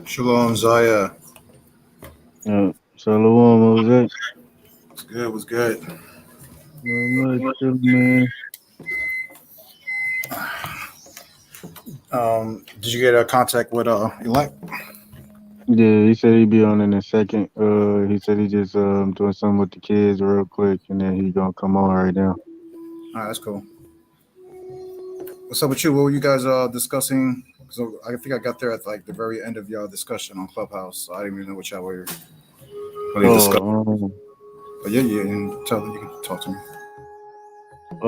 Shalom, Zaya. Shalom, what was that? What's good? What's good? Not much, man. Did you get a contact with Elect? Yeah, he said he'd be on in a second. He said he just doing something with the kids real quick, and then he gonna come on right now. All right, that's cool. What's up with you? What were you guys discussing? So I think I got there at like the very end of y'all discussion on Clubhouse. So I didn't even know what y'all were really discussing. Oh, But yeah, and tell you can talk to me. yeah.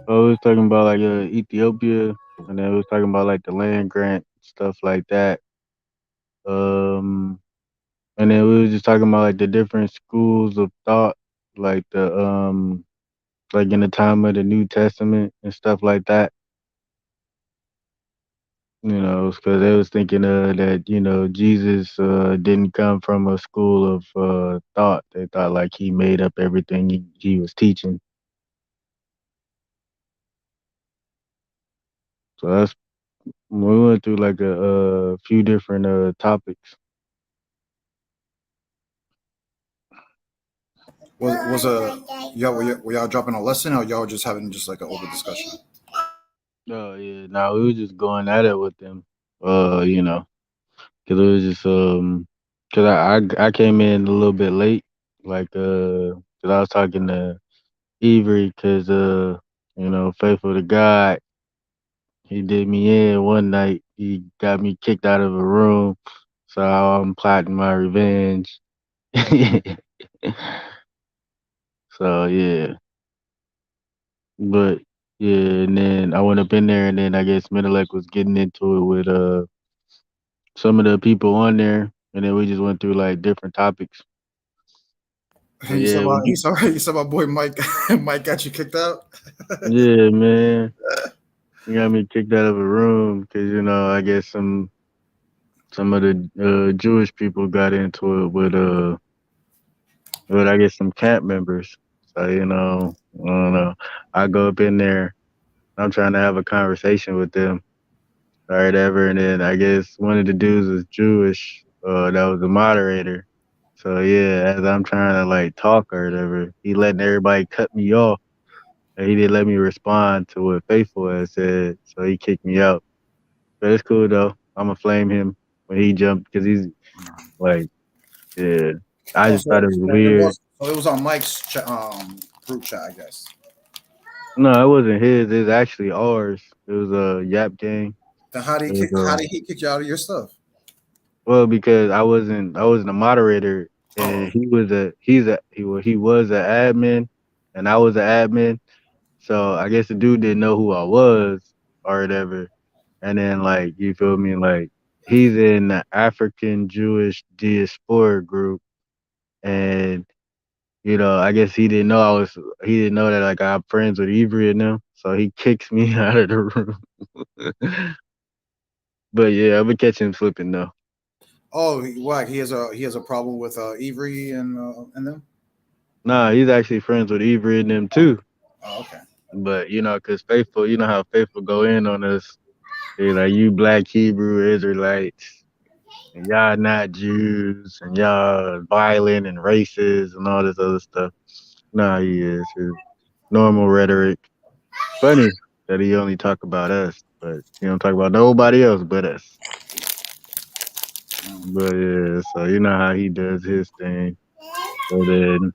We was talking about like Ethiopia, and then we was talking about like the land grant stuff like that. Um, and then we was just talking about like the different schools of thought, like like in the time of the New Testament and stuff like that. Because they was thinking that Jesus didn't come from a school of thought. They thought like he made up everything he was teaching. So that's we went through like a few different topics. Were y'all dropping a lesson or y'all just having just like an open discussion? Oh yeah, now we was just going at it with them. Because it was just because I came in a little bit late, like because I was talking to Avery, because faithful to God. He did me in one night. He got me kicked out of a room. So I'm plotting my revenge. So yeah. But yeah, and then I went up in there and then I guess Menelek was getting into it with some of the people on there, and then we just went through like different topics. But You saw yeah, my you saw my boy Mike. Mike got you kicked out. yeah, man. He got me kicked out of a room because I guess some of the Jewish people got into it with I guess some camp members. So I don't know. I go up in there. I'm trying to have a conversation with them or whatever, and then I guess one of the dudes was Jewish. That was the moderator. So yeah, as I'm trying to like talk or whatever, he letting everybody cut me off, and he didn't let me respond to what Faithful had said. So he kicked me out. But it's cool though. I'ma flame him when he jumped because he's like, yeah. I Oh, just thought so it was it weird. was on Mike's group chat, I guess. No, it wasn't his. It's actually ours. It was a Yap gang. Then It was how did he kick you out of your stuff? well because I wasn't a moderator, Oh, and he was an admin, and I was an admin. So I guess the dude didn't know who I was or whatever. And then like you feel me, like he's in the African Jewish diaspora group, and I guess he didn't know that like I'm friends with Avery and them, so he kicks me out of the room. But yeah, I'm gonna catch him slipping though. what? He has a problem with Avery and them. Nah, he's actually friends with Avery and them too. Oh, okay. But cause Faithful, you know how Faithful go in on us. He's like, you black Hebrew Israelites, and y'all not Jews, and y'all violent and racist and all this other stuff. Nah, he is his normal rhetoric. Funny that he only talk about us, but he don't talk about nobody else but us. But yeah, so you know how he does his thing. So then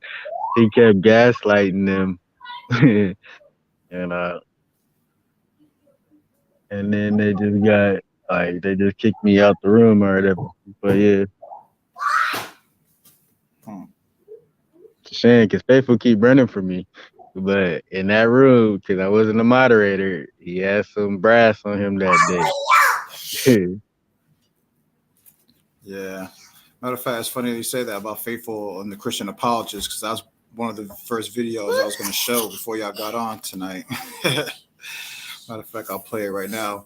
he kept gaslighting them, and and then they just kicked me out the room or whatever. But yeah, Hmm. it's a shame because Faithful keep running from me. But in that room, because I wasn't a moderator, he had some brass on him that day. Yeah. Matter of fact, it's funny that you say that about Faithful and the Christian apologists because that was one of the first videos I was going to show before y'all got on tonight. Matter of fact, I'll play it right now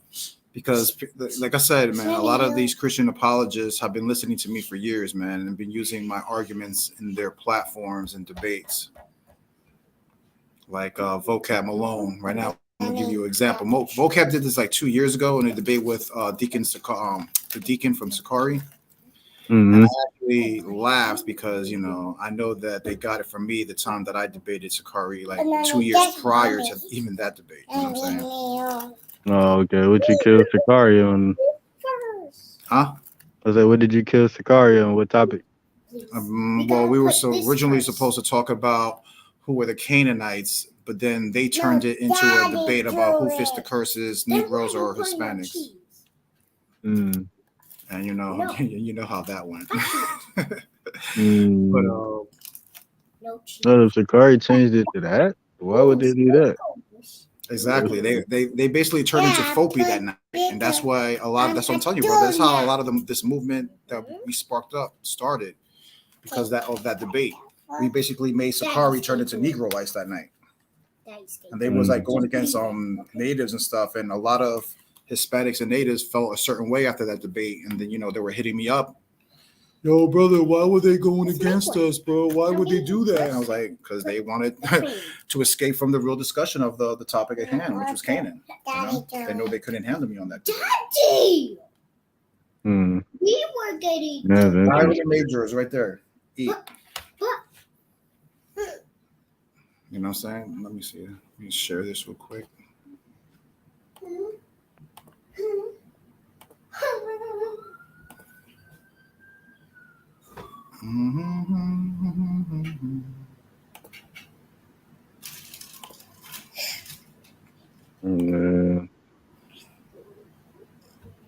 because, like I said, man, a lot of these Christian apologists have been listening to me for years, man, and been using my arguments in their platforms and debates, like Vocab Malone. Right now, I'm gonna give you an example. Vocab did this like 2 years ago in a debate with the deacon from Sakari. And I actually laughed because, I know that they got it from me the time that I debated Sakari like 2 years prior to even that debate. You know what I'm saying? Oh, okay. What you killed Sakari on? Huh? I was like, what did you kill Sakari on? What topic? Well, we were originally supposed to talk about who were the Canaanites, but then they turned it into a debate about who fits the curses, Negroes or Hispanics. Mm. And you know how that went. Mm. But if Sakari changed it to that, why would they do that? Exactly. They basically turned into Fopi that night, and that's why that's what I'm telling you, bro. That's how a lot of this movement that we sparked up started, because of that debate. We basically made Sakari turn into Negroites that night, and they was like going against natives and stuff, and a lot of Hispanics and natives felt a certain way after that debate, and then they were hitting me up. Yo, brother, why were they going against us, bro? Why would they do that? And I was like, because they wanted to escape from the real discussion of the topic at hand, which was Canaan. They know they couldn't handle me on that. Daddy! We were getting... I already made yours right there. Eat. You know what I'm saying? Let me see. Let me share this real quick.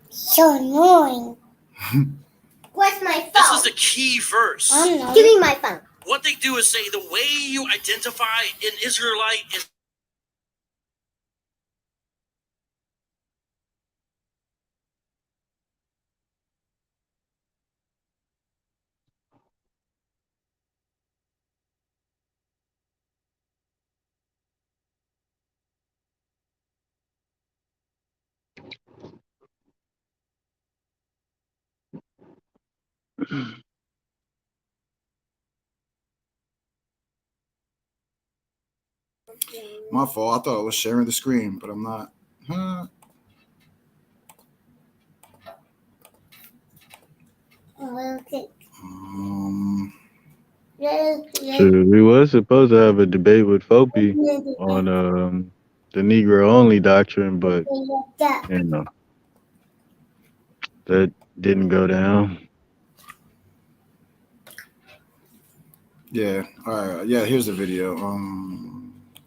So annoying. Where's my phone? This is a key verse. Give me my phone. What they do is say the way you identify an Israelite is My fault. I thought I was sharing the screen, but I'm not. So we was supposed to have a debate with Fopi on the Negro only doctrine, but that didn't go down. Yeah. All right. Yeah. Here's the video.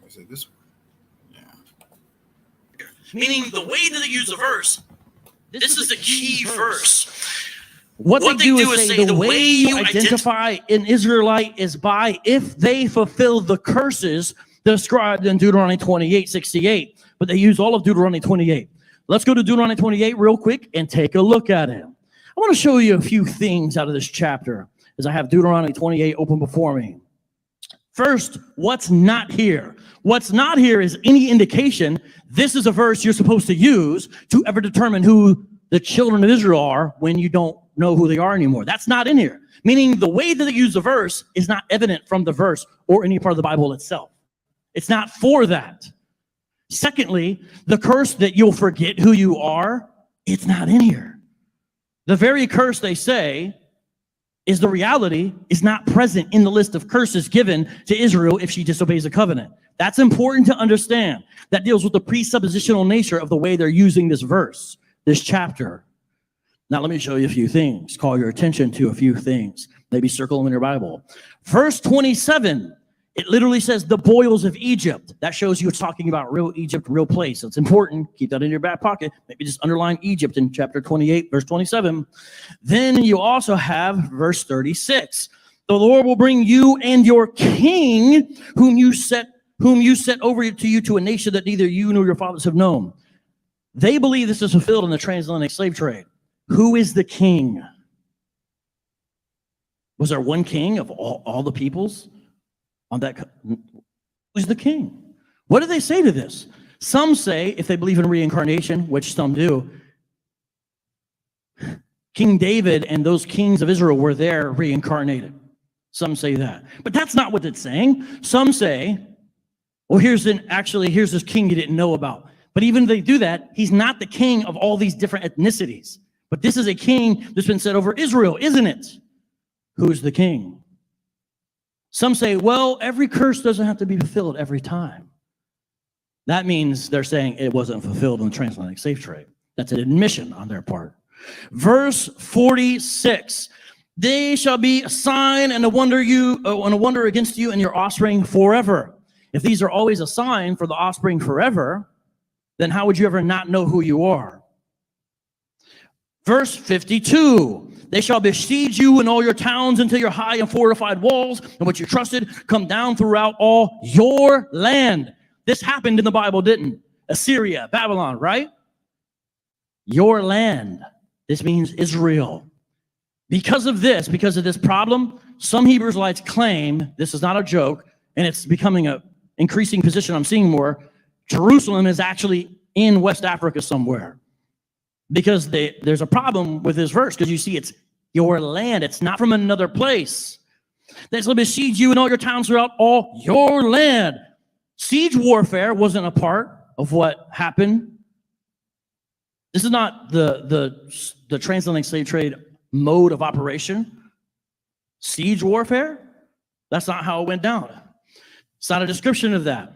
Is it this one? Yeah. meaning the way that they use the verse. This is the key verse. What they do is say the way you identify an Israelite is by if they fulfill the curses described in Deuteronomy 28:68. But they use all of Deuteronomy 28. Let's go to Deuteronomy 28 real quick and take a look at it. I want to show you a few things out of this chapter as I have Deuteronomy 28 open before me. First, what's not here? What's not here is any indication this is a verse you're supposed to use to ever determine who the children of Israel are when you don't know who they are anymore. That's not in here. Meaning the way that they use the verse is not evident from the verse or any part of the Bible itself. It's not for that. Secondly, the curse that you'll forget who you are, it's not in here. The very curse they say is the reality is not present in the list of curses given to Israel if she disobeys the covenant. That's important to understand. That deals with the presuppositional nature of the way they're using this verse, this chapter. Now, let me show you a few things. Call your attention to a few things. Maybe circle them in your Bible. Verse 27, it literally says the boils of Egypt. That shows you it's talking about real Egypt, real place. So it's important. Keep that in your back pocket. Maybe just underline Egypt in chapter 28, verse 27. Then you also have verse 36. The Lord will bring you and your king, whom you set over to you to a nation that neither you nor your fathers have known. They believe this is fulfilled in the transatlantic slave trade. Who is the king? Was there one king of all the peoples on that? Who's the king? What do they say to this? Some say, if they believe in reincarnation, which some do, King David and those kings of Israel were there reincarnated. Some say that. But that's not what it's saying. Some say, Well, here's this king you didn't know about. But even if they do that, he's not the king of all these different ethnicities. But this is a king that's been set over Israel, isn't it? Who's the king? Some say, well, every curse doesn't have to be fulfilled every time. That means they're saying it wasn't fulfilled in the transatlantic slave trade. That's an admission on their part. Verse 46, they shall be a sign and a wonder against you and your offspring forever. If these are always a sign for the offspring forever, then how would you ever not know who you are? Verse 52, they shall besiege you in all your towns until your high and fortified walls and what you trusted come down throughout all your land. This happened in the Bible, didn't? Assyria, Babylon, right? Your land. This means Israel. Because of this problem, some Hebrew Israelites claim, this is not a joke, and it's becoming an increasing position I'm seeing more, Jerusalem is actually in West Africa somewhere. Because there's a problem with this verse, because you see it's your land. It's not from another place. They shall besiege you in all your towns throughout all your land. Siege warfare wasn't a part of what happened. This is not the transatlantic slave trade mode of operation. Siege warfare? That's not how it went down. It's not a description of that.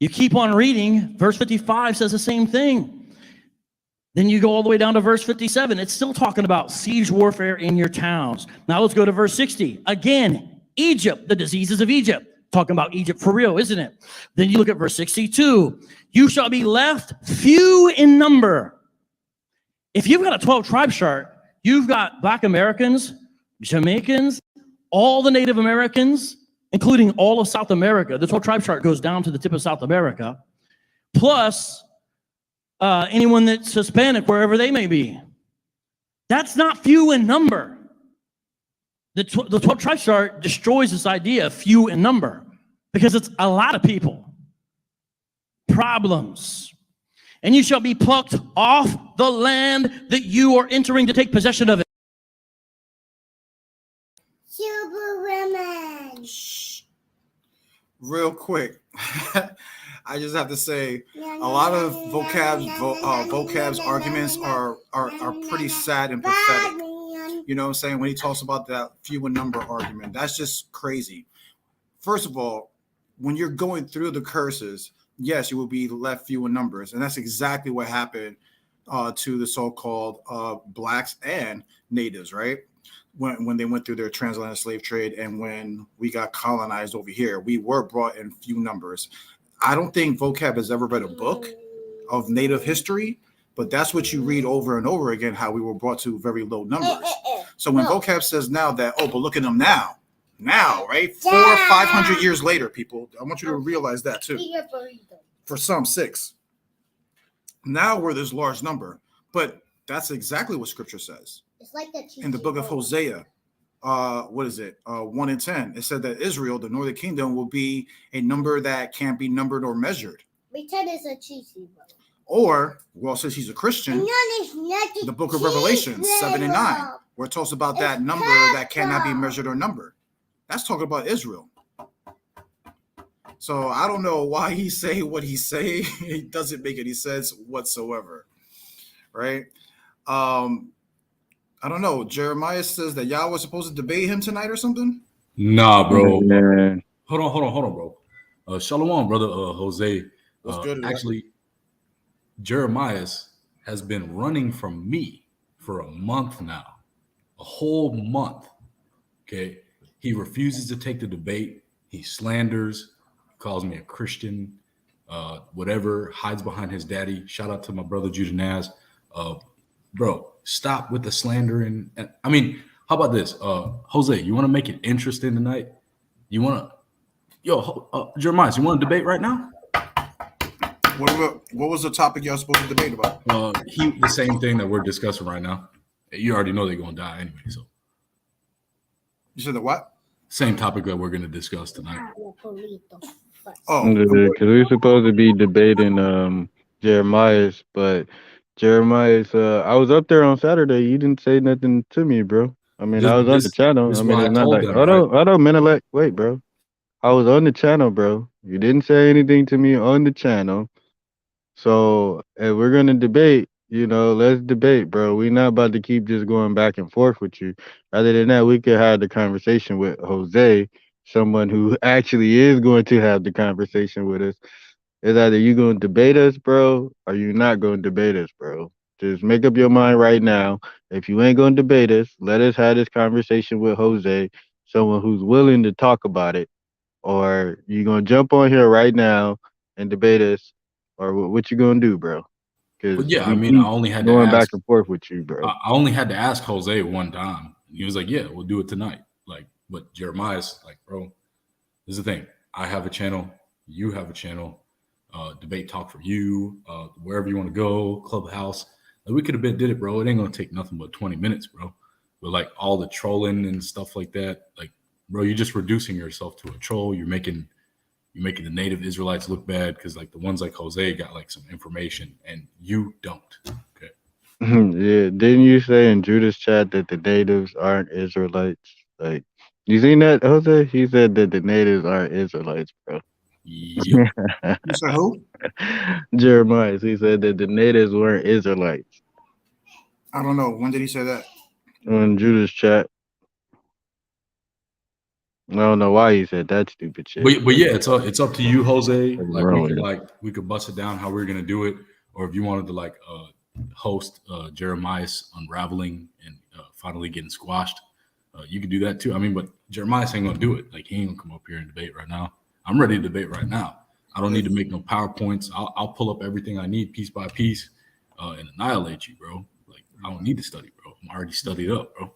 You keep on reading, verse 55 says the same thing. Then you go all the way down to verse 57. It's still talking about siege warfare in your towns. Now let's go to verse 60. Again, Egypt, the diseases of Egypt. Talking about Egypt for real, isn't it? Then you look at verse 62. You shall be left few in number. If you've got a 12 tribe chart, you've got Black Americans, Jamaicans, all the Native Americans, including all of South America. The 12 tribe chart goes down to the tip of South America, plus anyone that's Hispanic, wherever they may be. That's not few in number. The 12 tribe chart destroys this idea of few in number because it's a lot of people. Problems. And you shall be plucked off the land that you are entering to take possession of it. Superwoman. Real quick. I just have to say, a lot of vocabs arguments are pretty sad and pathetic. You know what I'm saying? When he talks about that few in number argument, that's just crazy. First of all, when you're going through the curses, yes, you will be left few in numbers. And that's exactly what happened to the so-called blacks and natives, right? When they went through their transatlantic slave trade and when we got colonized over here, we were brought in few numbers. I don't think vocab has ever read a book of native history, but that's what you read over and over again, how we were brought to very low numbers. So when vocab says now that, oh, but look at them now, right? 400 or 500 years later, people, I want you to realize that too. For some, 6. Now we're this large number, but that's exactly what scripture says. It's like in the book of Hosea, 1 and 10, it said that Israel, the northern kingdom, will be a number that can't be numbered or measured. Pretend it's a cheesy one. Or, well, since he's a Christian, the book of Revelation 7 and 9, where it talks about that number that cannot be measured or numbered. That's talking about Israel. So I don't know why he say what he say. It doesn't make any sense whatsoever, right? I don't know. Jeremiah says that y'all was supposed to debate him tonight or something. Nah, bro. Man. Hold on, bro. Shalom, brother. Jose. Actually, Jeremiah has been running from me for a month now, a whole month. Okay, he refuses to take the debate. He slanders, calls me a Christian, whatever. Hides behind his daddy. Shout out to my brother Judah Naz. Bro, stop with the slandering. I mean, how about this? Jose, you want to make it interesting tonight? You want to, Jeremiah, you want to debate right now? What was the topic y'all supposed to debate about? The same thing that we're discussing right now. You already know they're going to die anyway. So you said the what? Same topic that we're going to discuss tonight. Oh, because we're supposed to be debating Jeremiah's, but Jeremiah's, I was up there on Saturday. You didn't say nothing to me, bro. I mean, I was on the channel. I mean, it's not like, hold on, Menelec. Wait, bro. I was on the channel, bro. You didn't say anything to me on the channel. So if we're gonna debate, let's debate, bro. We're not about to keep just going back and forth with you. Rather than that, we could have the conversation with Jose, someone who actually is going to have the conversation with us. It's either you gonna debate us, bro, or you not gonna debate us, bro. Just make up your mind right now. If you ain't gonna debate us, let us have this conversation with Jose, someone who's willing to talk about it. Or you gonna jump on here right now and debate us, or what you gonna do, bro? But Because yeah, I we mean, I keep only had to going back ask. and forth with you, bro. I only had to ask Jose one time. He was like, "Yeah, we'll do it tonight." Like, but Jeremiah's like, "Bro, this is the thing. I have a channel. You have a channel. Debate talk for you. Wherever you want to go, Clubhouse. Like, we could have did it, bro. It ain't gonna take nothing but 20 minutes, bro. But like all the trolling and stuff like that, like, bro, you're just reducing yourself to a troll. You're making the native Israelites look bad because like the ones like Jose got like some information and you don't. Okay. Yeah, didn't you say in Judah's chat that the natives aren't Israelites? Like, you seen that, Jose? He said that the natives aren't Israelites, bro. Yep. You said who? Jeremiah, he said that the natives weren't Israelites. I don't know. When did he say that? On Judah's chat. I don't know why he said that stupid shit. But yeah, it's up to you, Jose. What's Like we could bust it down how we're gonna do it, or if you wanted to like host Jeremiah's unraveling and finally getting squashed, you could do that too. I mean, but Jeremiah's ain't gonna do it. Like he ain't gonna come up here and debate right now. I'm ready to debate right now. I don't need to make no PowerPoints. I'll pull up everything I need piece by piece and annihilate you, bro. Like I don't need to study, bro. I'm already studied up, bro.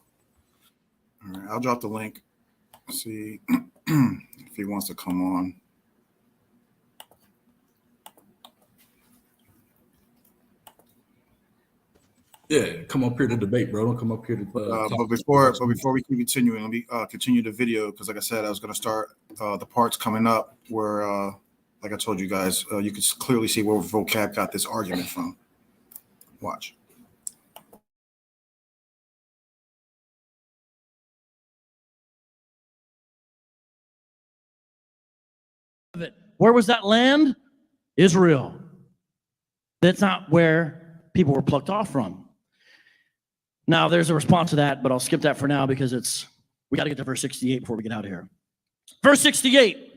All right, I'll drop the link. See if he wants to come on. Yeah, come up here to debate, bro. Don't come up here to. But before we keep continuing, let me continue the video because, like I said, I was going to start the parts coming up where, like I told you guys, you can clearly see where vocab got this argument from. Watch. Where was that land? Israel. That's not where people were plucked off from. Now, there's a response to that, but I'll skip that for now because we got to get to verse 68 before we get out of here. Verse 68.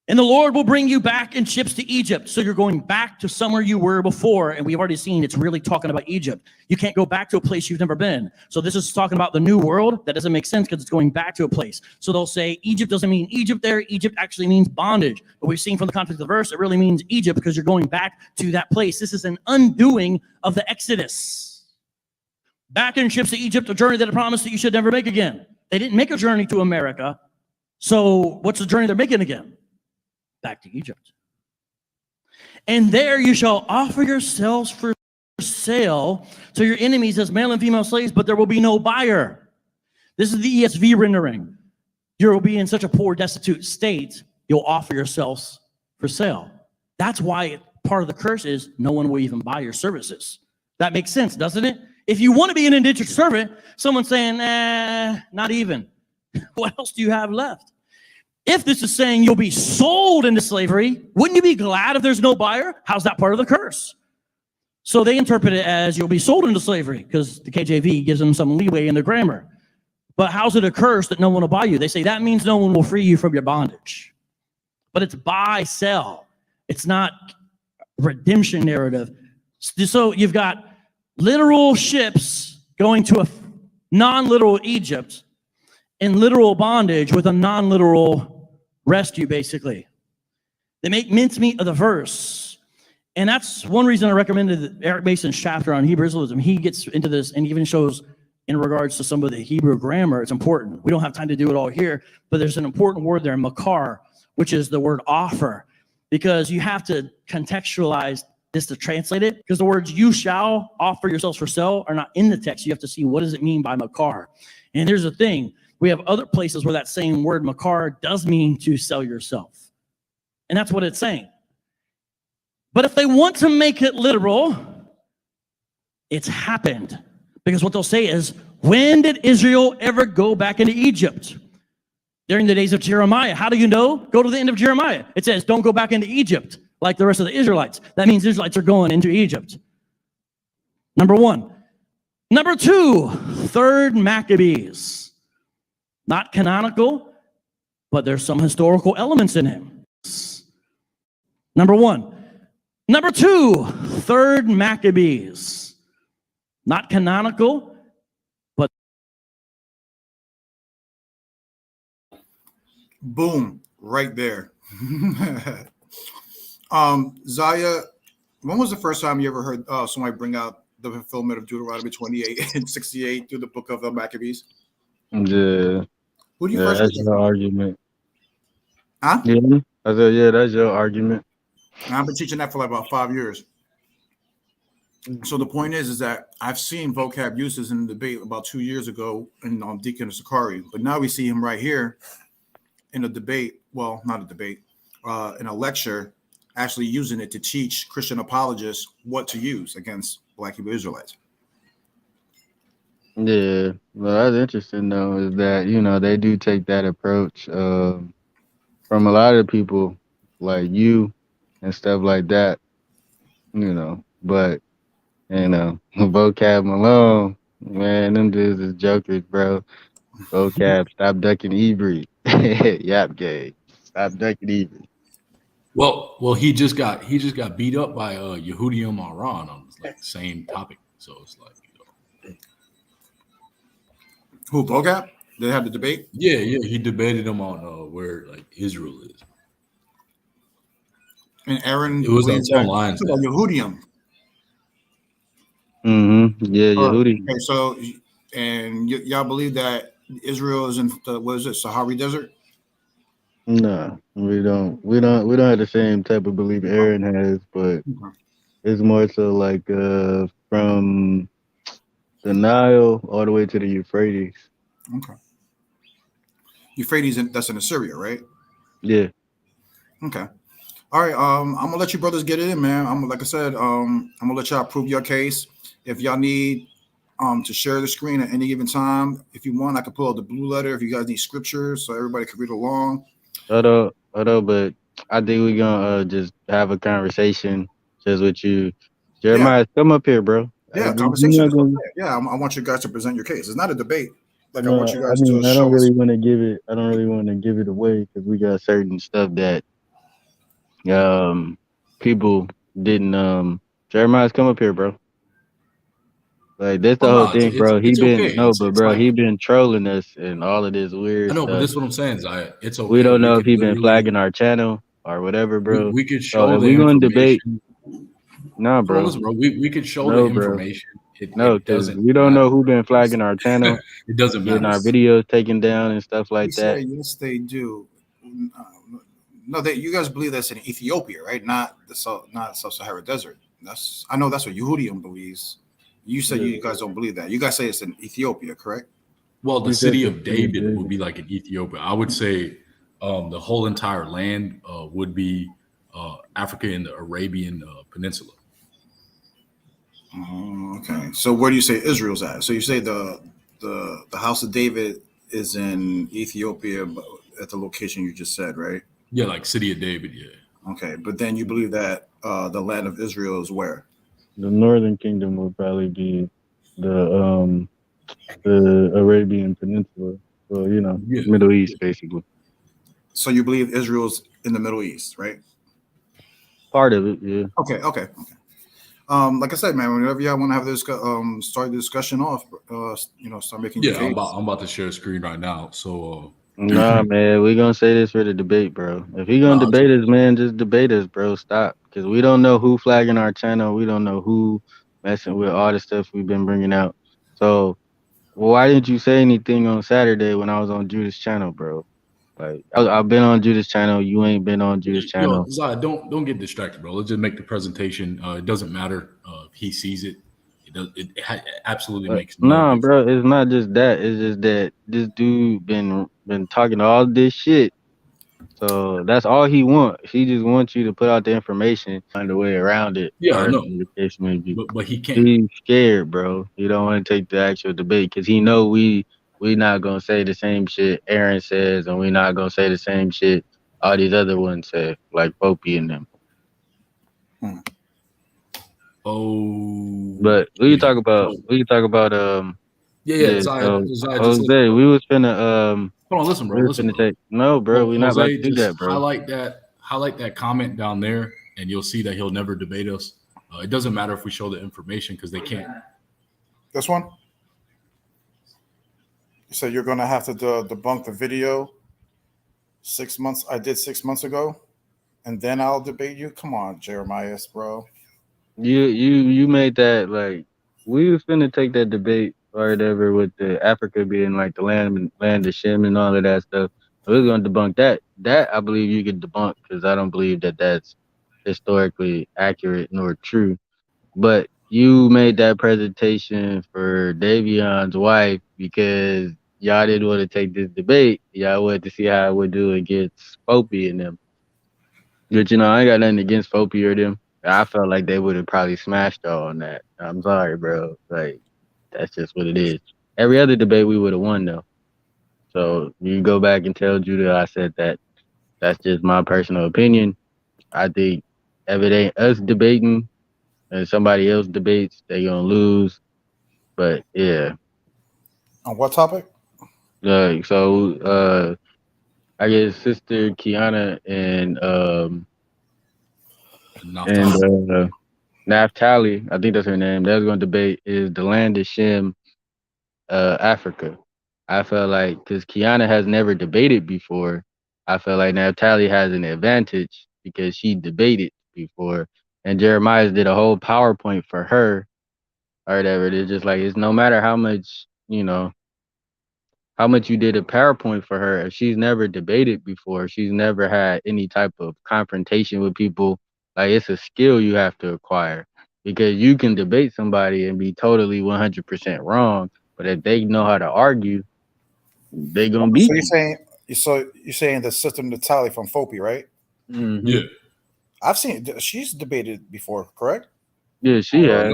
And the Lord will bring you back in ships to Egypt. So you're going back to somewhere you were before, and we've already seen it's really talking about Egypt. You can't go back to a place you've never been. So this is talking about the new world. That doesn't make sense because it's going back to a place. So they'll say Egypt doesn't mean Egypt there. Egypt actually means bondage. But we've seen from the context of the verse, it really means Egypt because you're going back to that place. This is an undoing of the Exodus. Back in ships to Egypt, a journey that I promised that you should never make again. They didn't make a journey to America. So what's the journey they're making again? Back to Egypt. And there you shall offer yourselves for sale to your enemies as male and female slaves, but there will be no buyer. This is the ESV rendering. You will be in such a poor, destitute state, you'll offer yourselves for sale. That's why part of the curse is no one will even buy your services. That makes sense, doesn't it? If you want to be an indentured servant, someone's saying, not even. What else do you have left? If this is saying you'll be sold into slavery, wouldn't you be glad if there's no buyer? How's that part of the curse? So they interpret it as you'll be sold into slavery because the KJV gives them some leeway in the grammar. But how's it a curse that no one will buy you? They say that means no one will free you from your bondage. But it's buy, sell. It's not redemption narrative. So you've got literal ships going to a non-literal Egypt in literal bondage with a non-literal rescue, basically. They make mincemeat of the verse. And that's one reason I recommended Eric Mason's chapter on Hebrew Israelism. He gets into this and even shows in regards to some of the Hebrew grammar, it's important. We don't have time to do it all here, but there's an important word there, makar, which is the word offer, because you have to contextualize this to translate it, because the words you shall offer yourselves for sale are not in the text. You have to see what does it mean by makar. And here's the thing. We have other places where that same word makar does mean to sell yourself. And that's what it's saying. But if they want to make it literal, it's happened. Because what they'll say is, when did Israel ever go back into Egypt? during the days of Jeremiah. How do you know? Go to the end of Jeremiah. It says, don't go back into Egypt like the rest of the Israelites. That means Israelites are going into Egypt. Number one. Number two, 3rd Maccabees. Not canonical, but there's some historical elements in him. Number one. Number two, 3rd Maccabees. Not canonical, but boom, right there. Ziya, when was the first time you ever heard somebody bring out the fulfillment of Deuteronomy 28 and 68 through the book of the Maccabees? Yeah. Who do you Yeah, first that's your argument. Huh? Yeah. I said, yeah, that's your argument. I've been teaching that for like about 5 years. So the point is that I've seen vocab uses in the debate about 2 years ago in Deacon Sakari, but now we see him right here in a debate. Well, not a debate, in a lecture, actually using it to teach Christian apologists what to use against Black Hebrew Israelites. Yeah, well, that's interesting though, is that, you know, they do take that approach from a lot of people like you and stuff like that, you know, but, you know, vocab Malone, man, them dudes is jokers, bro. Vocab, stop ducking Ebri. Yap gay. Stop ducking Ebri. Well, he just got beat up by Yehudim Aran on like the same topic. So it's like, you know. Who, vocab? They had the debate? Yeah, he debated him on where like Israel is. And Aaron It was online. Yehudim. Mm-hmm. Yeah, Yehudi. Okay, so and y'all believe that Israel is in the, what is it, Sahara Desert? No, we don't. We don't have the same type of belief Aaron has, but it's more so like from the Nile all the way to the Euphrates. Okay. Euphrates, that's in Assyria, right? Yeah. Okay. All right. I'm gonna let you brothers get it in, man. Like I said, I'm gonna let y'all prove your case. If y'all need to share the screen at any given time, if you want, I can pull out the blue letter if you guys need scriptures so everybody can read along. But I think we're gonna just have a conversation just with you. Jeremiah, come up here, bro. Yeah, conversation. Yeah, I want you guys to present your case. It's not a debate. Like, I want you guys to I don't really want to give it. I don't really want to give it away because we got certain stuff that people didn't. Jeremiah's come up here, bro. Like that's the whole thing, bro. He been trolling us and all of this weird. I know, stuff. but this is what I'm saying. It's okay. We don't know if he been flagging our channel or whatever, bro. We could show the we gonna debate. Nah, bro. Listen, bro. We could show the information. Because we don't know who been flagging our channel. It doesn't matter. Getting our videos taken down and stuff like that. Yes, they do. No, you guys believe that's in Ethiopia, right? Not Sub-Saharan Desert. I know that's what Yehudim believes. You said you guys don't believe that. You guys say it's in Ethiopia, correct? Well, the city of David would be like in Ethiopia. I would say the whole entire land would be Africa and the Arabian Peninsula. Okay. So where do you say Israel's at? So you say the house of David is in Ethiopia, but at the location you just said, right? Yeah, like city of David, yeah. Okay, but then you believe that the land of Israel is where? The northern kingdom would probably be the Arabian Peninsula. Well, you know, Middle East, basically. So you believe Israel's in the Middle East, right? Part of it, yeah. Okay. Like I said, man, whenever y'all want to have this, start the discussion off, start making your case. I'm about to share a screen right now. So nah, man, we're gonna say this for the debate, bro. If you're gonna debate us, man, just debate us, bro. Stop, because we don't know who flagging our channel. We don't know who messing with all the stuff we've been bringing out. So why didn't you say anything on Saturday when I was on Judas' channel, bro? Like I've been on Judas' channel. You ain't been on Judas' channel. Zai, don't get distracted, bro. Let's just make the presentation. It doesn't matter if he sees it. It absolutely makes no difference. Bro. It's not just that. It's just that this dude been talking all this shit. So that's all he wants. He just wants you to put out the information, find a way around it. Yeah, I know. Maybe. But he can't. He's scared, bro. He don't want to take the actual debate because he know we we not gonna say the same shit Aaron says, and we not gonna say the same shit all these other ones say, like Popey and them. Oh, But we can talk about yeah. So Just Jose, we was finna hold on, listen, bro. take no, bro. We not about to do that, bro. Highlight that comment down there, and you'll see that he'll never debate us. It doesn't matter if we show the information because they can't. This one? So you're gonna have to debunk the video 6 months. I did 6 months ago, and then I'll debate you. Come on, Jeremiah, bro. You made that like we was finna take that debate or whatever with the Africa being like the land of Shem and all of that stuff. We was gonna debunk that. That I believe you could debunk because I don't believe that that's historically accurate nor true. But you made that presentation for Davion's wife because y'all didn't want to take this debate. Y'all wanted to see how it would do against Popey and them. But you know, I ain't got nothing against Popey or them. I felt like they would have probably smashed y'all on that. I'm sorry, bro. Like, that's just what it is. Every other debate we would have won though. So you can go back and tell Judah I said that. That's just my personal opinion. I think if it ain't us debating and somebody else debates, they gonna lose. But yeah. On what topic? So I guess Sister Kiana and Naphtali, I think that's her name. That's gonna debate is the land of Shem, Africa. I felt like because Kiana has never debated before, I feel like Naphtali has an advantage because she debated before, and Jeremiah did a whole PowerPoint for her or whatever. It's just like it's no matter how much how much you did a PowerPoint for her, if she's never debated before, she's never had any type of confrontation with people. Like it's a skill you have to acquire because you can debate somebody and be totally 100% wrong, but if they know how to argue, they gonna beat you. You're saying the Sister Natalie from Fopi, right? Mm-hmm. Yeah, I've seen she's debated before, correct? Yeah, she has.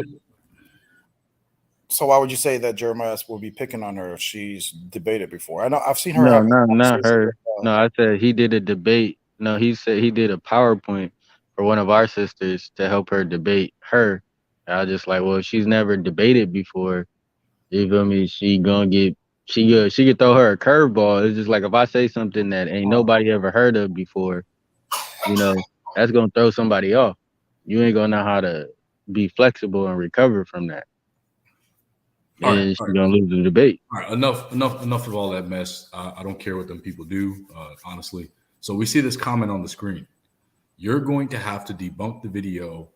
So why would you say that Jeremiah will be picking on her if she's debated before? I know I've seen her. No, not her. No, I said he did a debate. No, he said he did a PowerPoint for one of our sisters to help her debate her. I was just like, well, she's never debated before. You feel me? She could throw her a curveball. It's just like if I say something that ain't nobody ever heard of before, you know, that's gonna throw somebody off. You ain't gonna know how to be flexible and recover from that. And she's gonna lose the debate. All right, enough of all that mess. I don't care what them people do, honestly. So we see this comment on the screen. You're going to have to debunk the video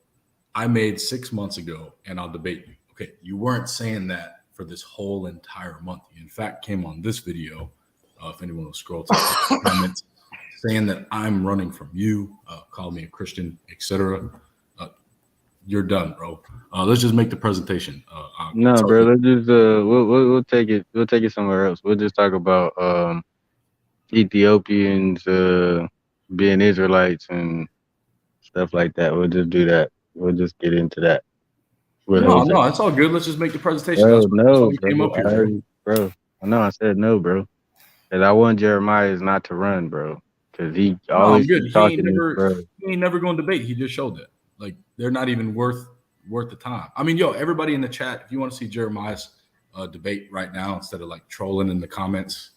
I made 6 months ago, and I'll debate you. Okay, you weren't saying that for this whole entire month. You, in fact, came on this video. If anyone will scroll to the comments, saying that I'm running from you, call me a Christian, etc. You're done, bro. Let's just make the presentation. No, bro. Let's just we'll take it. We'll take it somewhere else. We'll just talk about Ethiopians being Israelites and stuff like that. We'll just do that. We'll just get into that. No, it's all good. Let's just make the presentation. Bro, that's what we came up here, bro. I know I said no, bro. Because I want Jeremiah not to run, bro. Because he always talking to me, bro. He ain't never going to debate. He just showed that. Like, they're not even worth the time. I mean, yo, everybody in the chat, if you want to see Jeremiah's debate right now instead of like trolling in the comments,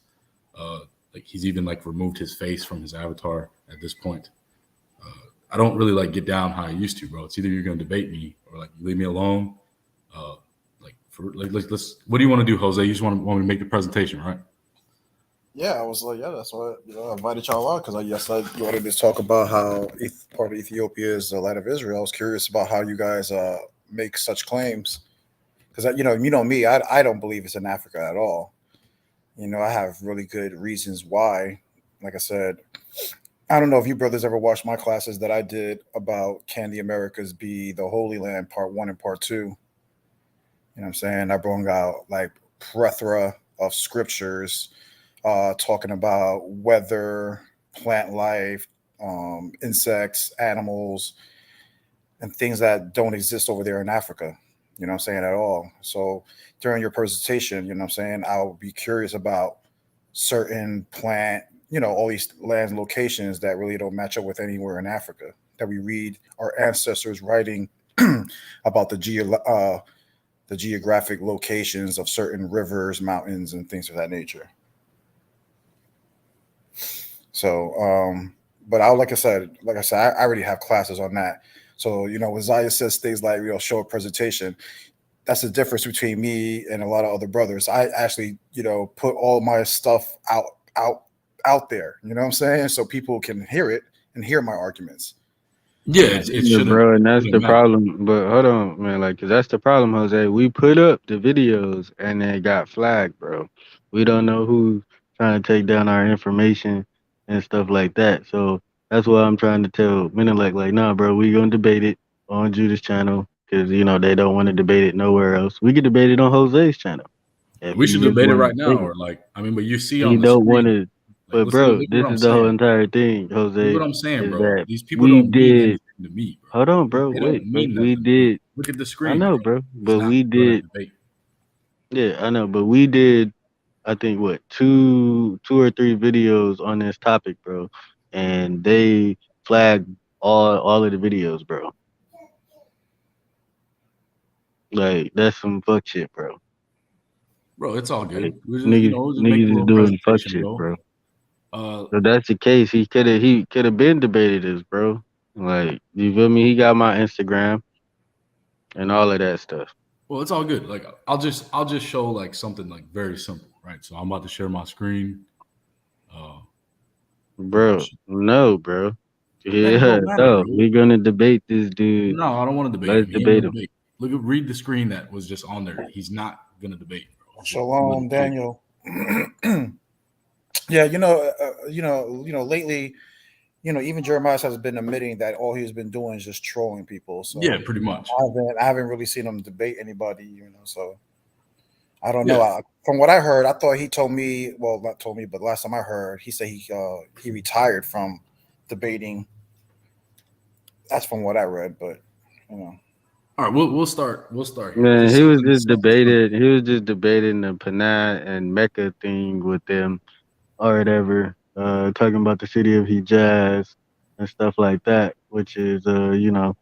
like he's even like removed his face from his avatar at this point. I don't really like get down how I used to, bro. It's either you're going to debate me or like you leave me alone. Let's. What do you want to do, Jose? You just want me to make the presentation, right? Yeah, I was like, yeah, that's why I invited y'all out because I wanted to talk about how part of Ethiopia is the light of Israel. I was curious about how you guys make such claims because you know me, I don't believe it's in Africa at all. You know, I have really good reasons why. Like I said, I don't know if you brothers ever watched my classes that I did about can the Americas be the Holy Land, part 1 and part 2. You know what I'm saying? I brought out like plethora of scriptures. Talking about weather, plant life, insects, animals, and things that don't exist over there in Africa. you know what I'm saying, at all. So during your presentation, you know what I'm saying, I'll be curious about certain plant, all these lands and locations that really don't match up with anywhere in Africa that we read our ancestors writing about the geographic locations of certain rivers, mountains, and things of that nature. So, but like I said, I already have classes on that. So, when Ziya says things like, show a presentation, that's the difference between me and a lot of other brothers. I actually, put all my stuff out there, you know what I'm saying? So people can hear it and hear my arguments. Yeah, it should, bro, and that's the problem. But hold on, man, like, 'cause that's the problem, Jose. We put up the videos and they got flagged, bro. We don't know who's trying to take down our information and stuff like that. So that's why I'm trying to tell Menelec, like, nah, bro, we gonna debate it on Judah's channel because they don't want to debate it nowhere else. We could debate it on Jose's channel. We should debate it right now, or but you see on the don't screen. Want to. But bro, this is the whole entire thing, Jose. Look what I'm saying, bro. That these people don't mean anything to me, bro. Hold on, bro. Wait, we did. Look at the screen. I know, bro. But we did. Yeah, I know, but we did. I think what two or three videos on this topic, bro, and they flagged all of the videos, bro. Like that's some fuck shit, bro. Bro, it's all good. Like, niggas is doing fuck shit, bro. So that's the case. He could have been debated this, bro. Like, you feel me? He got my Instagram and all of that stuff. Well, it's all good. Like, I'll just show like something like very simple, right? So I'm about to share my screen. Bro, no, bro. Yeah, no, we're gonna debate this dude. No, I don't want to debate him. Debate him. Read the screen that was just on there. He's not gonna debate, bro. Shalom, Daniel. Yeah, lately, even Jeremiah has been admitting that all he's been doing is just trolling people. So yeah, pretty much. I haven't really seen him debate anybody, so I don't know. From what I heard, I thought he told me, well, not told me, but last time I heard, he said he retired from debating. That's from what I read, but All right, we'll start. Here. Man, he was just debating the Panay and Mecca thing with them or whatever, talking about the city of Hijaz and stuff like that, which is on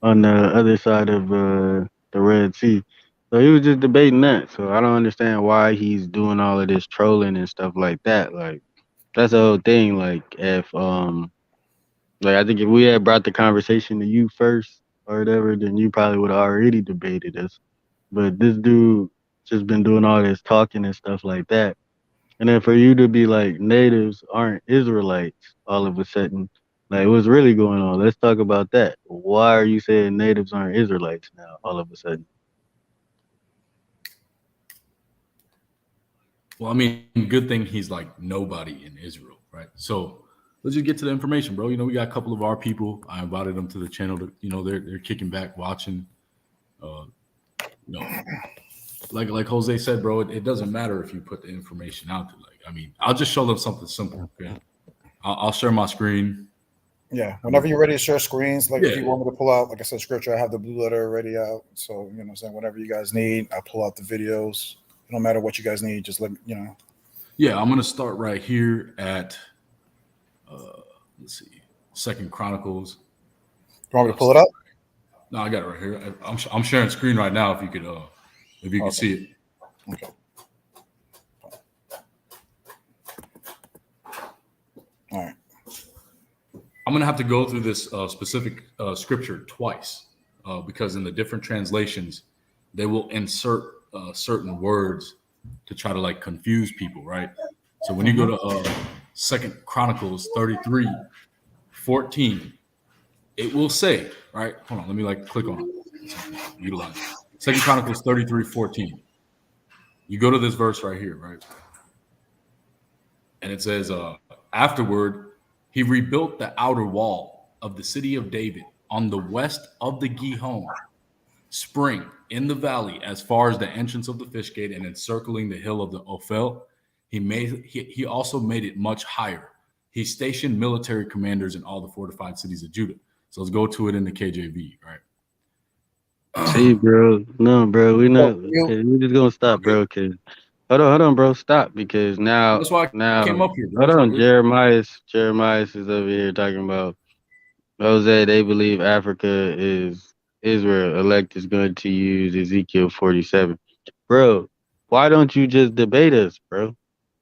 the other side of the Red Sea. So he was just debating that. So I don't understand why he's doing all of this trolling and stuff like that. Like that's the whole thing. Like if I think if we had brought the conversation to you first or whatever, then you probably would have already debated us. But this dude just been doing all this talking and stuff like that. And then for you to be like natives aren't Israelites all of a sudden, like what's really going on? Let's talk about that. Why are you saying natives aren't Israelites now all of a sudden? Well, I mean, good thing he's like nobody in Israel, right? So let's just get to the information, bro. We got a couple of our people. I invited them to the channel. They're kicking back, watching. Like Jose said, bro, it doesn't matter if you put the information out there. Like, I mean, I'll just show them something simple. Okay, I'll share my screen. Yeah, whenever you're ready to share screens, if you want me to pull out, like I said, scripture, I have the blue letter already out. So whatever you guys need, I'll pull out the videos. No matter what you guys need, just let me, Yeah, I'm gonna start right here at let's see, 2 Chronicles. You want me to pull it up? No, I got it right here. I'm sharing screen right now. If you could see it. Okay. All right. I'm gonna have to go through this specific scripture twice because in the different translations they will insert certain words to try to confuse people, right? So when you go to 2 Chronicles 33:14, it will say, right? Hold on, let me click on it. Utilize 2 Chronicles 33:14. You go to this verse right here, right? And it says, afterward, he rebuilt the outer wall of the city of David on the west of the Gihon spring in the valley as far as the entrance of the fish gate and encircling the hill of the Ophel. He also made it much higher. He stationed military commanders in all the fortified cities of Judah. So let's go to it in the KJV, right? See, bro. No, bro. We not. We just gonna stop, Okay. bro. Cause hold on, bro. Stop, because That's why I came up here, bro. hold on. Jeremiah is over here talking about Jose. They believe Africa is Israel. Elect is going to use Ezekiel 47, bro. Why don't you just debate us, bro?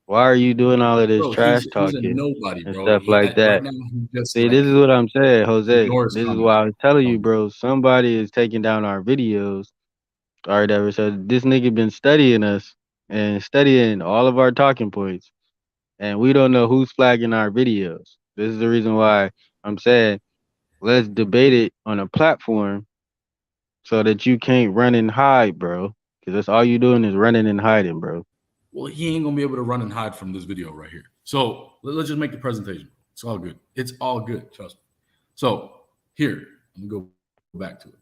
Why are you doing all of this Bro, trash he's a talking nobody, and bro. stuff like Right that? now he just See, like this is what I'm saying, Jose. ignores This is comments. why I was telling you, bro. Somebody is taking down our videos or whatever. So this nigga been studying us and studying all of our talking points, and we don't know who's flagging our videos. This is the reason why I'm saying let's debate it on a platform so that you can't run and hide, bro. Because that's all you doing is running and hiding, bro. Well, he ain't gonna be able to run and hide from this video right here. So let's just make the presentation. It's all good. It's all good. Trust me. So here, I'm gonna go back to it.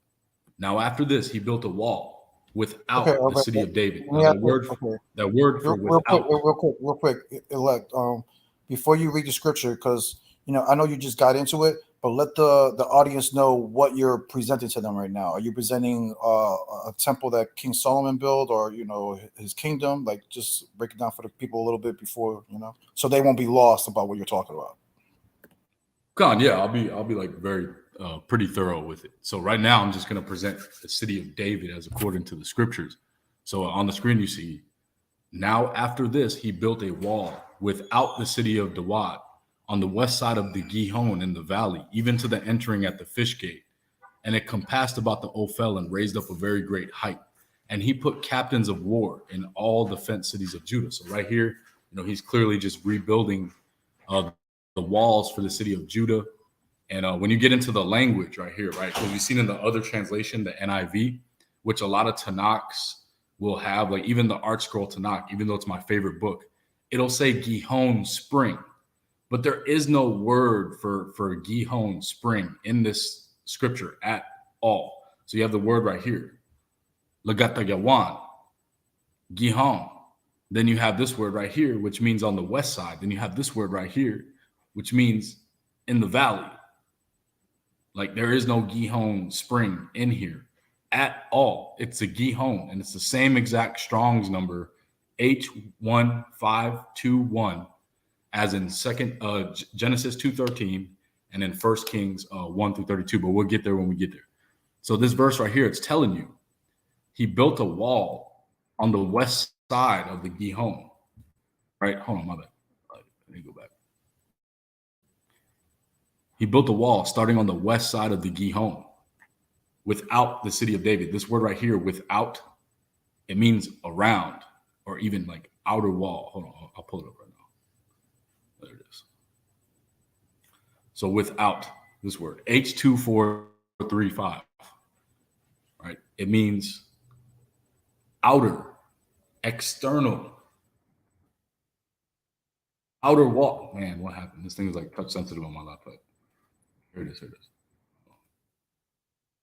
Now, after this, he built a wall without the city of David. Now, that word for without. Real quick, elect. Before you read the scripture, because I know you just got into it, but let the audience know what you're presenting to them right now. Are you presenting a temple that King Solomon built, or his kingdom? Like, just break it down for the people a little bit before, so they won't be lost about what you're talking about. Con, yeah, I'll be like very pretty thorough with it. So right now, I'm just going to present the city of David as according to the scriptures. So on the screen, you see, now after this, he built a wall without the city of Dawad on the west side of the Gihon in the valley, even to the entering at the fish gate. And it compassed about the Ophel and raised up a very great height. And he put captains of war in all the fenced cities of Judah. So right here, he's clearly just rebuilding the walls for the city of Judah. And when you get into the language right here, right, because we've seen in the other translation, the NIV, which a lot of Tanakhs will have, like even the Art Scroll Tanakh, even though it's my favorite book, it'll say Gihon spring, but there is no word for Gihon spring in this scripture at all. So you have the word right here, Lagata Yawan, Gihon. Then you have this word right here, which means on the west side. Then you have this word right here, which means in the valley. Like, there is no Gihon spring in here at all. It's a Gihon, and it's the same exact Strong's number, H1521, as in Genesis 2:13 and in 1 Kings 1-32. But we'll get there when we get there. So this verse right here, it's telling you he built a wall on the west side of the Gihon. Right? Hold on, my bad. Let me go back. He built a wall starting on the west side of the Gihon without the city of David. This word right here, without, it means around or even like outer wall. Hold on, I'll pull it up right now. There it is. So without, this word, H2435, right? It means outer, external, outer wall. Man, what happened? This thing is like touch sensitive on my laptop. Here it is.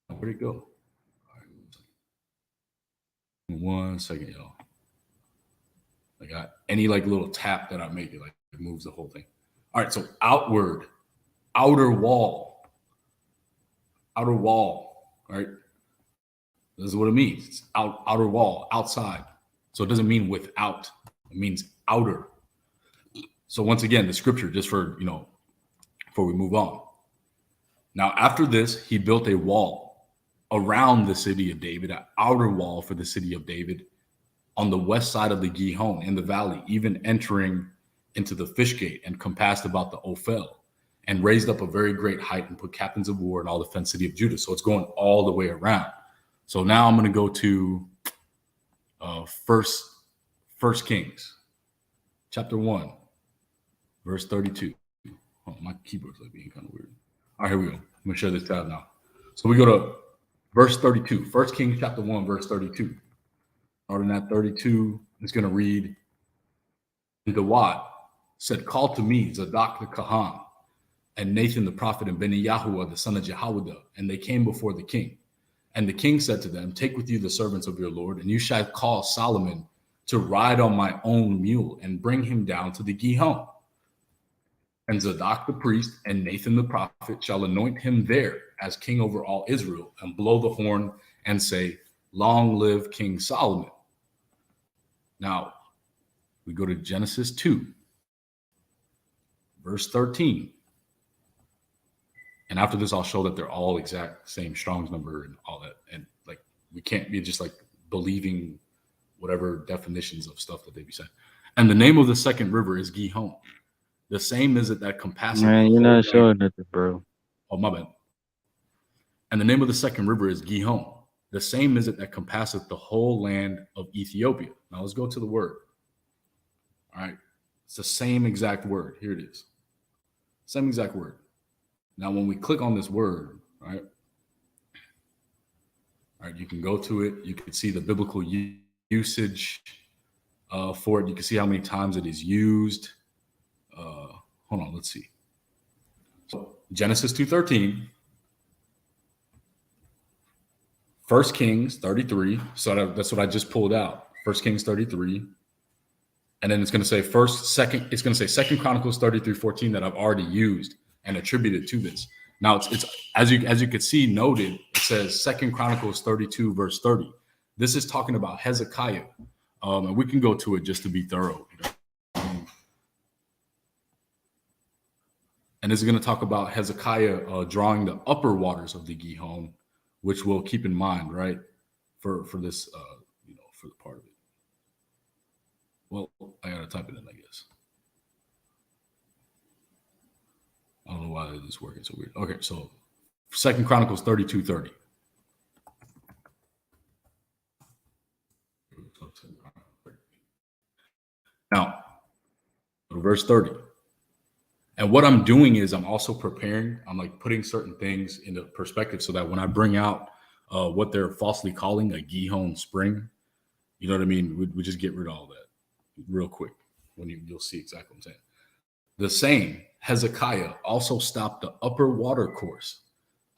Where'd it go? All right, 1 second, y'all. I got any like little tap that I make, it like it moves the whole thing. All right, so outward, outer wall. Right? This is what it means. It's outer wall, outside. So it doesn't mean without. It means outer. So once again, the scripture, just for before we move on. Now, after this, he built a wall around the city of David, an outer wall for the city of David on the west side of the Gihon in the valley, even entering into the fish gate, and compassed about the Ophel and raised up a very great height and put captains of war in all the fenced city of Judah. So it's going all the way around. So now I'm going to go to First Kings, chapter 1, verse 32. Oh, my keyboard's like being kind of weird. All right, here we go. I'm going to share this tab now. So we go to verse 32. 1 Kings chapter 1, verse 32. Starting at 32, it's going to read, and Dawad said, call to me Zadok the Kahan and Nathan the prophet and Beni-Yahuwah the son of Jehoiada. And they came before the king. And the king said to them, take with you the servants of your Lord, and you shall call Solomon to ride on my own mule and bring him down to the Gihon. And Zadok the priest and Nathan the prophet shall anoint him there as king over all Israel, and blow the horn and say, long live King Solomon. Now, we go to Genesis 2, verse 13. And after this, I'll show that they're all exact same Strong's number and all that. And like, we can't be just like believing whatever definitions of stuff that they be saying. And the name of the second river is Gihon. The same is it that compasses. Man, you're not showing nothing, bro. Oh, my bad. And the name of the second river is Gihon. The same is it that compasseth the whole land of Ethiopia. Now let's go to the word. All right. It's the same exact word. Here it is. Same exact word. Now, when we click on this word, right? All right, you can go to it. You can see the biblical usage for it. You can see how many times it is used. Hold on, let's see. So Genesis 2:13, 1 Kings 33. So that's what I just pulled out. 1 Kings 33. And then it's going to say it's going to say 2 Chronicles 33:14 that I've already used and attributed to this. Now it's as you could see noted, it says 2 Chronicles 32 verse 30. This is talking about Hezekiah. And we can go to it just to be thorough. And this is going to talk about Hezekiah drawing the upper waters of the Gihon, which we'll keep in mind, right? For this, for the part of it. Well, I got to type it in, I guess. I don't know why this is working so weird. Okay, so 2 Chronicles 32:30. Now, verse 30. And what I'm doing is I'm also preparing. I'm like putting certain things into perspective so that when I bring out what they're falsely calling a Gihon spring, you know what I mean? We just get rid of all that real quick when you'll see exactly what I'm saying. The same Hezekiah also stopped the upper water course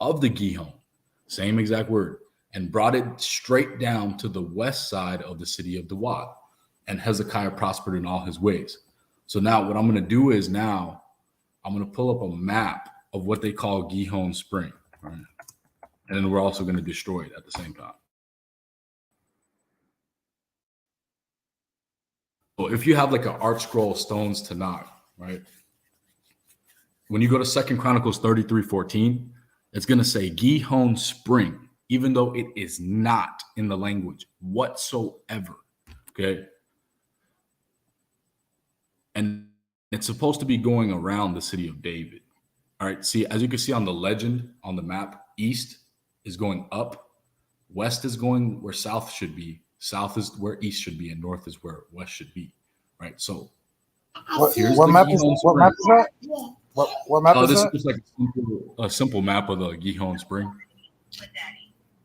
of the Gihon, same exact word, and brought it straight down to the west side of the city of Dawat. And Hezekiah prospered in all his ways. So now what I'm going to do is now I'm going to pull up a map of what they call Gihon Spring. Right? And then we're also going to destroy it at the same time. So if you have like an art scroll stones to knock, right? When you go to 2 Chronicles 33:14, it's going to say Gihon Spring, even though it is not in the language whatsoever. Okay. And it's supposed to be going around the city of David. All right. See, as you can see on the legend on the map, east is going up, west is going where south should be, south is where east should be, and north is where west should be. Right. So what map is that? What map is this that? is just like a simple map of the Gihon Spring.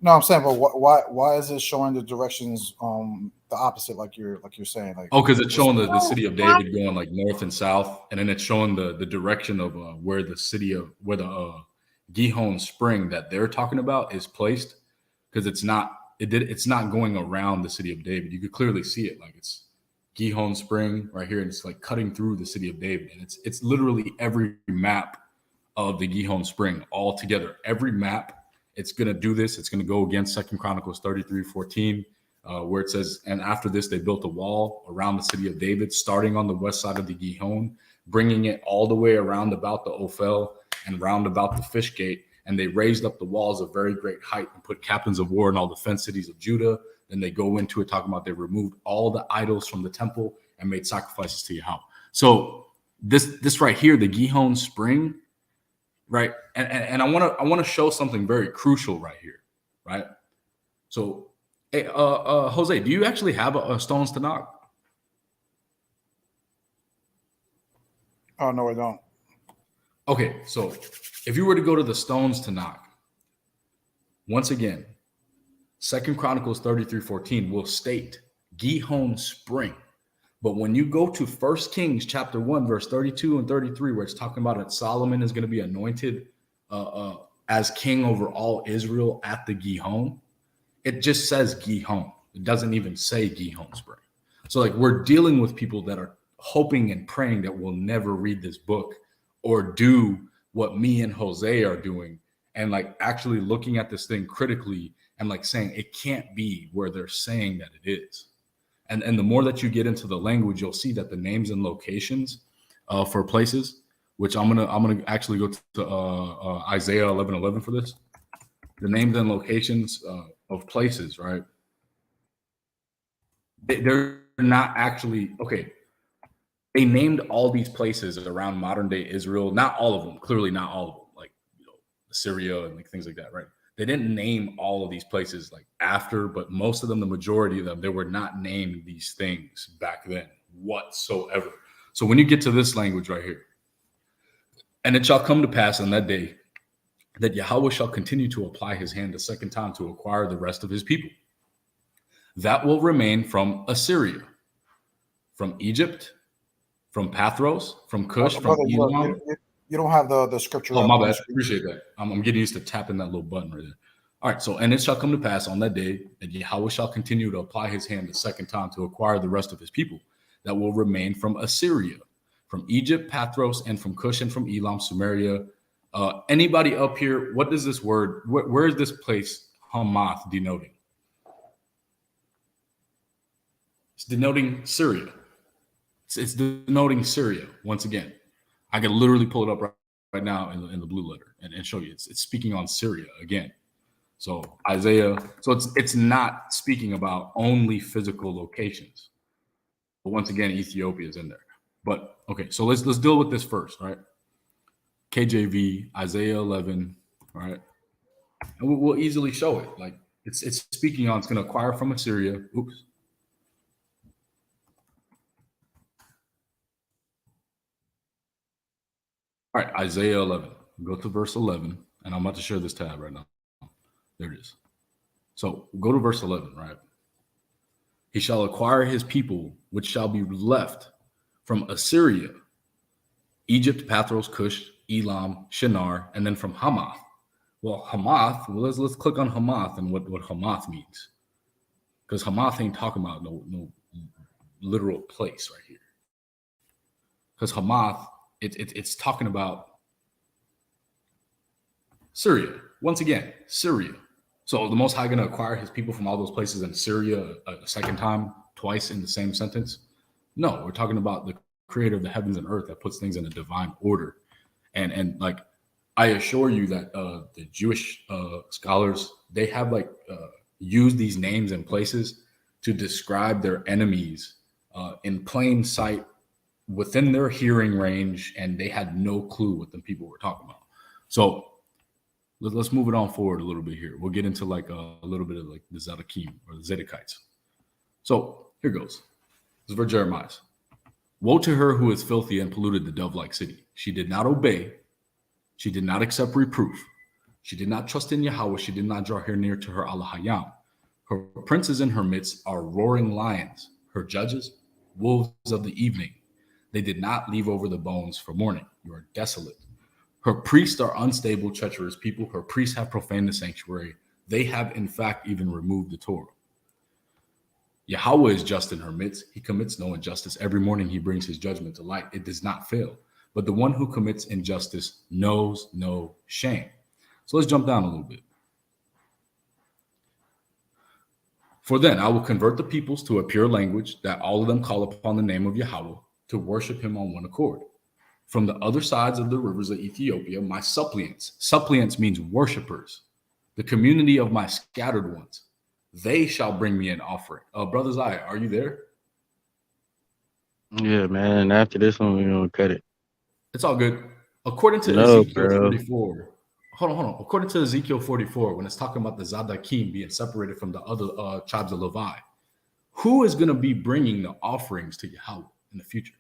No, I'm saying, but why is it showing the directions the opposite, like you're saying? Like, because it's showing the city of David going like north and south, and then it's showing the direction of where the Gihon Spring that they're talking about is placed, because it's not going around the city of David. You could clearly see it, like it's Gihon Spring right here, and it's like cutting through the city of David, and it's literally every map of the Gihon Spring all together. Every map. It's going to do this. It's going to go against 2 Chronicles 33:14, where it says, and after this, they built a wall around the city of David, starting on the west side of the Gihon, bringing it all the way around about the Ophel and round about the fish gate. And they raised up the walls of very great height and put captains of war in all the fenced cities of Judah. Then they go into it talking about they removed all the idols from the temple and made sacrifices to Yahweh. So this right here, the Gihon Spring, right? And I want to show something very crucial right here, right? So, hey, Jose, do you actually have a stones to knock? Oh no, I don't. Okay, so if you were to go to the stones to knock, once again, 2 Chronicles 33:14 will state Gihon Spring. But when you go to 1 Kings chapter 1, verse 32 and 33, where it's talking about that Solomon is going to be anointed as king over all Israel at the Gihon, it just says Gihon. It doesn't even say Gihon Spring. So like we're dealing with people that are hoping and praying that we'll never read this book or do what me and Jose are doing, and like actually looking at this thing critically and like saying it can't be where they're saying that it is. And the more that you get into the language, you'll see that the names and locations for places, which I'm gonna actually go to Isaiah 11:11 for this. The names and locations of places, right? They're not actually okay. They named all these places around modern day Israel. Not all of them, clearly not all of them, like Syria and like things like that, right? They didn't name all of these places like after, but most of them, the majority of them, they were not named these things back then whatsoever. So when you get to this language right here, and it shall come to pass on that day that Yahweh shall continue to apply his hand a second time to acquire the rest of his people. That will remain from Assyria, from Egypt, from Pathros, from Cush, from Elam. You don't have the scripture. Oh, my bad. Appreciate that. I'm getting used to tapping that little button right there. All right. So, and it shall come to pass on that day that Yahweh shall continue to apply his hand the second time to acquire the rest of his people that will remain from Assyria, from Egypt, Pathros, and from Cush and from Elam, Samaria. Anybody up here? What does this word? Where is this place Hamath denoting? It's denoting Syria. It's denoting Syria once again. I can literally pull it up right now in the blue letter and show you. It's speaking on Syria again. So Isaiah. So it's not speaking about only physical locations. But once again, Ethiopia is in there. But okay, so let's deal with this first, right? KJV, Isaiah 11, right? And we'll easily show it. Like it's speaking on, it's going to acquire from Assyria. Oops. All right, Isaiah 11. Go to verse 11, and I'm about to share this tab right now. There it is. So go to verse 11, right? He shall acquire his people, which shall be left from Assyria, Egypt, Pathros, Cush, Elam, Shinar, and then from Hamath. Well, Hamath, let's click on Hamath and what Hamath means. Because Hamath ain't talking about no literal place right here. Because Hamath, it's talking about Syria. Once again, Syria. So the Most High going to acquire his people from all those places in Syria a second time, twice in the same sentence? No, we're talking about the creator of the heavens and earth that puts things in a divine order. And like, I assure you that the Jewish scholars, they have used these names and places to describe their enemies in plain sight within their hearing range, and they had no clue what the people were talking about. So let's move it on forward a little bit here. We'll get into like a little bit of like the Zedekim or the Zedekites. So here goes. This is for Jeremiah. Woe to her who is filthy and polluted the dove-like city. She did not obey. She did not accept reproof. She did not trust in Yahweh. She did not draw near to her Allahayam. Her princes in her midst are roaring lions. Her judges, wolves of the evening. They did not leave over the bones for mourning. You are desolate. Her priests are unstable, treacherous people. Her priests have profaned the sanctuary. They have, in fact, even removed the Torah. Yahweh is just in her midst. He commits no injustice. Every morning he brings his judgment to light. It does not fail. But the one who commits injustice knows no shame. So let's jump down a little bit. For then I will convert the peoples to a pure language, that all of them call upon the name of Yahweh, to worship him on one accord. From the other sides of the rivers of Ethiopia, my suppliants means worshipers, the community of my scattered ones, they shall bring me an offering. Brother Ziya, are you there? Yeah, man. After this one, we're going to cut it. It's all good. According to Ezekiel 44, hold on. According to Ezekiel 44, when it's talking about the Zadakim being separated from the other tribes of Levi, who is going to be bringing the offerings to Yahweh in the future?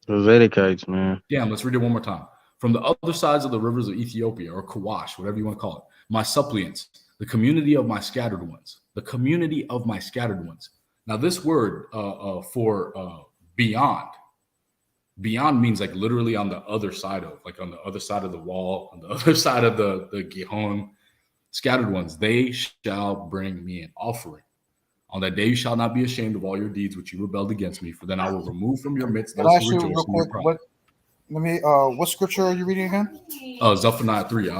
The Zedekites, man. Damn, let's read it one more time. From the other sides of the rivers of Ethiopia, or Kawash, whatever you want to call it, my suppliants, the community of my scattered ones, the community of my scattered ones. Now, this word for beyond means like literally on the other side of, like on the other side of the wall, on the other side of the Gihon, scattered ones. They shall bring me an offering. On that day you shall not be ashamed of all your deeds which you rebelled against me, for then I will remove from your midst those who rejoice in your pride. What scripture are you reading again? Zephaniah 3.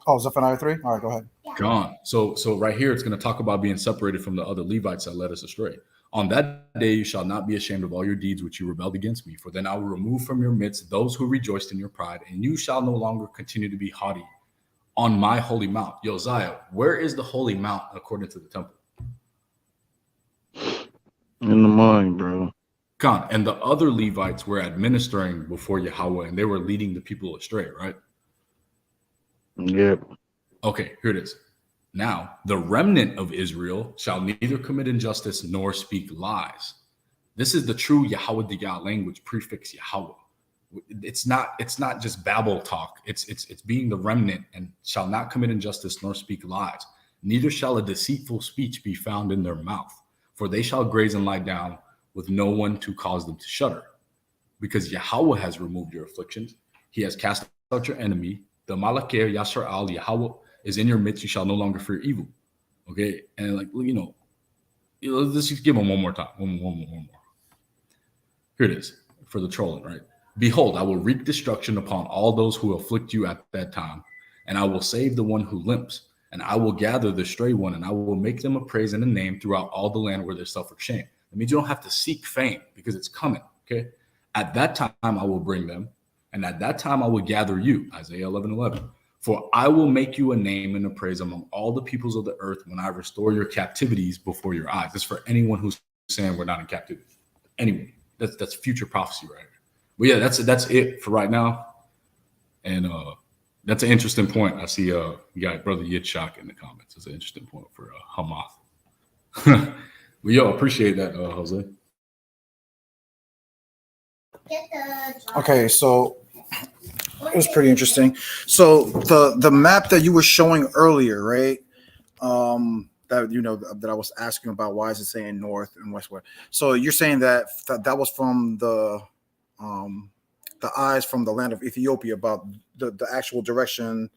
Oh, Zephaniah 3? All right, go ahead. Gone. So right here, it's going to talk about being separated from the other Levites that led us astray. On that day, you shall not be ashamed of all your deeds which you rebelled against me. For then I will remove from your midst those who rejoiced in your pride, and you shall no longer continue to be haughty on my holy mount. Josiah, where is the holy mount according to the temple? In the morning, bro. Gone. And the other Levites were administering before Yahweh, and they were leading the people astray, right? Yep. Okay, here it is. Now, the remnant of Israel shall neither commit injustice nor speak lies. This is the true Yahweh Diyah language, prefix Yahweh. It's not just babble talk. It's being the remnant, and shall not commit injustice nor speak lies. Neither shall a deceitful speech be found in their mouth, for they shall graze and lie down with no one to cause them to shudder. Because Yahweh has removed your afflictions. He has cast out your enemy. The Malakir Yashar al Yahweh is in your midst. You shall no longer fear evil. Okay. And let's just give them one more time. One more. Here it is for the trolling, right? Behold, I will wreak destruction upon all those who afflict you at that time, and I will save the one who limps, and I will gather the stray one, and I will make them a praise and a name throughout all the land where they suffer shame. That means you don't have to seek fame because it's coming. Okay. At that time, I will bring them. And at that time, I will gather you, Isaiah 11:11. For I will make you a name and a praise among all the peoples of the earth when I restore your captivities before your eyes. That's for anyone who's saying we're not in captivity. Anyone. That's future prophecy, right? But yeah, that's it for right now. And that's an interesting point. I see you got Brother Yitzhak in the comments. It's an interesting point for Hamath. Well, yo, appreciate that, Jose. Okay, so it was pretty interesting. So the map that you were showing earlier, right? That I was asking about, why is it saying north and westward? So you're saying that was from the eyes from the land of Ethiopia, about the actual direction,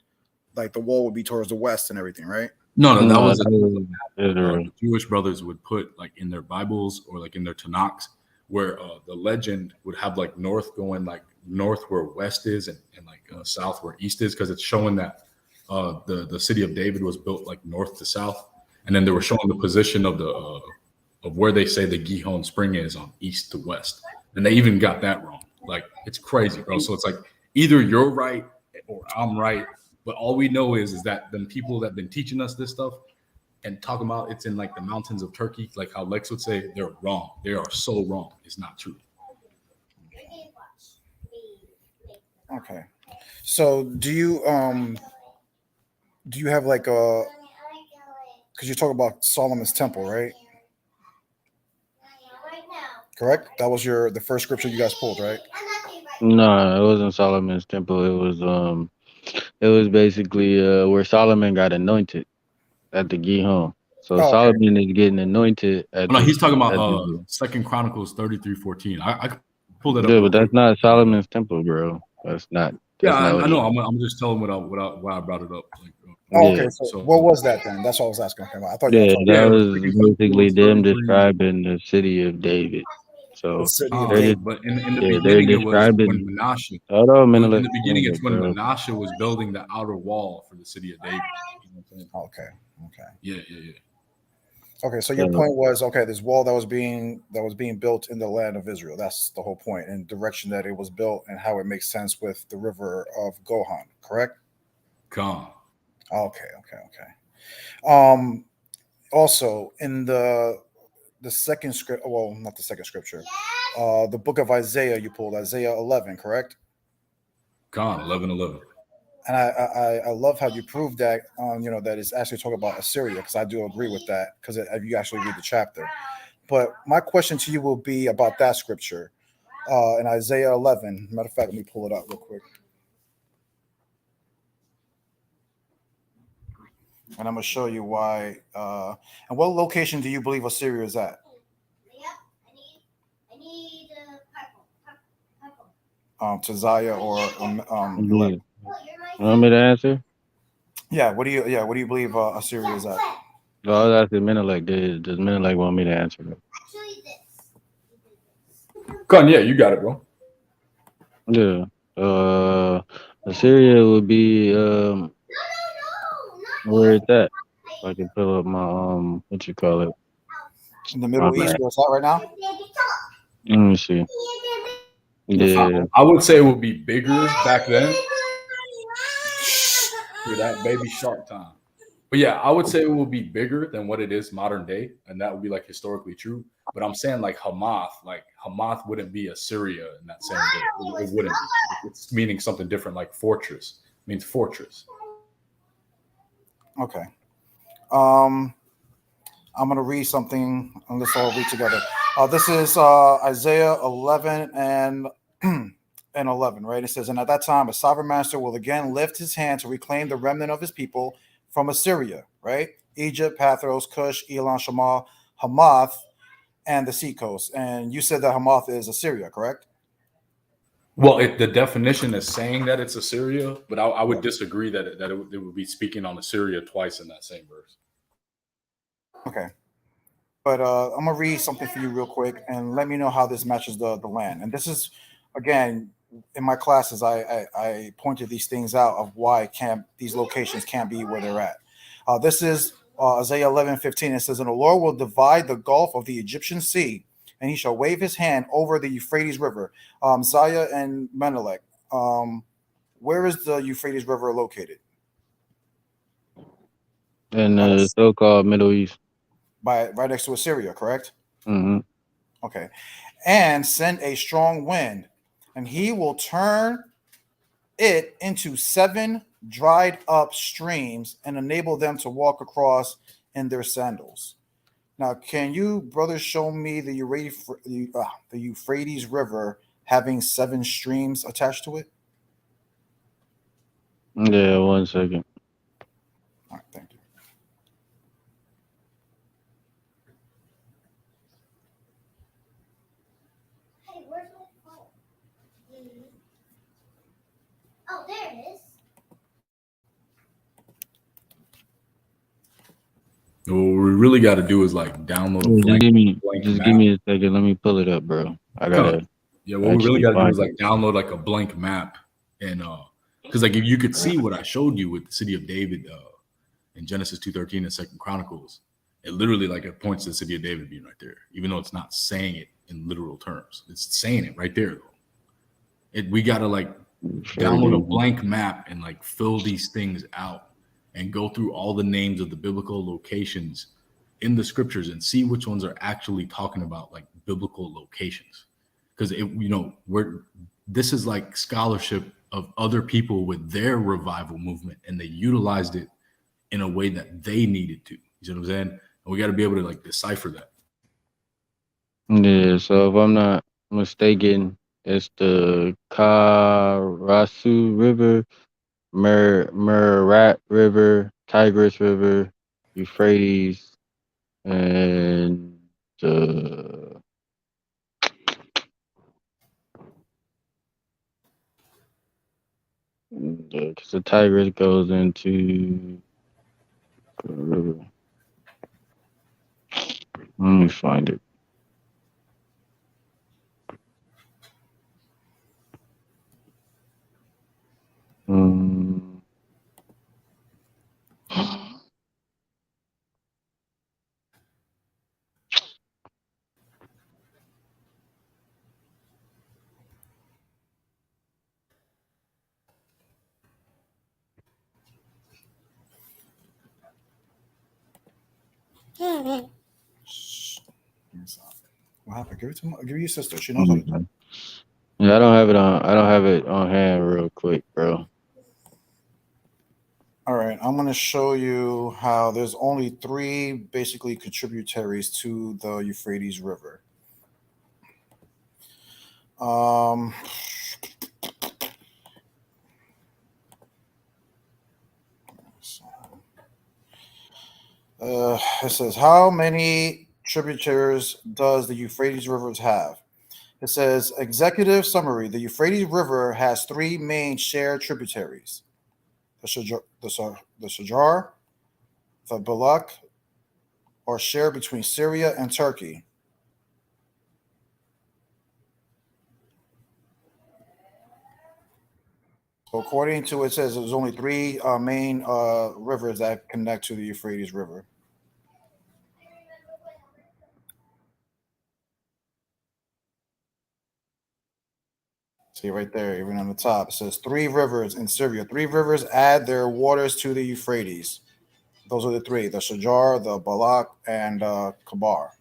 like the wall would be towards the west and everything, right? No, that was the Jewish brothers would put like in their Bibles or like in their Tanakhs, where the legend would have like north going like north where west is, and like south where east is, because it's showing that the city of David was built like north to south, and then they were showing the position of the of where they say the Gihon Spring is on east to west, and they even got that wrong. Like, it's crazy, bro. So it's like either you're right or I'm right, but all we know is that the people that have been teaching us this stuff and talking about it's in like the mountains of Turkey, like how Lex would say, they're wrong. They are so wrong. It's not true. Okay. So do you have like a, because you talk about Solomon's temple, right? Correct? That was the first scripture you guys pulled, right? No, it wasn't Solomon's temple. It was basically where Solomon got anointed at the Gihon. So Solomon is getting anointed at he's talking about Second Chronicles 33:14. I pulled it up. Yeah, but that's not Solomon's temple, bro. That's not. I know. I'm just telling why I brought it up. Okay. So what was that then? That's what I was asking about. I thought that was basically them describing the city of David. So but in the beginning, it was when Manasseh. In the beginning, it's when Manasseh was building the outer wall for the city of David. You know what I'm saying? Okay. Yeah. Okay, so your point was, this wall that was being built in the land of Israel. That's the whole point, and direction that it was built and how it makes sense with the river of Gohan, correct? Come. Okay. Also in the second script, well, not the second scripture, the book of Isaiah, you pulled Isaiah 11, correct? Come, 11:11. And I love how you proved that, that it's actually talking about Assyria, because I do agree with that, because if you actually read the chapter. But my question to you will be about that scripture in Isaiah 11. Matter of fact, let me pull it up real quick. And I'm going to show you why. And what location do you believe Assyria is at? I need purple. To Ziya or You want me to answer? Yeah. What do you believe Assyria is at? Oh, that's the Menelek. Does Menelek want me to answer that? Con, yeah, you got it, bro. Yeah. Assyria would be Where is that? So I can pull up my what you call it? In the Middle East, where it's at right now? Let me see. Yeah. I would say it would be bigger back then. Hear that baby shark time. But yeah, I would say it will be bigger than what it is modern day, and that would be like historically true. But I'm saying like Hamath wouldn't be Assyria in that same way. It wouldn't be. It's meaning something different, like fortress. It means fortress. Okay. I'm going to read something, and let's all read together. This is Isaiah 11 and 11, right? It says, and at that time, a sovereign master will again lift his hand to reclaim the remnant of his people from Assyria, right? Egypt, Pathros, Cush, Elam, Shamal, Hamath, and the seacoast. And you said that Hamath is Assyria, correct? Well, the definition is saying that it's Assyria, but I would disagree that it would be speaking on Assyria twice in that same verse. Okay. But I'm going to read something for you real quick and let me know how this matches the land. And this is, again, in my classes, I pointed these things out of why these locations can't be where they're at. This is Isaiah 11:15. It says, and the Lord will divide the gulf of the Egyptian sea, and he shall wave his hand over the Euphrates River. Ziya and Menelek, where is the Euphrates River located? In the so-called Middle East. Right next to Assyria, correct? Mm-hmm. Okay. And send a strong wind, and he will turn it into 7 dried up streams and enable them to walk across in their sandals. Now, can you, brothers, show me the Euphrates River having 7 streams attached to it? Yeah, 1 second. All right, thank you. Hey, where's my phone? Oh, there it is. What we really got to do is like download a blank Just map. give me a second. Let me pull it up, bro. I gotta. Yeah, what we really got to do is like download like a blank map, and because like if you could see what I showed you with the city of David in Genesis 2:13 and Second Chronicles, it literally like it points to the city of David being right there, even though it's not saying it in literal terms. It's saying it right there though. We gotta like download a blank map and like fill these things out and go through all the names of the biblical locations in the scriptures and see which ones are actually talking about like biblical locations. Because this is like scholarship of other people with their revival movement, and they utilized it in a way that they needed to. You see what I'm saying? And we got to be able to like decipher that. Yeah. So if I'm not mistaken, it's the Karasu River, Merat River, Tigris River, Euphrates, and because the Tigris goes into river. Let me find it. What happened? Give you your sister. She knows how to do. Yeah, I don't have it on hand real quick, bro. All right, I'm going to show you how there's only 3 basically contributaries to the Euphrates River. It says, how many tributaries does the Euphrates River have? It says, executive summary, the Euphrates River has 3 main shared tributaries. The Shajar, the Balak, are shared between Syria and Turkey. According to it says there's only three main rivers that connect to the Euphrates River. See right there, even on the top, it says 3 rivers in Syria. 3 rivers add their waters to the Euphrates. Those are the 3: the Shajar, the Balak, and Kabar.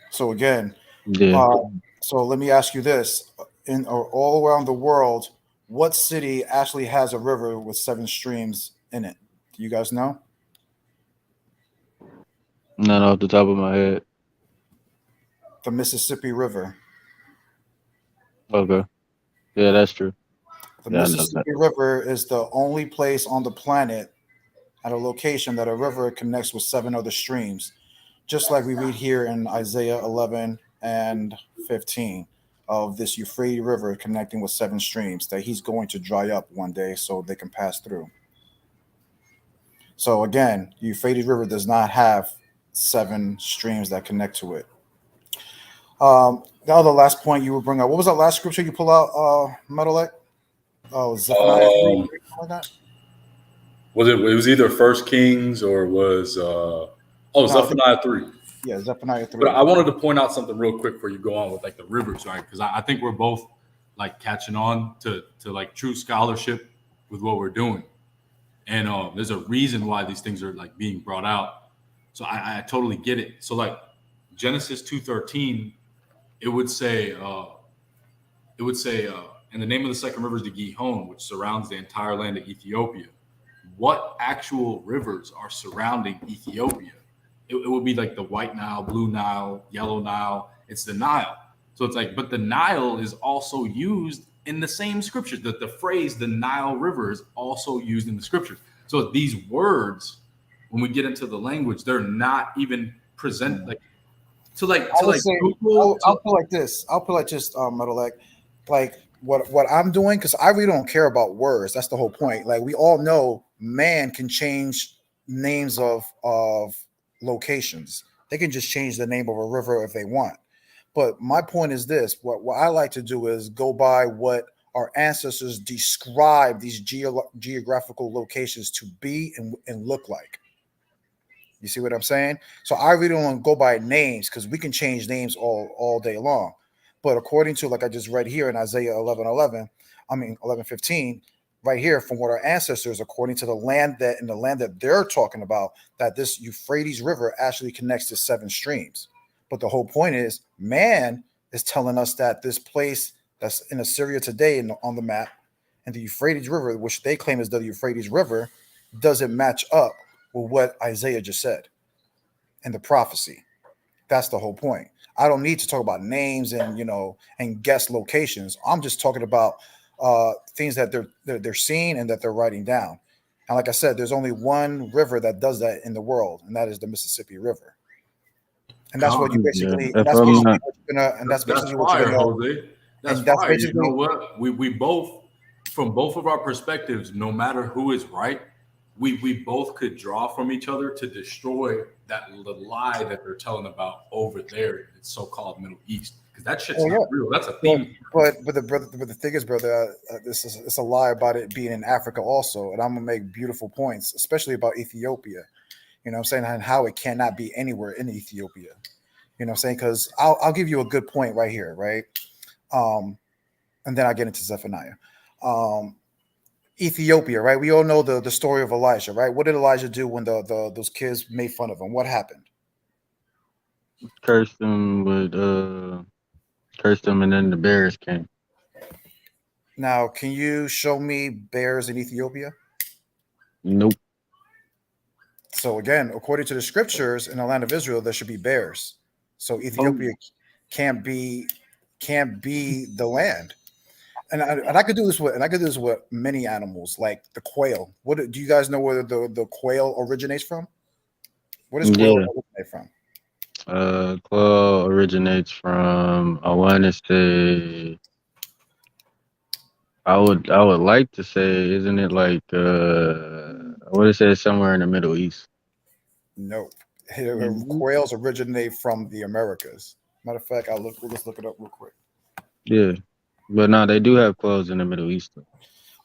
So again, so let me ask you this: in all around the world, what city actually has a river with 7 streams in it? Do you guys know? Not off the top of my head. The Mississippi River. Okay. Yeah, that's true. The Mississippi River is the only place on the planet at a location that a river connects with 7 other streams, just like we read here in Isaiah 11 and 15 of this Euphrates River connecting with 7 streams that he's going to dry up one day so they can pass through. So again, the Euphrates River does not have 7 streams that connect to it. The other last point you would bring up, what was that last scripture you pull out, Metalek? Oh, Zephaniah 3, like that? Was it? It was either First Kings or was Zephaniah 3. Yeah, Zephaniah 3. But I wanted to point out something real quick before you go on with like the rivers, right? Because I think we're both like catching on to like true scholarship with what we're doing, and there's a reason why these things are like being brought out. So I totally get it. So like Genesis 2:13, it would say and the name of the second river is the Gihon, which surrounds the entire land of Ethiopia. What actual rivers are surrounding Ethiopia? It would be like the White Nile, Blue Nile, Yellow Nile. It's the Nile. So it's like, but the Nile is also used in the same scriptures. That the phrase the Nile River is also used in the scriptures. So these words, when we get into the language, they're not even present like to like to like. I'll put like this. I'll put like just Metalek, like what I'm doing, because I really don't care about words. That's the whole point. Like we all know, man can change names of locations. They can just change the name of a river if they want. But my point is this: what I like to do is go by what our ancestors describe these geographical locations to be and look like. You see what I'm saying? So I really don't go by names because we can change names all day long. But according to, like I just read here in Isaiah 11:15, right here, from what our ancestors, according to the land that they're talking about, that this Euphrates River actually connects to 7 streams. But the whole point is, man is telling us that this place that's in Assyria today on the map, and the Euphrates River, which they claim is the Euphrates River, doesn't match up with what Isaiah just said in the prophecy. That's the whole point. I don't need to talk about names and and guess locations. I'm just talking about things that they're seeing and that they're writing down. And like I said, there's only one river that does that in the world, and that is the Mississippi River. And that's what you basically. That's fire, Jose. That's fire. You know what? We both, from both of our perspectives, no matter who is right, we both could draw from each other to destroy the lie that they're telling about over there in the so-called Middle East, because that shit's not real. That's a theme. But the thing is, brother, it's a lie about it being in Africa also, and I'm gonna make beautiful points, especially about Ethiopia. You know what I'm saying, and how it cannot be anywhere in Ethiopia. You know what I'm saying? Because I'll give you a good point right here, right? And then I get into Zephaniah. Ethiopia, right? We all know the story of Elijah, right? What did Elijah do when those kids made fun of him? What happened? Cursed them, and then the bears came. Now, can you show me bears in Ethiopia? Nope. So again, according to the scriptures, in the land of Israel, there should be bears. So Ethiopia can't be the land. And I could do this with many animals, like the quail. What do you guys know where the quail originates from? Where does quail originate from? Quail originates from, I want to say, I would like to say, isn't it like I would say somewhere in the Middle East? Nope. Mhm. Quails originate from the Americas. Matter of fact, let's look it up real quick. Yeah, but no, they do have quails in the Middle East. Though.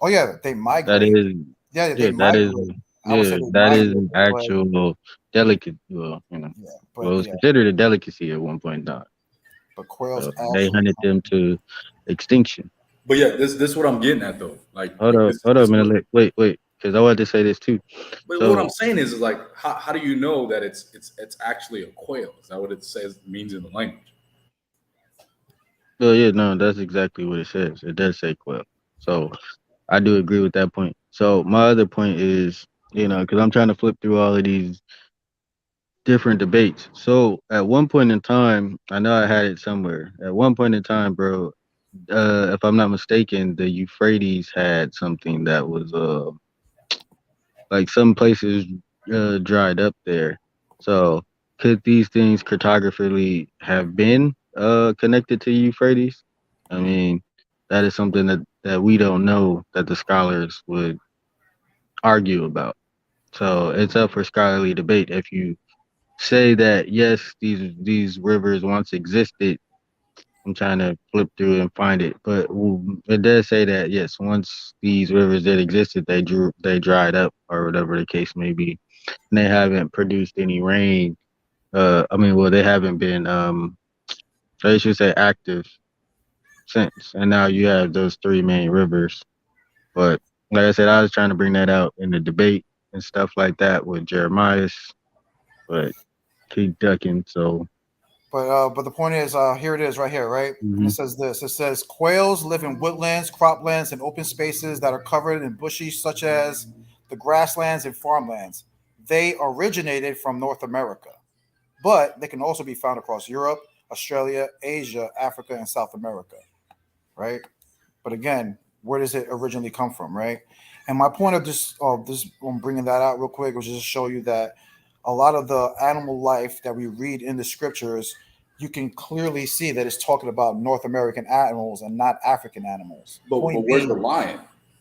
Oh yeah, they That migrate. is, Yeah, they yeah, that is, migrate. I would say yeah, they that is migrate, an but actual delicate. Well, yeah, well, it but was yeah, considered a delicacy at one point in time. but quails They actually hunted them to extinction. But yeah, this is what I'm getting at though. Hold up, hold up, man. Wait, because I wanted to say this too. But what I'm So, saying is like, how do you know that it's actually a quail? Is that what it says means in the language? well, yeah, no, that's exactly what it says. It does say quail. So, I do agree with that point. So, my other point is, because I'm trying to flip through all of these different debates. So, at one point in time, I know I had it somewhere. At one point in time, bro, if I'm not mistaken, the Euphrates had something that was like some places dried up there. So could these things cartographically have been connected to Euphrates? I mean, that is something that we don't know that the scholars would argue about. So it's up for scholarly debate. If you say that yes, these rivers once existed, I'm trying to flip through and find it, but it does say that yes, once these rivers that existed, they dried up or whatever the case may be, and they haven't produced any rain. I mean, well, they haven't been they should say active since, and now you have those three main rivers. But like I said, I was trying to bring that out in the debate and stuff like that with Jeremiah, but keep ducking. So but the point is, here it is right here, right? And it mhm. says this. It says quails live in woodlands, croplands, and open spaces that are covered in bushes, such as the grasslands and farmlands. They originated from North America, but they can also be found across Europe, Australia, Asia, Africa, and South America, right? But again, where does it originally come from, right? And my point of this, I'm bringing that out real quick, was just to show you that a lot of the animal life that we read in the scriptures, you can clearly see that it's talking about North American animals and not African animals. But Point where's the being, lion?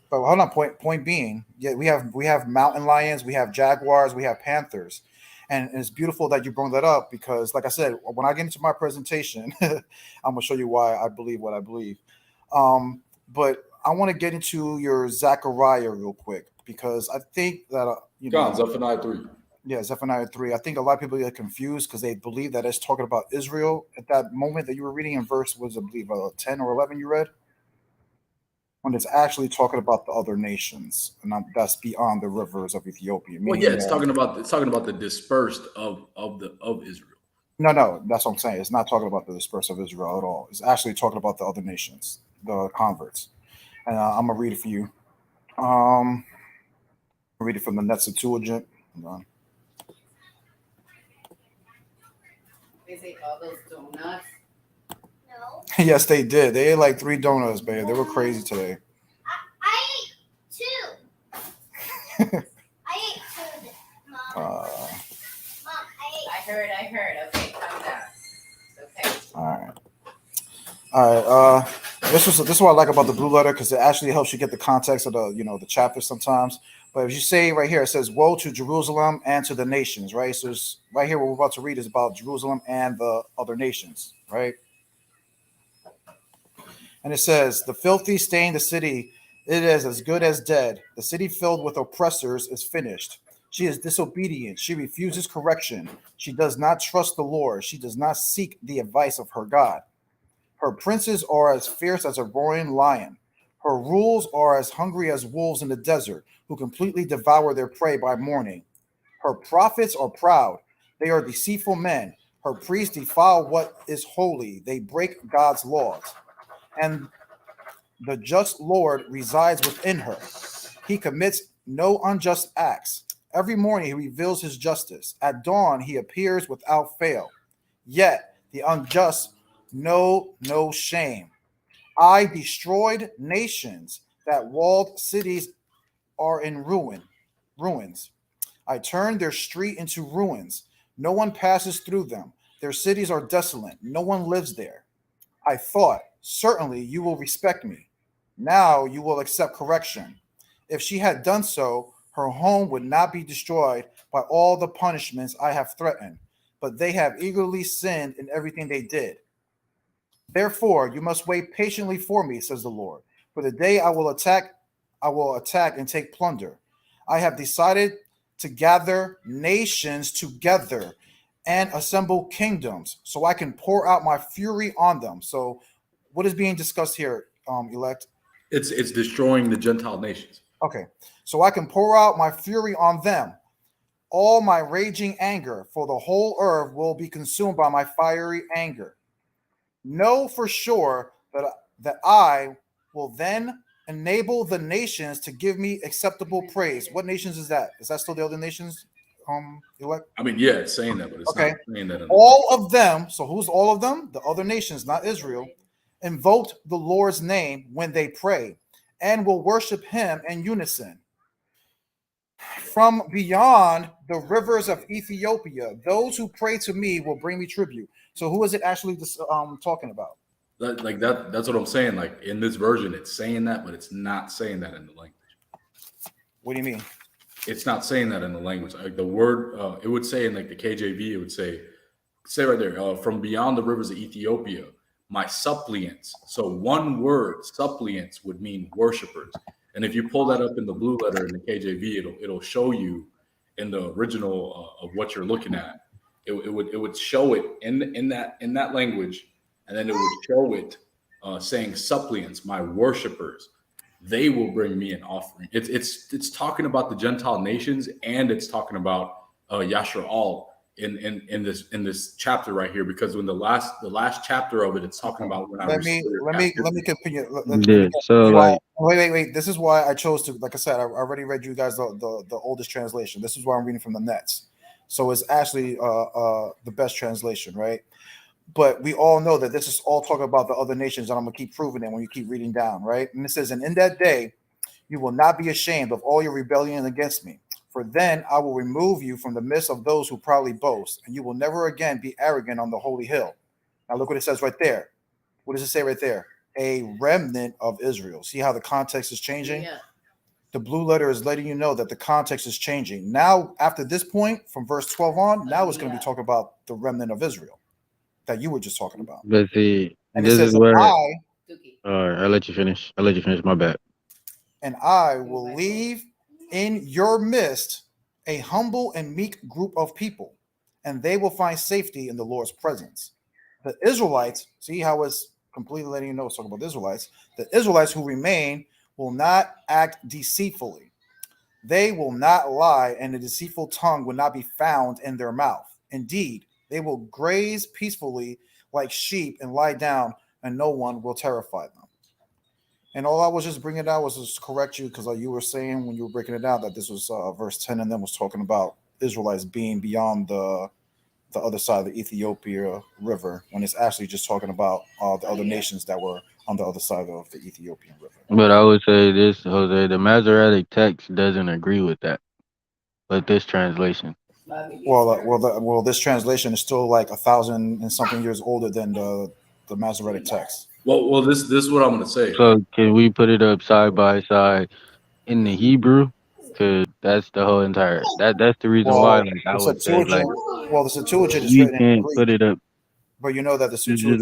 but hold on. Point being, yeah, we have mountain lions, we have jaguars, we have panthers, and it's beautiful that you brought that up because, like I said, when I get into my presentation, I'm gonna show you why I believe what I believe. But I want to get into your Zechariah real quick because I think that Gone, Zephaniah 3. yeah, Zephaniah 3. I think a lot of people get confused because they believe that it's talking about Israel at that moment that you were reading in verse was I believe 10 or 11 you read when it's actually talking about the other nations, and that's beyond the rivers of Ethiopia. Well, yeah, Meaning, it's talking about the dispersed of Israel. no, that's what I'm saying. It's not talking about the dispersed of Israel at all. It's actually talking about the other nations, the converts. And I'm gonna read it for you. I'll read it from the Net Septuagint. Hold on. They say all those donuts. No. Yes, they did. They ate like 3 donuts, babe. They were crazy today. I ate 2. I ate 2, Mom. Mom, I I heard. Okay, calm down. It's okay. All right. This is what I like about the blue letter because it actually helps you get the context of the chapter sometimes. But if you say right here, it says, "Woe to Jerusalem and to the nations," right? So it's, right here, what we're about to read is about Jerusalem and the other nations, right? And it says, "The filthy stain the city, it is as good as dead. The city filled with oppressors is finished. She is disobedient. She refuses correction. She does not trust the Lord. She does not seek the advice of her God. Her princes are as fierce as a roaring lion. Her rules are as hungry as wolves in the desert, who completely devour their prey by morning. Her prophets are proud. They are deceitful men. Her priests defile what is holy. They break God's laws. And the just Lord resides within her. He commits no unjust acts. Every morning he reveals his justice. At dawn he appears without fail. Yet the unjust know no shame. I destroyed nations. That walled cities are in ruins. I turned their street into ruins. No one passes through them. Their cities are desolate. No one lives there. I thought, certainly you will respect me. Now you will accept correction. If she had done so, her home would not be destroyed, by all the punishments I have threatened, but they have eagerly sinned in everything they did. Therefore, you must wait patiently for me, says the Lord. For the day I will attack and take plunder. I have decided to gather nations together and assemble kingdoms, so I can pour out my fury on them. So, what is being discussed here, elect? It's destroying the Gentile nations. Okay, so I can pour out my fury on them, all my raging anger, for the whole earth will be consumed by my fiery anger. Know for sure that I will then enable the nations to give me acceptable praise. What nations is that? Is that still the other nations? Elect? I mean, yeah, it's saying that, but it's not saying that. All of them. So who's all of them? The other nations, not Israel. Invoked the Lord's name when they pray, and will worship Him in unison. From beyond the rivers of Ethiopia, those who pray to me will bring me tribute. So who is it actually talking about? That's what I'm saying. Like in this version, it's saying that, but it's not saying that in the language. What do you mean? It's not saying that in the language. Like the word, it would say in like the KJV, it would say right there, from beyond the rivers of Ethiopia, my suppliants. So one word, suppliants, would mean worshipers. And if you pull that up in the blue letter in the KJV, it'll show you in the original of what you're looking at. It would show it in that language, and then it would show it saying suppliants, my worshipers. They will bring me an offering. It's talking about the Gentile nations, and it's talking about Yashar'al in this chapter right here, because when the last chapter of it's talking about when let me continue. Wait. This is why I chose to, like I said, I already read you guys the oldest translation. This is why I'm reading from the Nets, so it's actually the best translation, right? But we all know that this is all talking about the other nations, and I'm gonna keep proving it when you keep reading down, right? And it says, and in that day you will not be ashamed of all your rebellion against me. For then I will remove you from the midst of those who proudly boast, and you will never again be arrogant on the holy hill. Now look what it says right there. What does it say right there? A remnant of Israel. See how the context is changing? Yeah. The blue letter is letting you know that the context is changing. Now, after this point, from verse 12 on, now it's going to be talking about the remnant of Israel that you were just talking about. But see, and this is where all right, I'll let you finish. My bad. And I will leave in your midst a humble and meek group of people, and they will find safety in the Lord's presence. The Israelites, see how it's completely letting you know it's talking about the Israelites. The Israelites who remain will not act deceitfully. They will not lie, and the deceitful tongue will not be found in their mouth. Indeed, they will graze peacefully like sheep and lie down, and no one will terrify them. And all I was just bringing it out was just correct you, because you were saying when you were breaking it down that this was verse 10, and then was talking about Israelites being beyond the other side of the Ethiopia river, when it's actually just talking about the other nations that were on the other side of the Ethiopian river. But I would say this, Jose, the Masoretic text doesn't agree with that, but this translation. Well, this translation is still like 1,000 and something years older than the Masoretic text. Well, this is what I'm going to say. So can we put it up side by side in the Hebrew? Because that's the whole entire. That's the reason why. Like, I would say, like, the Septuagint is you written can't in Greek, put it up. but you know that the Septuagint.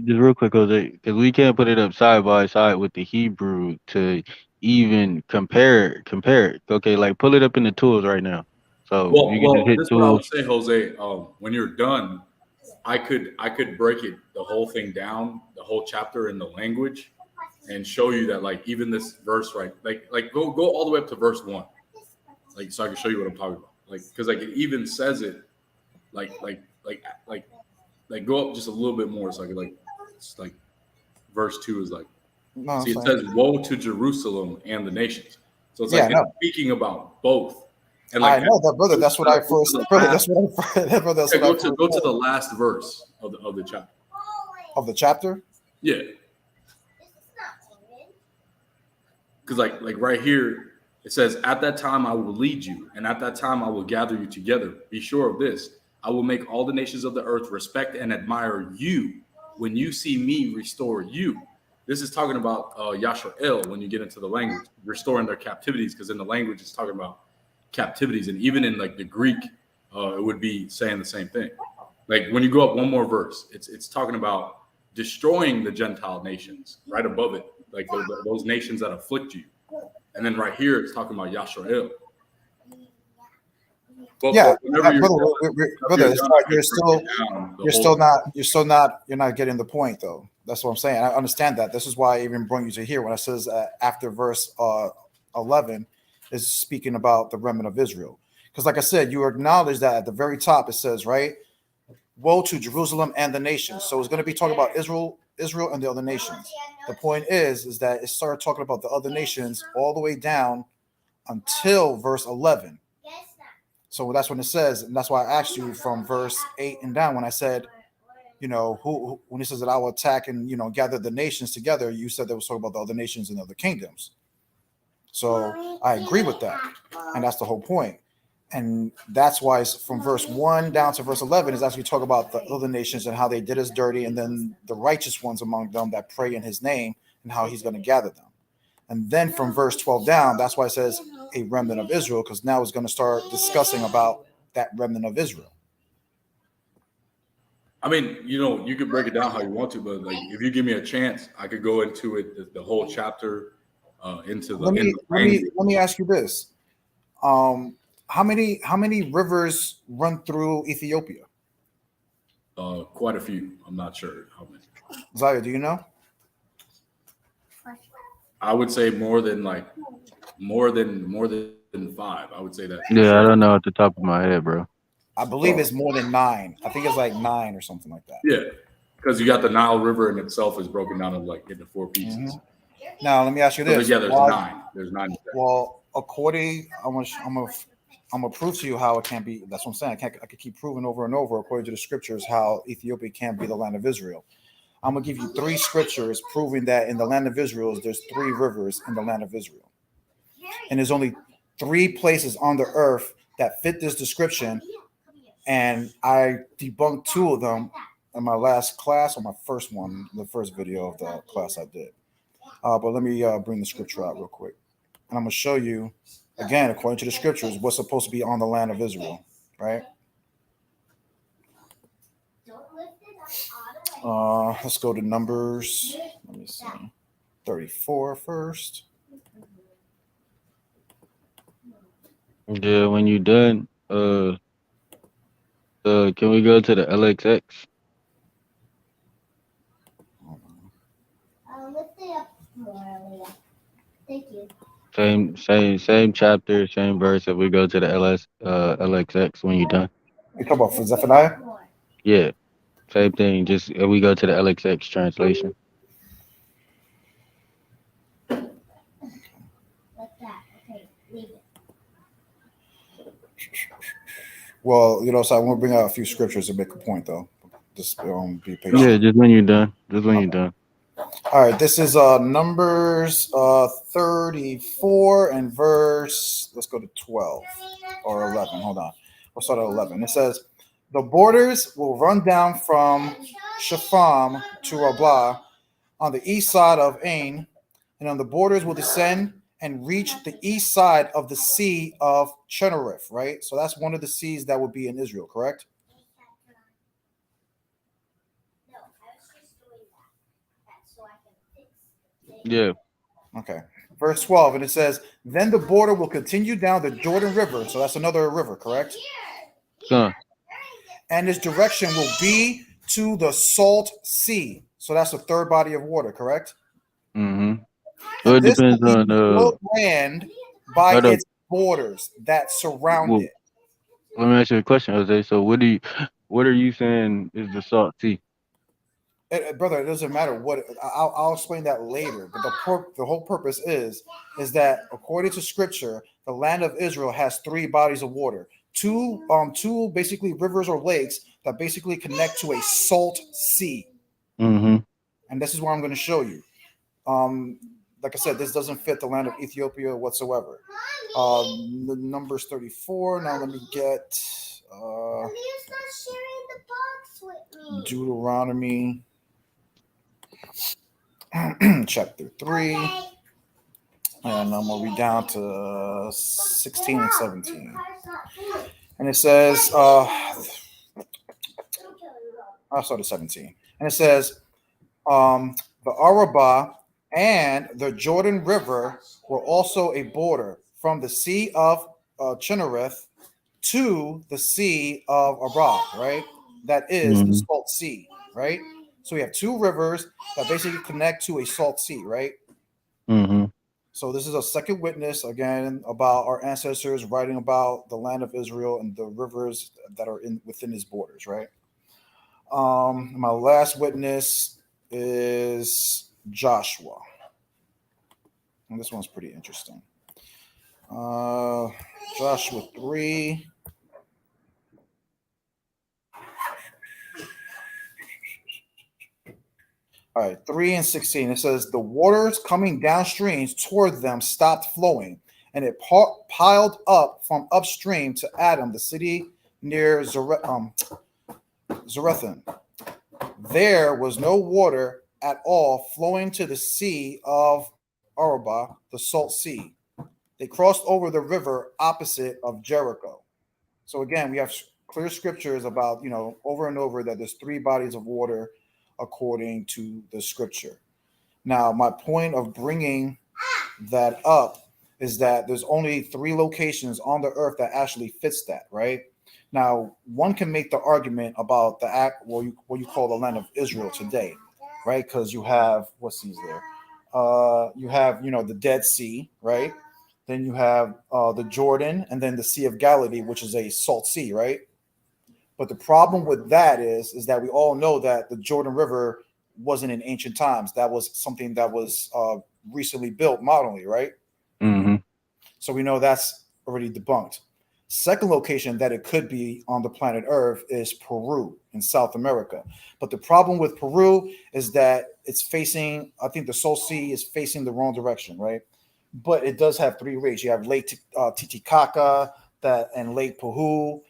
Just real quick, Jose, because we can't put it up side by side with the Hebrew to even compare it. Okay, like pull it up in the tools right now. So you can just hit this is tools. what I would say, Jose. When you're done, I could break it, the whole thing down, the whole chapter in the language, and show you that, like, even this verse, right? Like go all the way up to verse 1, like, so I can show you what I'm talking about. Like, because like it even says it, like go up just a little bit more, so I could it's like verse 2 is like, see, it says, "Woe to Jerusalem and the nations." So it's like it's speaking about both. And like, I know that, brother. That's what I first. Go to the last verse of the chapter. Of the chapter? Yeah. Because like right here, it says, "At that time I will lead you, and at that time I will gather you together. Be sure of this: I will make all the nations of the earth respect and admire you when you see me restore you." This is talking about Yashar'el when you get into the language, restoring their captivities, because in the language it's talking about captivities, and even in like the Greek, it would be saying the same thing. Like when you go up one more verse, it's talking about destroying the Gentile nations. Right above it, like those nations that afflict you, and then right here it's talking about Yashrael. But Yeah, brother, you're not getting the point though. That's what I'm saying. I understand that. This is why I even brought you to here when it says after verse 11 is speaking about the remnant of Israel. Because like I said, you acknowledge that at the very top it says, right, woe to Jerusalem and the nations. So it's going to be talking about Israel and the other nations. The point is that it started talking about the other nations all the way down until verse 11. So that's when it says, and that's why I asked you from verse 8 and down when I said, you know, who when he says that I will attack and, you know, gather the nations together, you said that was talking about the other nations and other kingdoms. So I agree with that. And that's the whole point. And that's why it's from verse 1 down to verse 11 is actually talk about the other nations and how they did us dirty, and then the righteous ones among them that pray in his name and how he's going to gather them. And then from verse 12 down, that's why it says a remnant of Israel, because now it's going to start discussing about that remnant of Israel. I mean, you know, you could break it down how you want to, but like if you give me a chance, I could go into it the whole chapter into the. Let me ask you this: how many rivers run through Ethiopia? Quite a few. I'm not sure how many. Ziya, do you know? I would say more than 5. I would say that. Yeah, sure. I don't know at the top of my head, bro. I believe it's more than 9. I think it's like 9 or something like that. Yeah, because you got the Nile River in itself is broken down into 4 pieces. Mm-hmm. Now let me ask you this: yeah, there's 9. There's 9. Well, according, I'm gonna prove to you how it can't be. That's what I'm saying. I could keep proving over and over, according to the scriptures, how Ethiopia can't be the land of Israel. I'm gonna give you 3 scriptures proving that in the land of Israel, there's 3 rivers in the land of Israel, and there's only 3 places on the earth that fit this description. And I debunked 2 of them in my last class, or my first one, the first video of the class I did. But let me bring the scripture out real quick. And I'm going to show you, again, according to the scriptures, what's supposed to be on the land of Israel, right? Let's go to Numbers. Let me see. 34 first. Yeah, when you're done, can we go to the LXX? Lift it up more, Leah. Thank you. Same chapter, same verse. If we go to the LXX when you're done. You talking about for Zephaniah? Yeah, same thing. Just if we go to the LXX translation. Like that. Okay, leave it. Well, you know, so I want to bring out a few scriptures to make a point, though. Just be patient. Yeah, just when you're done. Just when you're done. All right, this is Numbers 34 and verse, let's go to 12 or 11. Hold on. We'll start at 11. It says, the borders will run down from Shepham to Rablah on the east side of Ain, and on the borders will descend and reach the east side of the Sea of Chinnereth, right? So that's one of the seas that would be in Israel, correct? Yeah. Okay. Verse 12, and it says, then the border will continue down the Jordan River. So that's another river, correct? And its direction will be to the Salt Sea. So that's the third body of water, correct? Mm-hmm. Well, it depends on the land by its borders that surround it. Let me ask you a question, Jose. So what are you saying is the Salt Sea? Brother, it doesn't matter what. I'll explain that later. But the whole purpose is that according to Scripture, the land of Israel has 3 bodies of water, two basically rivers or lakes that basically connect to a salt sea. Mm-hmm. And this is what I'm going to show you. Like I said, this doesn't fit the land of Ethiopia whatsoever. The Numbers 34. Now let me get Deuteronomy. Chapter 3. And I'm going to read down to 16 and 17. And it says, I'll start at 17. And it says, the Arabah and the Jordan River were also a border from the Sea of Chinnereth to the Sea of Arabah, right? That is the Salt Sea, right? So we have two rivers that basically connect to a salt sea, right? Mm-hmm. So this is a second witness again about our ancestors writing about the land of Israel and the rivers that are within his borders, right? My last witness is Joshua, and this one's pretty interesting. Joshua 3. All right, 3 and 16. It says, the waters coming downstream toward them stopped flowing, and it piled up from upstream to Adam, the city near Zarethan. There was no water at all flowing to the sea of Arabah, the salt sea. They crossed over the river opposite of Jericho. So again, we have clear scriptures about, over and over that there's three bodies of water according to the scripture. Now, my point of bringing that up is that there's only three locations on the earth that actually fits that, right? Now, one can make the argument about the what you call the land of Israel today, right? Because you have, what seas there? You have, the Dead Sea, right? Then you have the Jordan, and then the Sea of Galilee, which is a salt sea, right? But the problem with that is that we all know that the Jordan River wasn't in ancient times. That was something that was recently built modernly, right? Mm-hmm. So we know that's already debunked. Second location that it could be on the planet Earth is Peru in South America. But the problem with Peru is that it's facing, I think the Salt Sea is facing the wrong direction, right? But it does have three lakes. You have Lake Titicaca and Lake Puhu.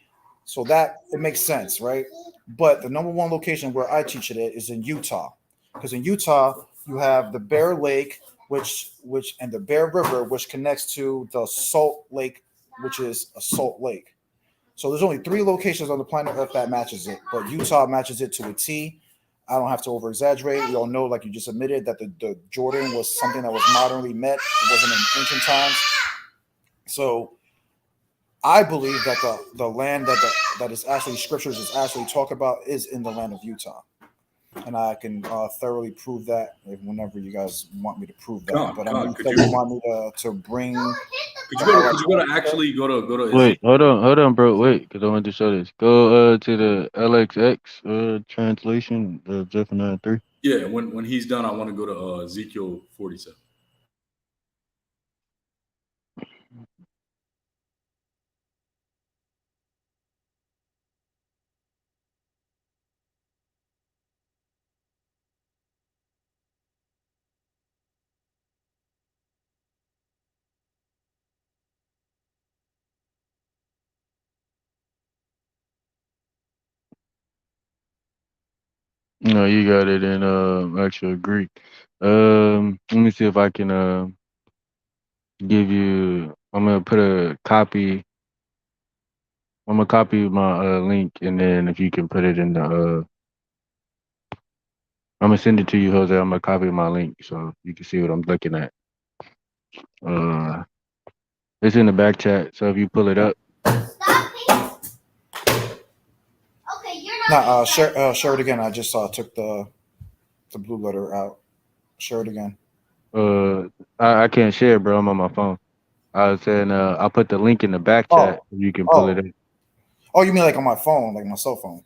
So that it makes sense, right? But the number one location where I teach it is in Utah. Because in Utah, you have the Bear Lake, which and the Bear River, which connects to the Salt Lake, which is a salt lake. So there's only three locations on the planet Earth that matches it, but Utah matches it to a T. I don't have to over exaggerate. We all know, like you just admitted, that the Jordan was something that was modernly met. It wasn't in ancient times. So I believe that the land that is actually scriptures is actually talk about is in the land of Utah. And I can thoroughly prove that whenever you guys want me to prove that. But I mean, you want me to bring. Could you go to actually go to? Wait, hold on, bro. Wait, because I want to show this. Go to the LXX translation of Zephaniah 3. Yeah, when he's done, I want to go to Ezekiel 47. No, you got it in actual Greek. Let me see if I can give you. I'm gonna put a copy. I'm gonna copy my link, and then if you can put it in the I'm gonna send it to you, Jose. I'm gonna copy my link so you can see what I'm looking at. It's in the back chat, so if you pull it up. Okay, you're not. Share it again. I just took the blue letter out. Share it again. I can't share, bro. I'm on my phone. I was saying, I'll put the link in the back chat. If you can pull it in. Oh, you mean like on my phone, like my cell phone?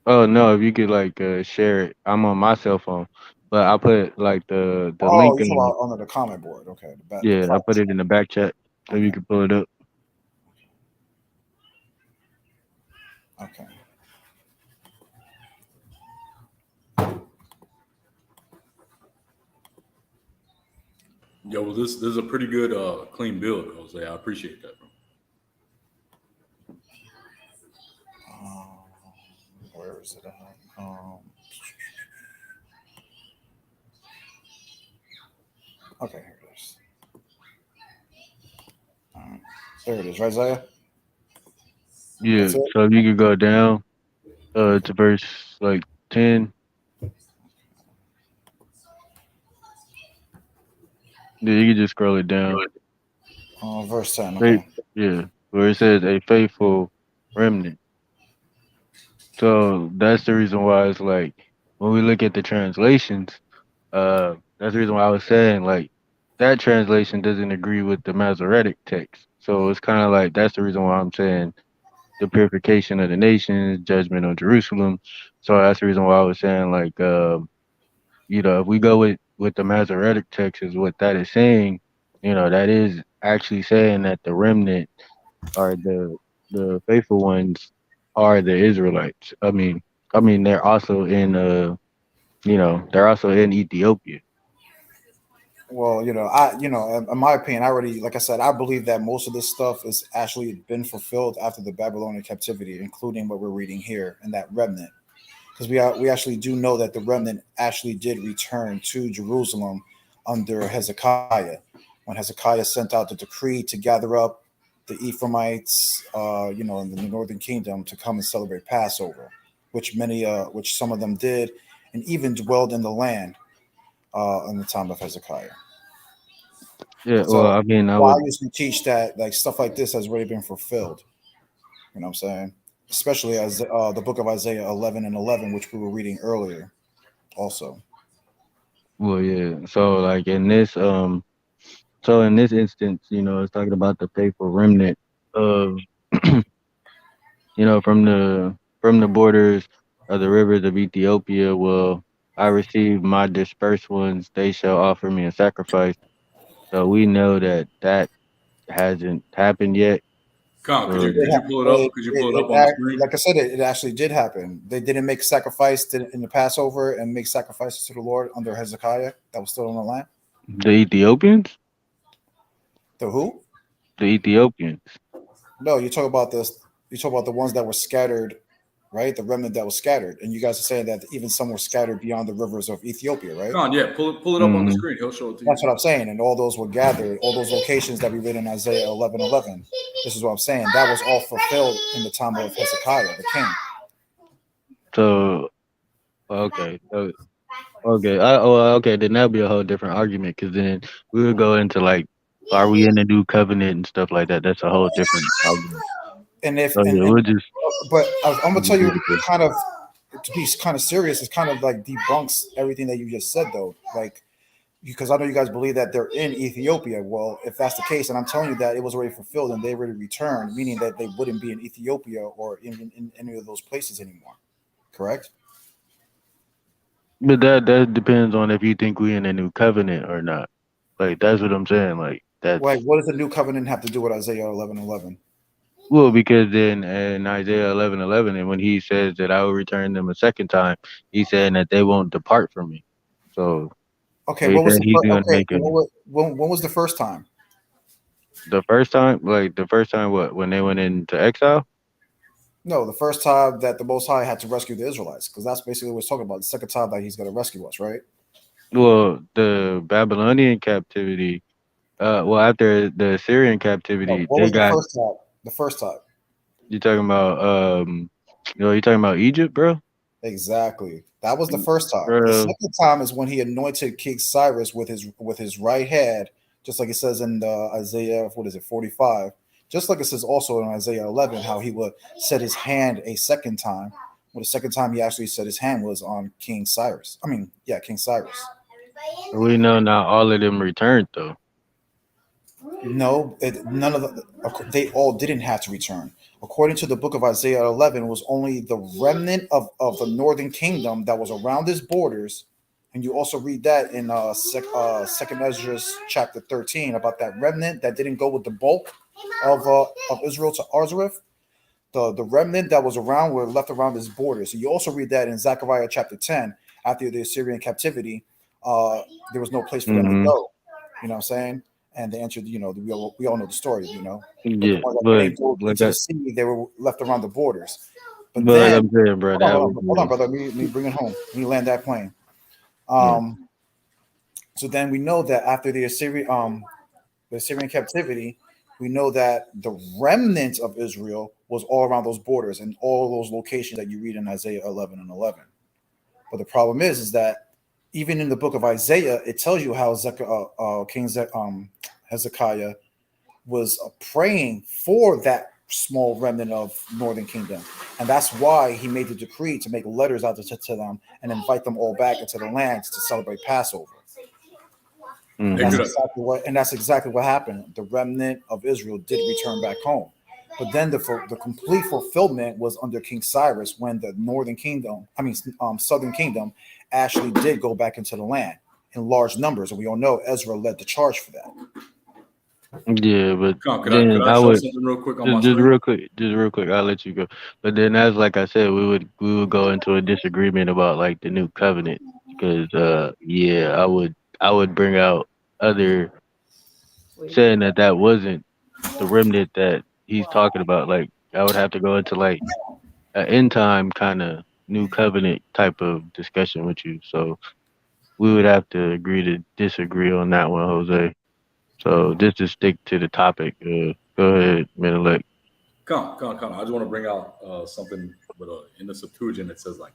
Oh no, if you could like share it. I'm on my cell phone, but I put like the link. Oh, you talking about under the comment board? Okay. Yeah, I put it in the back chat. So you can pull it up. Okay. Yo, well, this is a pretty good clean build, Jose. I appreciate that, bro. Where is it at? Okay, here it is. There it is, right, Zaya? Yeah. That's it? So if you could go down to verse like 10. Yeah, you can just scroll it down. Verse 10, Faith, okay. yeah, where it says a faithful remnant. So that's the reason why it's like when we look at the translations, that's the reason why I was saying like that translation doesn't agree with the Masoretic text. So it's kind of like that's the reason why I'm saying the purification of the nations, judgment on Jerusalem. So that's the reason why I was saying like if we go with the Masoretic text is what that is saying, that is actually saying that the remnant or the faithful ones are the Israelites. I mean they're also in Ethiopia. Well, in my opinion, like I said, I believe that most of this stuff has actually been fulfilled after the Babylonian captivity, including what we're reading here and that remnant. Because we actually do know that the remnant actually did return to Jerusalem under Hezekiah, when Hezekiah sent out the decree to gather up the Ephraimites, in the northern kingdom to come and celebrate Passover, which some of them did, and even dwelled in the land in the time of Hezekiah. Yeah, well, So, I mean, I I would. usually teach that like stuff like this has already been fulfilled. You know what I'm saying? Especially as the book of Isaiah 11 and 11, which we were reading earlier, also. Well, yeah. So in this instance, it's talking about the faithful remnant of, from the borders of the rivers of Ethiopia. Well, I received my dispersed ones; they shall offer me a sacrifice. So we know that hasn't happened yet. Con, could So you could you pull it up? Could you pull it up on the screen? Like I said, it actually did happen. They didn't make sacrifice in the Passover and make sacrifices to the Lord under Hezekiah that was still in the land. the Ethiopians, The who? the Ethiopians. No, you talk about this. You talk about the ones that were scattered, right? The remnant that was scattered, and you guys are saying that even some were scattered beyond the rivers of Ethiopia, right? Con, yeah, pull it up on the Hmm. screen. He'll show it to you. That's what I'm saying. And all those were gathered, all those locations that we read in Isaiah 11:11. This is what I'm saying. That was all fulfilled in the time of Hezekiah, the king. So okay, okay. Then that'd be a whole different argument because then we would go into like, are we in the new covenant and stuff like that? That's a whole different argument. And if So yeah, and we'll just but I'm gonna tell you, beautiful. kind of to be kind of serious, it's kind of like debunks everything that you just said, though. Like, because I know you guys believe that they're in Ethiopia. Well, if that's the case, and I'm telling you that it was already fulfilled and they already returned, meaning that they wouldn't be in Ethiopia or in any of those places anymore. Correct? But that depends on if you think we in a new covenant or not. Like that's what I'm saying. Like that's Like, what does the new covenant have to do with Isaiah 11:11? well because then in Isaiah 11:11, and when he says that I will return them a second time, he's saying that they won't depart from me. So Okay, he what was said the he's first? going to Okay, make a when was the first time? the first time what when they went into exile. No, the first time that the Most High had to rescue the Israelites, because that's basically what he's talking about. The second time that he's going to rescue us, right? Well, the Babylonian captivity. Well, after the Assyrian No, captivity, what they was the got. first time? The first time. You talking about you talking about Egypt, bro? Exactly. That was the first time. The Bro, second time is when he anointed King Cyrus with his right hand, just like it says in the Isaiah, what is it, 45. Just like it says also in Isaiah 11, how he would set his hand a second time. Well, the second time he actually set his hand was on King Cyrus. I mean, yeah, King Cyrus. we know not all of them returned though. No, none of they all didn't have to return. According to the book of Isaiah 11, it was only the remnant of the northern kingdom that was around his borders. And you also read that in Second Ezra chapter 13 about that remnant that didn't go with the bulk of Israel to Arzareth. The remnant that was around were left around his borders. So you also read that in Zechariah chapter 10 after the Assyrian captivity. There was no place for them to Hmm. go. You know what I'm saying? And they answered, we all know the story, But the Yeah, ones that but couldn't go like into the I, sea, they were left around the borders. But but like then, I'm saying, bro, that was hold on, brother. Let me bring it home. Let me land that plane. yeah. So then we know that after the Assyrian captivity, we know that the remnant of Israel was all around those borders and all those locations that you read in Isaiah 11 and 11. But the problem is that even in the book of Isaiah, it tells you how King Hezekiah was praying for that small remnant of northern kingdom, and that's why he made the decree to make letters out to them and invite them all back into the lands to celebrate Passover. Mm-hmm. That's exactly what happened. The remnant of Israel did return back home, but then the complete fulfillment was under King Cyrus, when the southern kingdom actually did go back into the land in large numbers, and we all know Ezra led the charge for that. Yeah, but Could I show something real quick on my screen? Real quick, I'll let you go. But then, as like I said, we would go into a disagreement about like the new covenant, because I would bring out other saying that wasn't the remnant that he's talking about. Like I would have to go into like an end time kind of new covenant type of discussion with you. So we would have to agree to disagree on that one, Jose. So just to stick to the topic, go ahead, Menelik. Come. I just want to bring out something, but in the Septuagint it says like,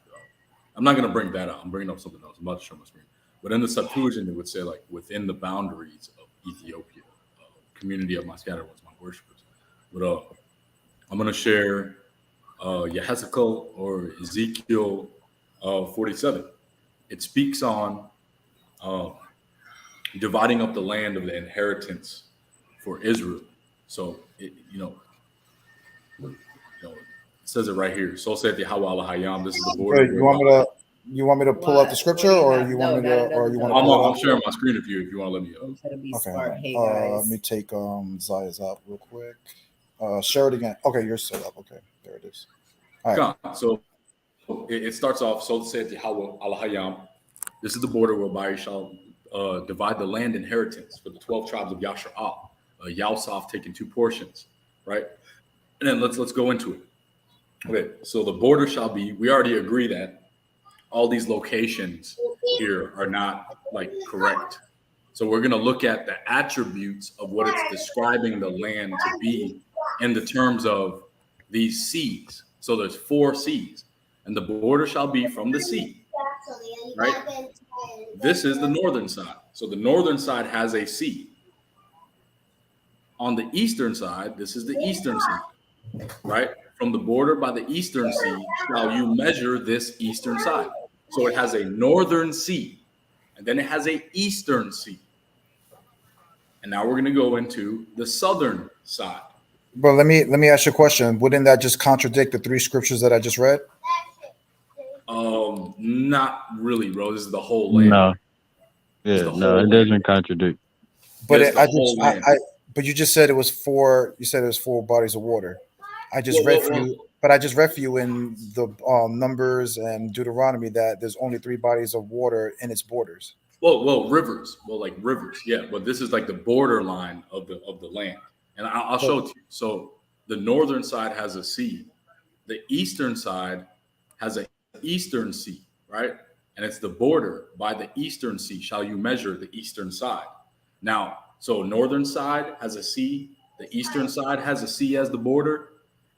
I'm not going to bring that out. I'm bringing up something else. I'm about to show my screen. But in the Septuagint it would say like, within the boundaries of Ethiopia, community of my scattered ones, my worshipers. But I'm going to share Ezekiel or Ezekiel 47. It speaks on dividing up the land of the inheritance for Israel. So it says it right here. So saith Yahweh Elohim. This is the border. You want me to pull up the scripture, or you want me to, or you want to? I'm sharing my screen if you want to let me. Okay. Let me take Ziya's out real quick. Share it again. Okay, you're set up. Okay, there it is. All right. So it starts off. So saith Yahweh Elohim. This is the border whereby you shall divide the land inheritance for the 12 tribes of Yashar'al. Yalsaf taking 2 portions, right? And then let's go into it. Okay, so the border shall be. We already agree that all these locations here are not like correct. So we're going to look at the attributes of what it's describing the land to be in the terms of these seas. So there's 4 seas, and the border shall be from the sea, right? This is the northern side. So the northern side has a sea. On the eastern side, this is the eastern sea, right? From the border by the eastern sea shall you measure this eastern side. So it has a northern sea, and then it has a eastern sea. And now we're going to go into the southern side. But let me ask you a question. Wouldn't that just contradict the 3 scriptures that I just read? Not really, bro. This is the whole land. No. Yeah, no, it doesn't contradict. But but you just said it was 4. You said it was 4 bodies of water. I just read for you. But I just read for you in the Numbers and Deuteronomy that there's only 3 bodies of water in its borders. Well, rivers. Well, like rivers, yeah. But this is like the borderline of the land, and I'll show it to you. So the northern side has a sea. The eastern side has an eastern sea, right? And it's the border by the eastern sea. Shall you measure the eastern side? Now, so northern side has a sea. The eastern side has a sea as the border.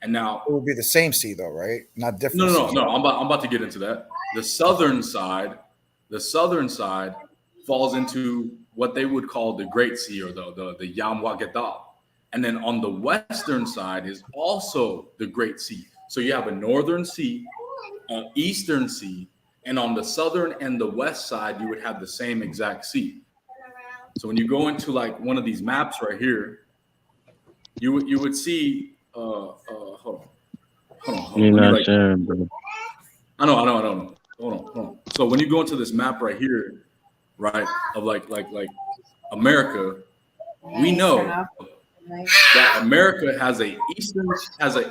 And now it would be the same sea, though, right? Not different. No. I'm about to get into that. The southern side falls into what they would call the Great Sea, or the Yam Wagadal. And then on the western side is also the Great Sea. So you have a northern sea, an eastern sea, and on the southern and the west side, you would have the same exact sea. So when you go into like one of these maps right here, you would see. Hold on. You're not sharing, bro. I know. Hold on. So when you go into this map right here, right, of like America, we know that America has an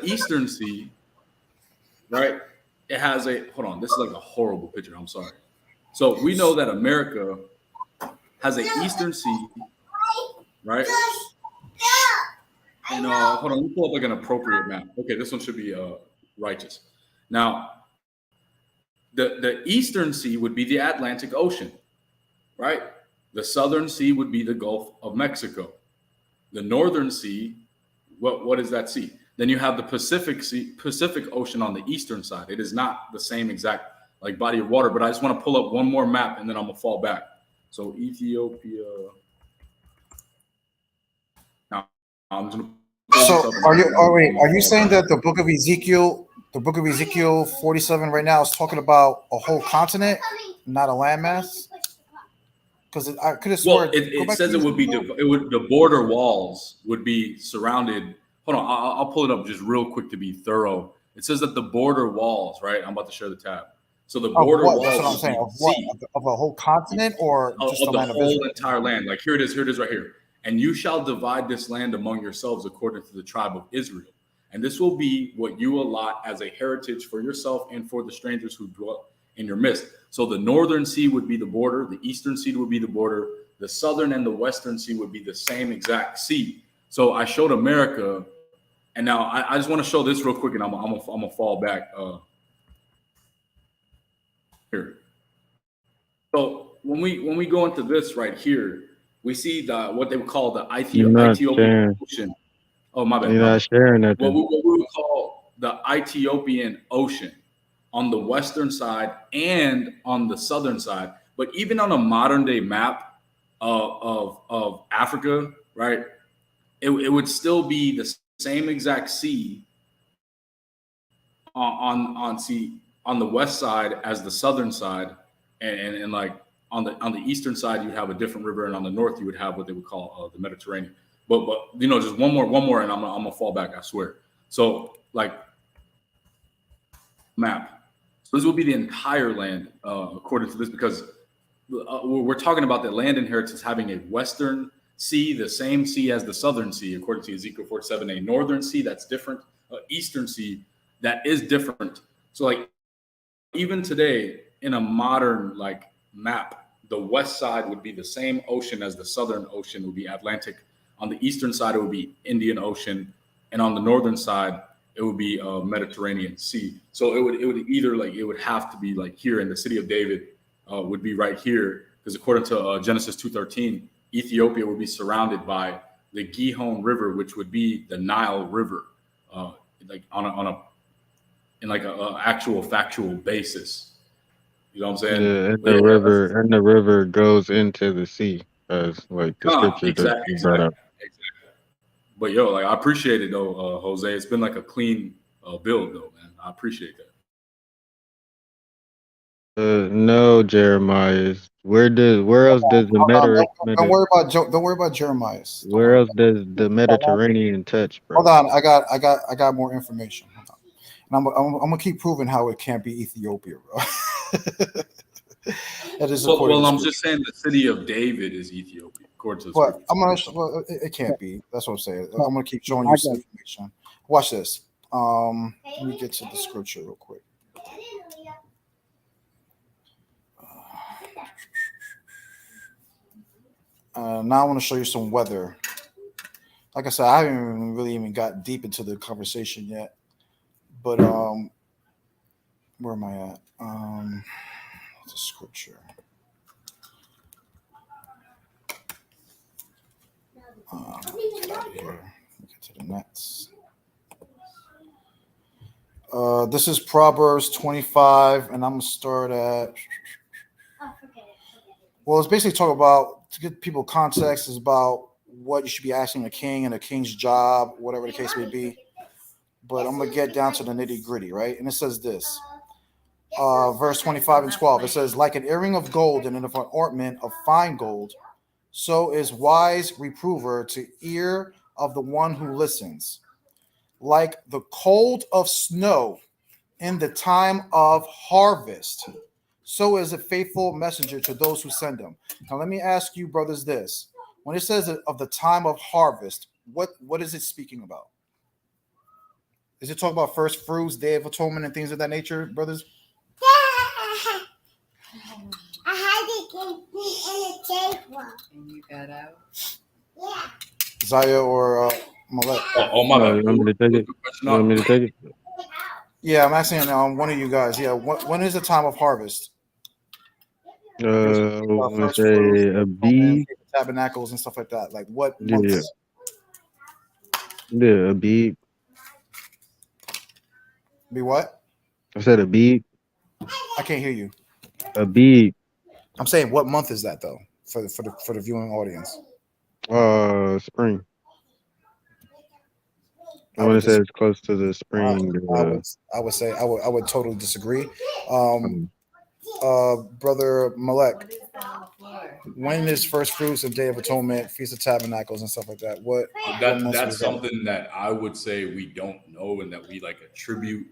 eastern sea, right? It has hold on. This is like a horrible picture. I'm sorry. So we know that America has an eastern sea, right? And hold on, let me pull up like an appropriate map. Okay, this one should be righteous. Now, the eastern sea would be the Atlantic Ocean, right? The southern sea would be the Gulf of Mexico. The Northern Sea, what is that sea? Then you have the Pacific Ocean on the eastern side. It is not the same exact like body of water, but I just want to pull up one more map and then I'm gonna fall back. So Ethiopia. Now I'm gonna. So are you saying that the book of Ezekiel 47 right now is talking about a whole continent, not a landmass? Because I could have sworn. It says it would be the border walls would be surrounded. Hold on, I'll pull it up just real quick to be thorough. It says that the border walls, right? I'm about to share the tab. So the border walls. That's what I'm saying. Of what? Of a whole continent or just of the land of whole Israel? entire land. Like here it is right here. And you shall divide this land among yourselves according to the tribe of Israel. And this will be what you allot as a heritage for yourself and for the strangers who dwell in your midst. So the northern sea would be the border, the eastern sea would be the border, the southern and the western sea would be the same exact sea. So I showed America, and now I just want to show this real quick, and I'm gonna fall back here. So when we go into this right here, we see what they would call the Ethiopian Ocean. Oh, my bad. You're not sharing that. What we would call the Ethiopian Ocean on the western side and on the southern side. But even on a modern day map of Africa, right, it would still be the same exact sea on the west side as the southern side, and like on the eastern side you have a different river, and on the north you would have what they would call the Mediterranean. But just one more, and I'm gonna fall back, I swear. So like map. So this will be the entire land according to this, because we're talking about the land inheritance having a western sea, the same sea as the southern sea, according to Ezekiel 47, a northern sea that's different, eastern sea that is different. So like even today in a modern like map, the west side would be the same ocean as the southern ocean, would be Atlantic. On the eastern side, it would be Indian Ocean, and on the northern side, it would be Mediterranean Sea. So it would have to be like here in the city of David would be right here, because according to Genesis 2:13, Ethiopia would be surrounded by the Gihon River, which would be the Nile River, like on a actual factual basis. You know what I'm saying? Yeah, and the river goes into the sea, as like the scripture that you brought up. Exactly. But like I appreciate it though, Jose. It's been like a clean build though, man. I appreciate that. No, Jeremiah. Where else does the Mediterranean? Don't worry about Jeremiah. Where else does the Mediterranean touch, bro? Hold on, I got more information. Hold on. And I'm gonna keep proving how it can't be Ethiopia, bro. That is well, I'm just saying the city of David is Ethiopia, according to the it can't be. That's what I'm saying. I'm gonna keep showing you some information. Watch this. Let me get to the scripture real quick. Now I want to show you some weather. Like I said, I haven't really even got deep into the conversation yet. But where am I at? The scripture. Here. Get to the next. This is Proverbs 25, and I'm gonna start at. Well, it's basically talking about, to give people context, is about what you should be asking a king and a king's job, whatever the case may be. But I'm gonna get down to the nitty gritty, right? And it says this. Verse 25 and 12. It says, like an earring of gold and an ornament of fine gold, so is wise reprover to ear of the one who listens. Like the cold of snow in the time of harvest, so is a faithful messenger to those who send him. Now, let me ask you, brothers, this. When it says of the time of harvest, what is it speaking about? Is it talking about first fruits, Day of Atonement, and things of that nature, brothers? I had it in the table. And you got out? Yeah. Zaya or Malek? My God. You want me to take it? Yeah, I'm asking one of you guys. Yeah, when is the time of harvest? Let's say a bee. Tabernacles and stuff like that. Like what Yeah. months? Yeah, a bead. Be what? I said a bead. I can't hear you. A bead. I'm saying, what month is that though for the viewing audience? Spring. I I want would to say just, it's close to the spring. I would say I would totally disagree. Brother Malek, when is first fruits and Day of Atonement, Feast of Tabernacles, and stuff like that? What months That's was that? something that I would say we don't know and that we like attribute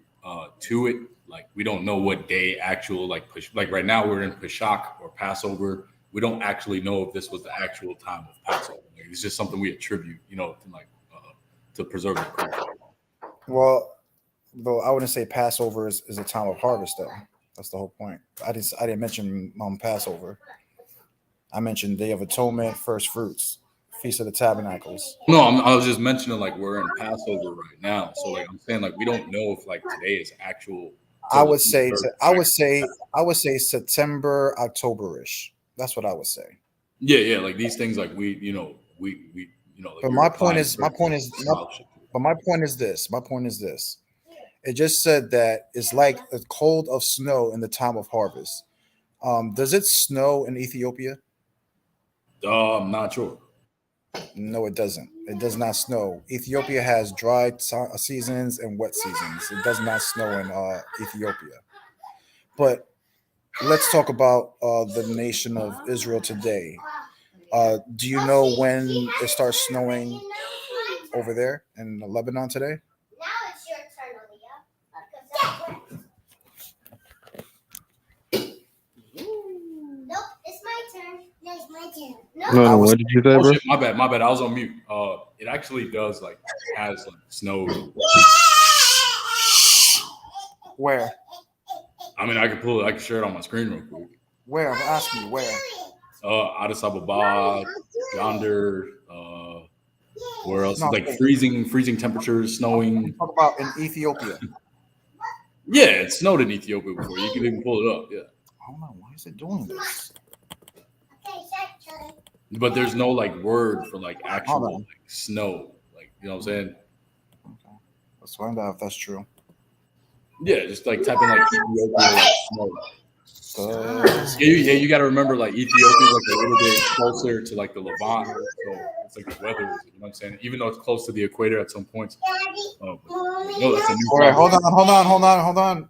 to it. Like we don't know what day actual like right now we're in Pesach or Passover. We don't actually know if this was the actual time of Passover. Like, it's just something we attribute, to preserve the culture. Well, though I wouldn't say Passover is a time of harvest though. That's the whole point. I didn't mention Passover. I mentioned Day of Atonement, first fruits, Feast of the Tabernacles. No, I was just mentioning like we're in Passover right now, so like I'm saying like we don't know if like today is actual. I would say September, October-ish. That's what I would say. Yeah, like these things like we. Like but my point is this. My point is this. It just said that it's like a cold of snow in the time of harvest. Does it snow in Ethiopia? I'm not sure. No, it doesn't. It does not snow. Ethiopia has dry seasons and wet seasons. It does not snow in Ethiopia. But let's talk about the nation of Israel today. Do you know when it starts snowing over there in Lebanon today? Now it's your turn, Aaliyah. Nope, it's my turn. No, it's my turn. No, what did you say, bro? Shit, my bad. I was on mute. It actually does like has like snow. Where? I mean, I can pull it. I can share it on my screen real quick. Where? I'm asking you where. Addis Ababa, yonder. Where else? No, like freezing temperatures, snowing. Talk about in Ethiopia. Yeah, it snowed in Ethiopia before. You can even pull it up. Yeah. Hold on, why is it doing this? But there's no like word for like actual like snow. Like, you know what I'm saying? Okay. Let's find out if that's true. Yeah, just like type in like Ethiopia like snow. You got to remember like Ethiopia is like a little bit closer to like the Levant, so it's like the weather. You know what I'm saying? Even though it's close to the equator at some points. No, that's a new. All right, hold on.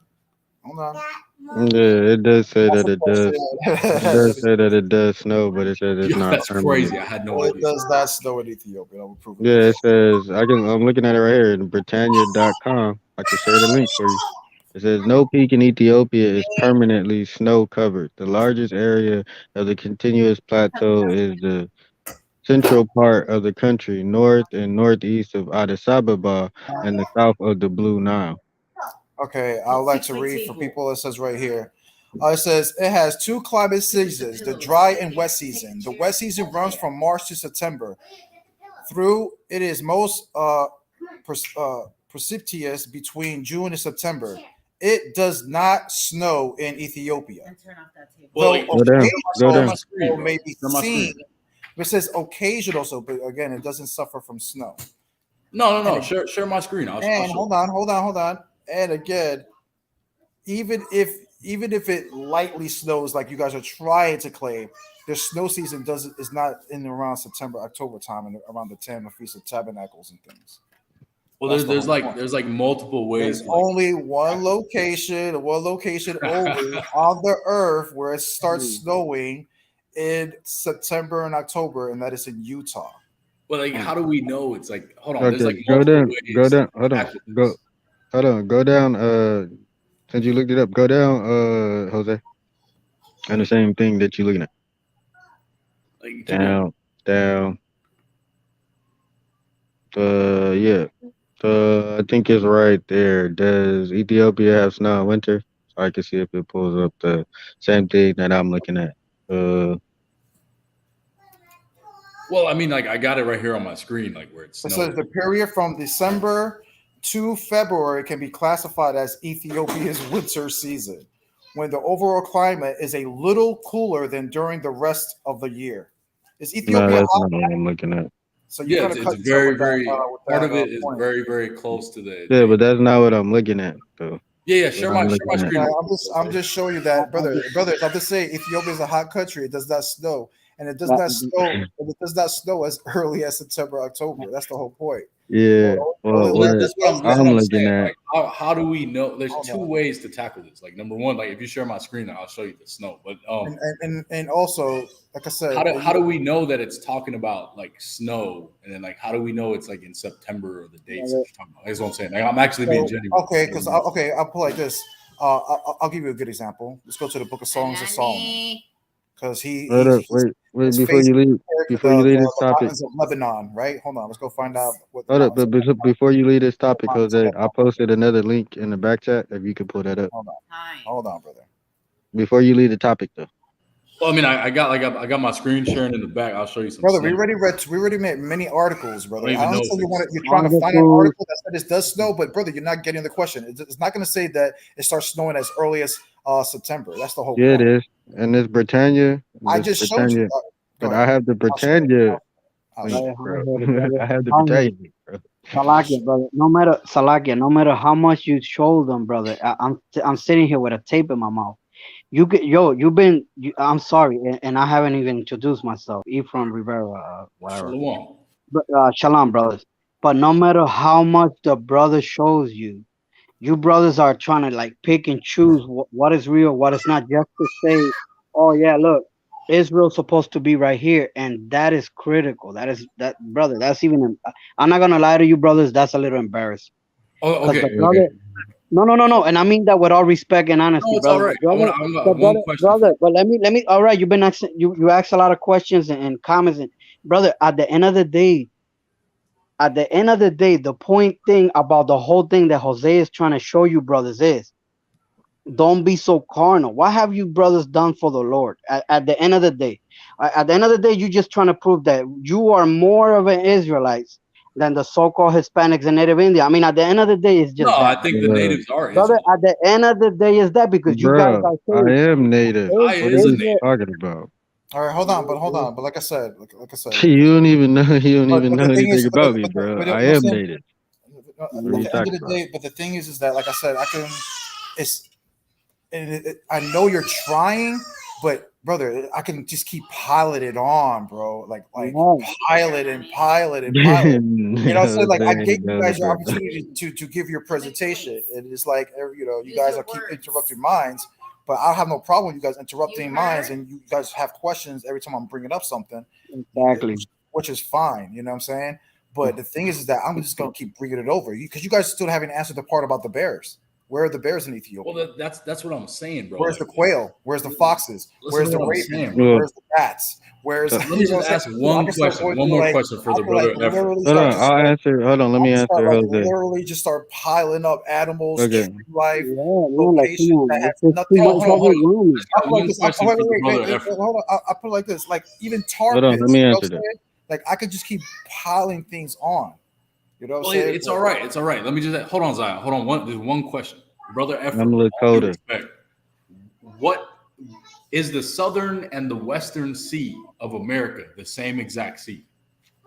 Yeah, it does say that it does. It does say that it does snow, but it says it's not. That's permanent. crazy. I had no idea. It does not snow in Ethiopia. I'll prove it. Yeah, it says I'm looking at it right here in Britannia.com. I can share the link for you. It says no peak in Ethiopia is permanently snow covered. The largest area of the continuous plateau is the central part of the country, north and northeast of Addis Ababa and the south of the Blue Nile. Okay, I would like to read for people. It says right here. It says it has two climate seasons: the dry and wet season. The wet season runs from March to September. Through it is most precipitous between June and September. It does not snow in Ethiopia. Well, go down. May be seen. It says occasional, so but again, it doesn't suffer from snow. No. Share my screen. Hold on. And again, even if it lightly snows, like you guys are trying to claim, the snow season is not in around September, October time, and around the time of Feast of Tabernacles and things. Well, there's like multiple ways. There's only one location only on the earth where it starts snowing in September and October, and that is in Utah. Well, like, how do we know? It's like, hold on. Okay, There's like go down. Go down. Since you looked it up, go down, Jose. And the same thing that you're looking at. Like, Down. Yeah. I think it's right there. Does Ethiopia have snow in winter? So I can see if it pulls up the same thing that I'm looking at. Well, I mean, like I got it right here on my screen, like where it's. It says the period from December to February can be classified as Ethiopia's winter season, when the overall climate is a little cooler than during the rest of the year. Is Ethiopia? No, that's not what I'm looking at. So you kind of it's cut very, yourself very with part that, of it is point. very, very close to the. Yeah, but that's not what I'm looking at, though. Yeah, share my screen. Yeah, I'm just showing you that, brother. It's not to say Ethiopia is a hot country. It does not snow, and it does not snow. And it does not snow as early as September, October. That's the whole point. Yeah, well, That's what I'm I'm looking saying. at. Like, how do we know? There's two ways to tackle this. Like, number one, like if you share my screen, I'll show you the snow. But and also, like I said, how do we know that it's talking about like snow? And then like how do we know it's like in September or the dates that you're talking about? That's what I'm saying. Like, I'm actually being genuine. Okay, because I'll put like this. I'll give you a good example. Let's go to the Book of Songs of Solomon, because wait before you leave this topic. Mountains of Lebanon, right? Hold on, let's go find out what. Hold up, but before you leave this topic, Jose, I posted another link in the back chat. If you could pull that up. Hold on, brother. Before you leave the topic, though. Well, I mean, I got my screen sharing in the back. I'll show you some. Brother, snow. we already made many articles, brother. I don't I even don't know say you're trying to find an article that said it does snow, but brother, you're not getting the question. It's not going to say that it starts snowing as early as September. That's the whole point. It is, and it's Britannia. I just showed you. But I have the Britannia. I have the Britannia, bro. Salakia, brother. No matter how much you show them, brother. I'm sitting here with a tape in my mouth. I'm sorry, and I haven't even introduced myself. Ephraim Rivera, whatever. Shalom. Shalom, brothers. But no matter how much the brother shows you, you brothers are trying to like pick and choose what is real, what is not, just to say, oh yeah, look, Israel's supposed to be right here, and that is critical. That brother. That's even. I'm not gonna lie to you, brothers. That's a little embarrassing. Oh, okay. No. And I mean that with all respect and honesty, no, it's brother. All right. Brother, I want one question. Brother, but let me. All right, you've been asking. You asked a lot of questions and comments, and brother. At the end of the day, the point thing about the whole thing that Jose is trying to show you, brothers, is don't be so carnal. What have you brothers done for the Lord? At the end of the day, you're just trying to prove that you are more of an Israelites than the so-called Hispanics and Native Indian. I mean, at the end of the day, it's just I think the natives are brother. At the end of the day, is that because you guys are saying, I am native. What are you talking about? All right, hold on. But like I said, you don't even know anything about me, bro. I am native. At the end of the day, but the thing is that, like I said, I know you're trying, but brother, I can just keep piling it on, bro. Like pile it. You know what I'm saying? Like I gave you guys your opportunity to give your presentation, and it's like you guys are keep interrupting minds. But I have no problem with you guys interrupting minds, and you guys have questions every time I'm bringing up something. Exactly. Which is fine. You know what I'm saying? But the thing is that I'm just going to keep bringing it over because you guys still haven't answered the part about the bears. Where are the bears in Ethiopia? Well, that's what I'm saying, bro. Where's the quail? Where's the foxes? Where's the raven? Where's the bats? Let me just ask one more question for the brother. I'll answer. Hold on, let me answer. Literally, just start piling up animals, okay. life, locations that have nothing. Hold on. I put it like this: like even tar pits. Let me answer that. Like I could just keep piling things on. You know what I'm saying? It's all right. It's all right. Let me just hold on, Zion. Hold on. There's one question, brother. I'm Lakota. What is the southern and the western sea of America the same exact sea?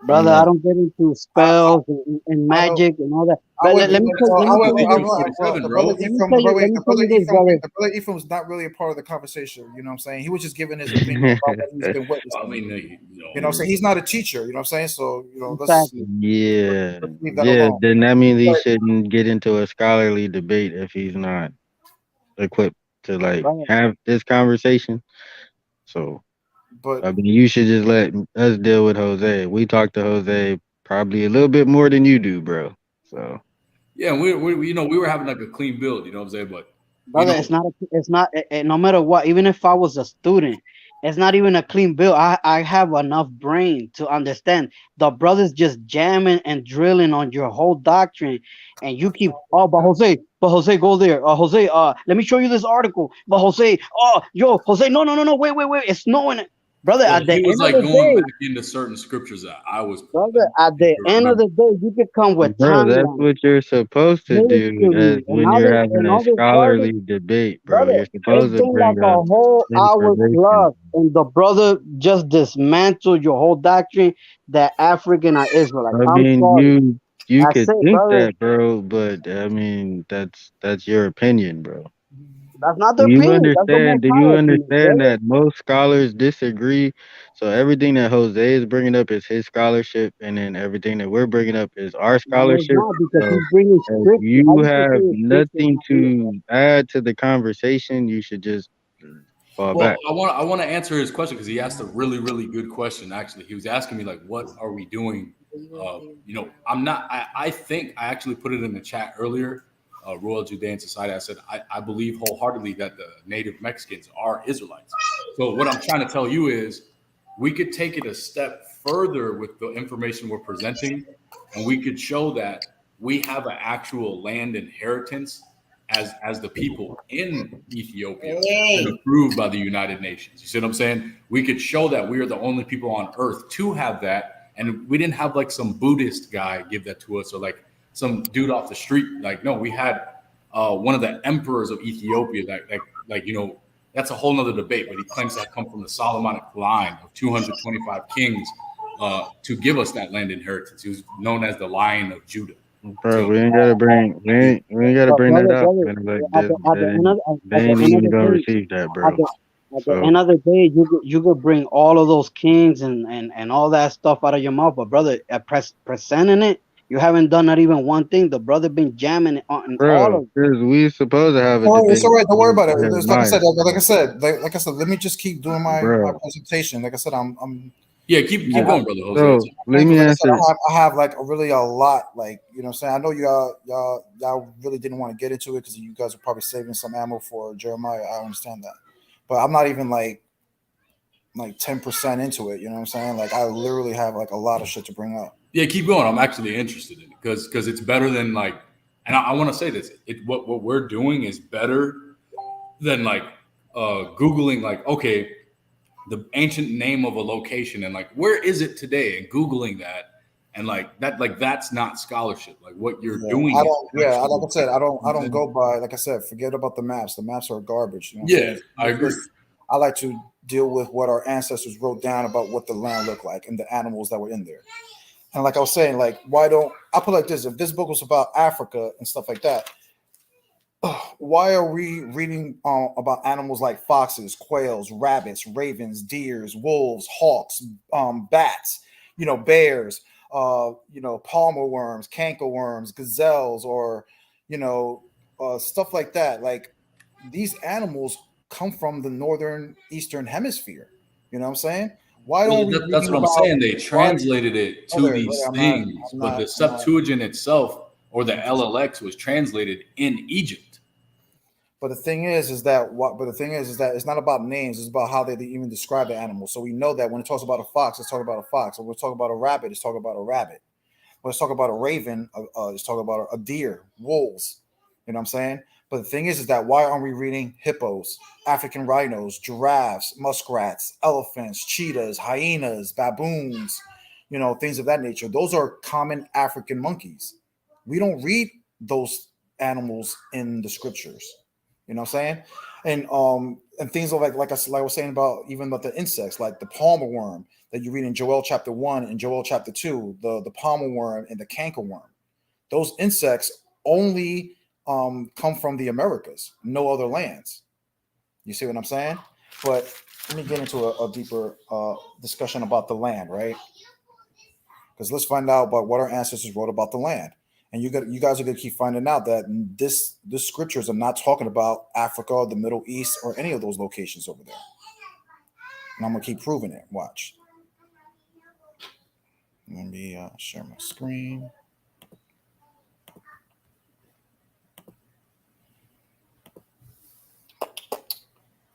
Brother, I don't get into spells and magic and all that. But let me tell you, the brother Ephraim's not really a part of the conversation. You know what I'm saying? He was just giving his opinion about what he's been witnessing. I mean, you know what I'm saying? He's not a teacher. You know what I'm saying? So let's then that means he shouldn't get into a scholarly debate if he's not equipped to have this conversation. So. But I mean, you should just let us deal with Jose. We talk to Jose probably a little bit more than you do, bro. So yeah, we were having like a clean build, you know what I'm saying? But brother, it's not no matter what. Even if I was a student, it's not even a clean build. I have enough brain to understand the brothers just jamming and drilling on your whole doctrine, and you keep but Jose, go there. Jose, let me show you this article. But Jose, Jose, no, wait, it's snowing. brother. Well, At the he was end of like the going day, back into certain scriptures that I was. brother, at the end of the day, you could come with Bro, that's timeline, what you're supposed to do as history, when you're having and a all this other. scholarly debate, bro. Brother, You're supposed it's to been like bring a up whole hour information. plus, and the brother just dismantled your whole doctrine that African are Israelites. I I'm mean, sorry. you That's could it, think brother. that, bro, but I mean, that's your opinion, bro. That's not Do the you opinion. That's the understand? most Do you high opinion, understand brother. that most scholars disagree? So everything that Jose is bringing up is his scholarship, and then everything that we're bringing up is our No, it's scholarship. not because So he's bringing if scripture. How you you can say have it's scripture is nothing not real? to add to the conversation, you should just fall Well, back. I want to answer his question because he asked a really, really good question. Actually, he was asking me like, "What are we doing?" I'm not. I think I actually put it in the chat earlier. Royal Judean Society. I said I believe wholeheartedly that the native Mexicans are Israelites. So what I'm trying to tell you is, we could take it a step further with the information we're presenting, and we could show that we have an actual land inheritance as the people in Ethiopia and approved by the United Nations. You see what I'm saying? We could show that we are the only people on earth to have that. And we didn't have like some Buddhist guy give that to us or like some dude off the street. Like, no, we had one of the emperors of Ethiopia that that's a whole nother debate, but he claims to have come from the Solomonic line of 225 kings to give us that land inheritance. He was known as the Lion of Judah. Bro, So we ain't gotta But bring that brother, up, brother, man. Like at the at the end of they at the ain't end of even the gonna day, receive that, at bro. the at the So end of the day, you could bring all of those kings and all that stuff out of your mouth, but brother, at presenting it, you haven't done not even one thing. The brother been jamming it on all bro, of. because we supposed to have a All right, it's debate all right. Don't worry with about it. It's like I Jeremiah, said, like I said, let me just keep doing my bro. presentation. Like I said, I'm yeah, keep Yeah. going, brother Jose. So let because me like I said, answer. I have like really a lot, like you know what I'm saying. I know y'all really didn't want to get into it because you guys are probably saving some ammo for Jeremiah. I understand that, but I'm not even like 10% into it. You know what I'm saying? Like I literally have like a lot of shit to bring up. Yeah, keep going. I'm actually interested in it because it's better than like, and I want to say this. What we're doing is better than like Googling like, okay, the ancient name of a location and like where is it today and Googling that and like that's not scholarship. Like what you're Yeah, doing I is don't. Yeah, like I actually, said, I don't go by. Like I said, forget about the maps. The maps are garbage. You know what I'm yeah, saying? I agree. I like to deal with what our ancestors wrote down about what the land looked like and the animals that were in there. And like I was saying, like why don't I put it like this? If this book was about Africa and stuff like that, why are we reading about animals like foxes, quails, rabbits, ravens, deers, wolves, hawks, bats, bears, palmer worms, canker worms, gazelles, or stuff like that? Like these animals come from the northern eastern hemisphere. You know what I'm saying? Why Well, don't we that's reading what I'm about saying. They why? translated it to Brother, these I'm not. things, I'm but not. the I'm not. Septuagint itself or the LLX was translated in Egypt. But the thing is that what? But the thing is that it's not about names. It's about how they even describe the animal. So we know that when it talks about a fox, it's talking about a fox. When we talk about a rabbit, it's talking about a rabbit. When it's talking about a raven, it's talking about a deer, wolves. You know what I'm saying? But the thing is that why aren't we reading hippos, African rhinos, giraffes, muskrats, elephants, cheetahs, hyenas, baboons, things of that nature? Those are common African monkeys. We don't read those animals in the scriptures. You know what I'm saying? And things like I was saying about even about the insects, like the palmer worm that you read in Joel chapter 1 and Joel chapter 2, the palmer worm and the canker worm. Those insects only come from the Americas, no other lands. You see what I'm saying? But let me get into a deeper discussion about the land, right? Because let's find out about what our ancestors wrote about the land. And you guys are gonna keep finding out that this scriptures are not talking about Africa, the Middle East, or any of those locations over there. And I'm gonna keep proving it. Watch. Let me share my screen.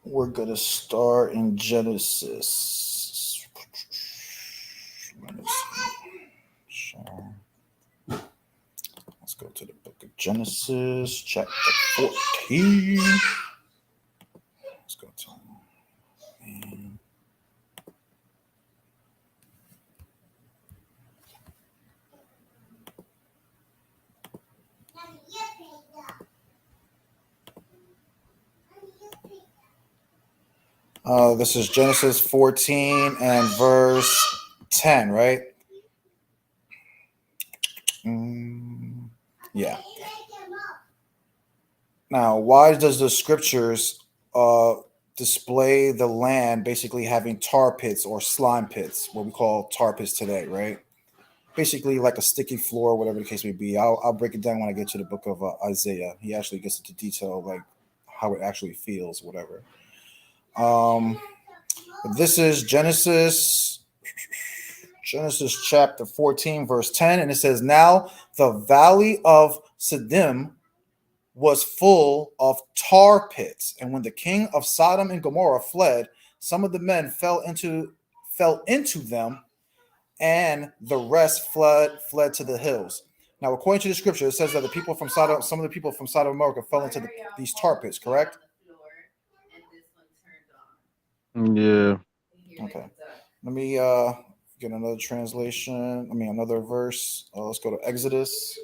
We're gonna start in Genesis. Let me see. Let's go to the book of Genesis, chapter 14. Let's go to This is Genesis 14 and verse 10, right? Yeah. Now, why does the scriptures display the land basically having tar pits or slime pits, what we call tar pits today, right? Basically like a sticky floor, whatever the case may be. I'll break it down when I get to the book of Isaiah. He actually gets into detail, like how it actually feels, whatever. This is Genesis chapter 14, verse 10, and it says, "Now the valley of Siddim was full of tar pits, and when the king of Sodom and Gomorrah fled, some of the men fell into them, and the rest fled to the hills." Now, according to the scripture, it says that some of the people from Sodom and Gomorrah fell into these tar pits, correct? Yeah. Okay. Let me get another translation. Another verse. Let's go to Exodus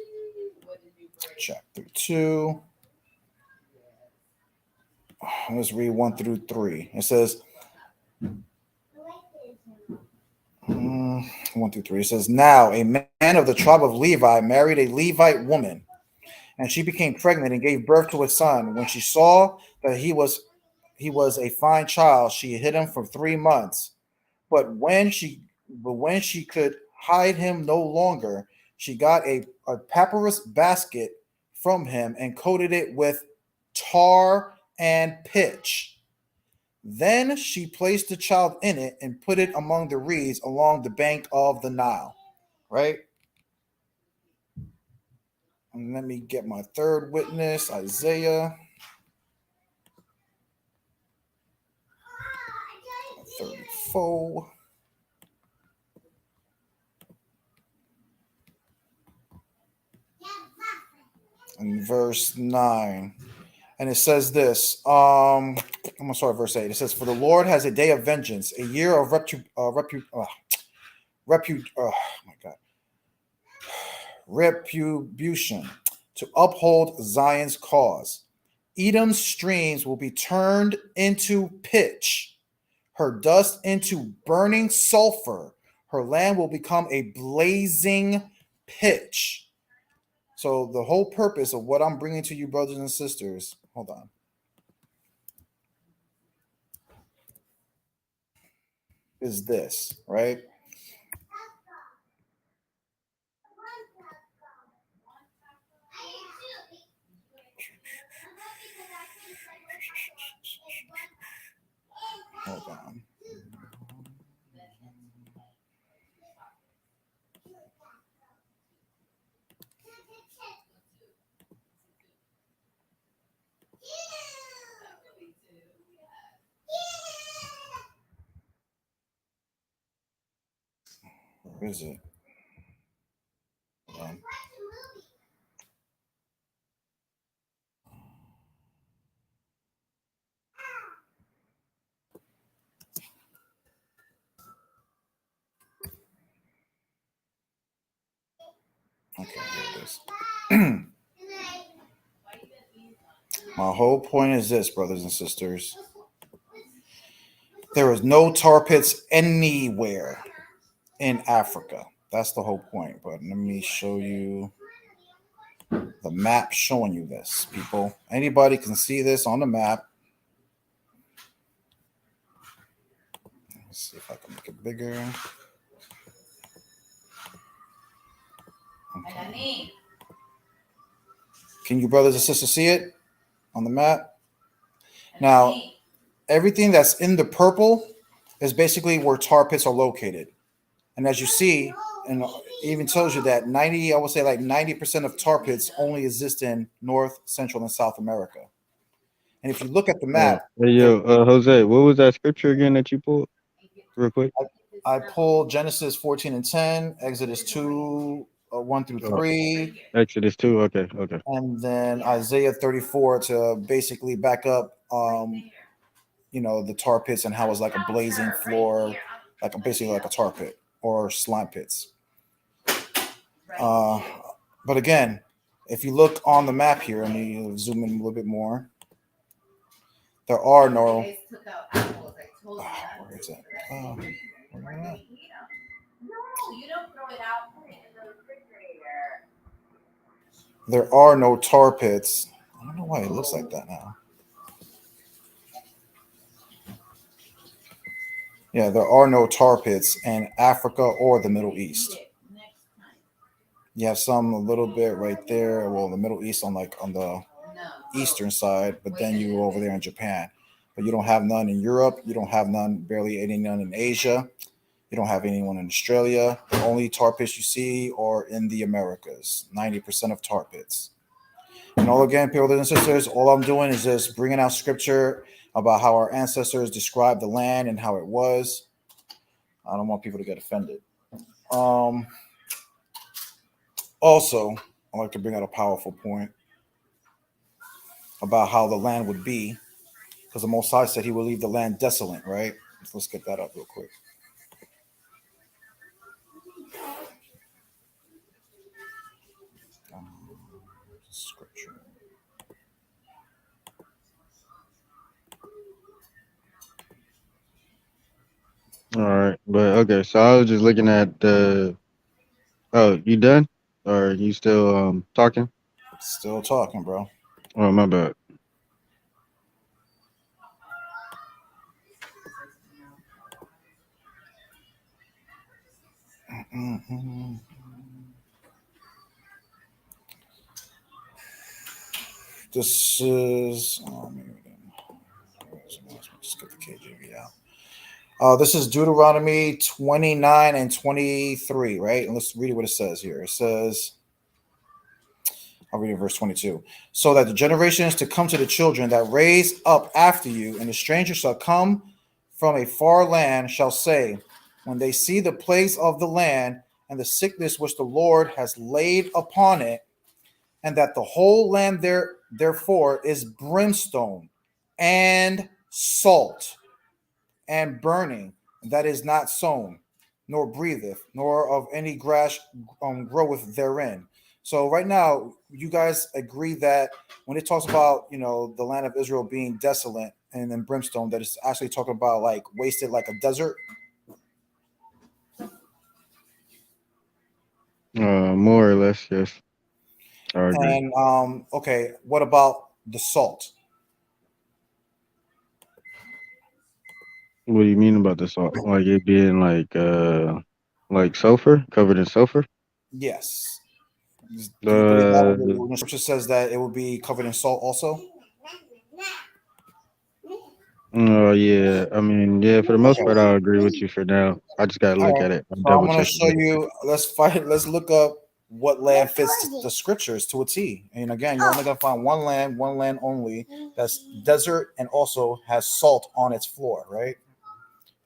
chapter 2. Let's read 1 through 3. It says, 1 through 3. It says, "Now a man of the tribe of Levi married a Levite woman, and she became pregnant and gave birth to a son. When she saw that he was a fine child, she hid him for 3 months. But when she could hide him no longer, she got a papyrus basket from him and coated it with tar and pitch. Then she placed the child in it and put it among the reeds along the bank of the Nile." Right? And let me get my third witness, Isaiah 34. And verse 9. And it says this. I'm going to start at verse 8. It says, "For the Lord has a day of vengeance, a year of retribution, to uphold Zion's cause. Edom's streams will be turned into pitch, her dust into burning sulfur. Her land will become a blazing pitch." So the whole purpose of what I'm bringing to you, brothers and sisters, hold on, is this, right? Hold on. Where is it? Hold on. Okay, here it is. My whole point is this, brothers and sisters. There is no tar pits anywhere in Africa. That's the whole point. But let me show you the map showing you this, people. Anybody can see this on the map. Let's see if I can make it bigger. Okay. Can you brothers and sisters see it on the map? Now, everything that's in the purple is basically where tar pits are located. And as you see, and it even tells you that 90% of tar pits only exist in North, Central, and South America. And if you look at the map, Hey, yo, Jose, what was that scripture again that you pulled, real quick? I pulled Genesis 14 and 10, Exodus 2, 1 through 3. Exodus 2, okay. And then Isaiah 34 to basically back up, the tar pits and how it's like a blazing floor, basically like a tar pit or slime pits. But again, if you look on the map here, and you zoom in a little bit more, there are no told you that. Where is it? No, you don't throw it out in the refrigerator. There are no tar pits. I don't know why it looks like that now. Yeah, there are no tar pits in Africa or the Middle East. You have some a little bit right there. Well, the Middle East on the eastern side, but then you go over there in Japan. But you don't have none in Europe. You don't have barely none in Asia. You don't have anyone in Australia. The only tar pits you see are in the Americas. 90% of tar pits. And all again, brothers and sisters, all I'm doing is just bringing out scripture about how our ancestors described the land and how it was. I don't want people to get offended. Also, I like to bring out a powerful point about how the land would be, because the Most High said he will leave the land desolate, right? Let's get that up real quick. Scripture. All right, but okay. So I was just looking at the. Oh, you done? Or are you still talking? Still talking, bro. Oh, my bad. Mm-hmm. This is. Let's get the KJV out. This is Deuteronomy 29 and 23, right? And let's read what it says here. It says, I'll read it verse 22. So that the generations to come to the children that raise up after you, and the stranger shall come from a far land, shall say, when they see the plagues of the land and the sickness which the Lord has laid upon it, and that the whole land therefore is brimstone and salt and burning, that is not sown, nor breatheth, nor of any grass groweth therein. So right now, you guys agree that when it talks about, the land of Israel being desolate and then brimstone, that it's actually talking about like wasted, like a desert? More or less, yes. I agree. And okay, what about the salt? What do you mean about the salt? Like it being like sulfur, covered in sulfur? Yes. Do you believe that Uh, when the scripture says that it will be covered in salt also? Oh yeah, I mean, yeah. For the most part, I'll agree with you for now. I just gotta All look right. at it. I'll So I'm double going to check show it. you. Let's look up what land fits the scriptures to a T. And again, you're only going to find one land only that's desert and also has salt on its floor, right?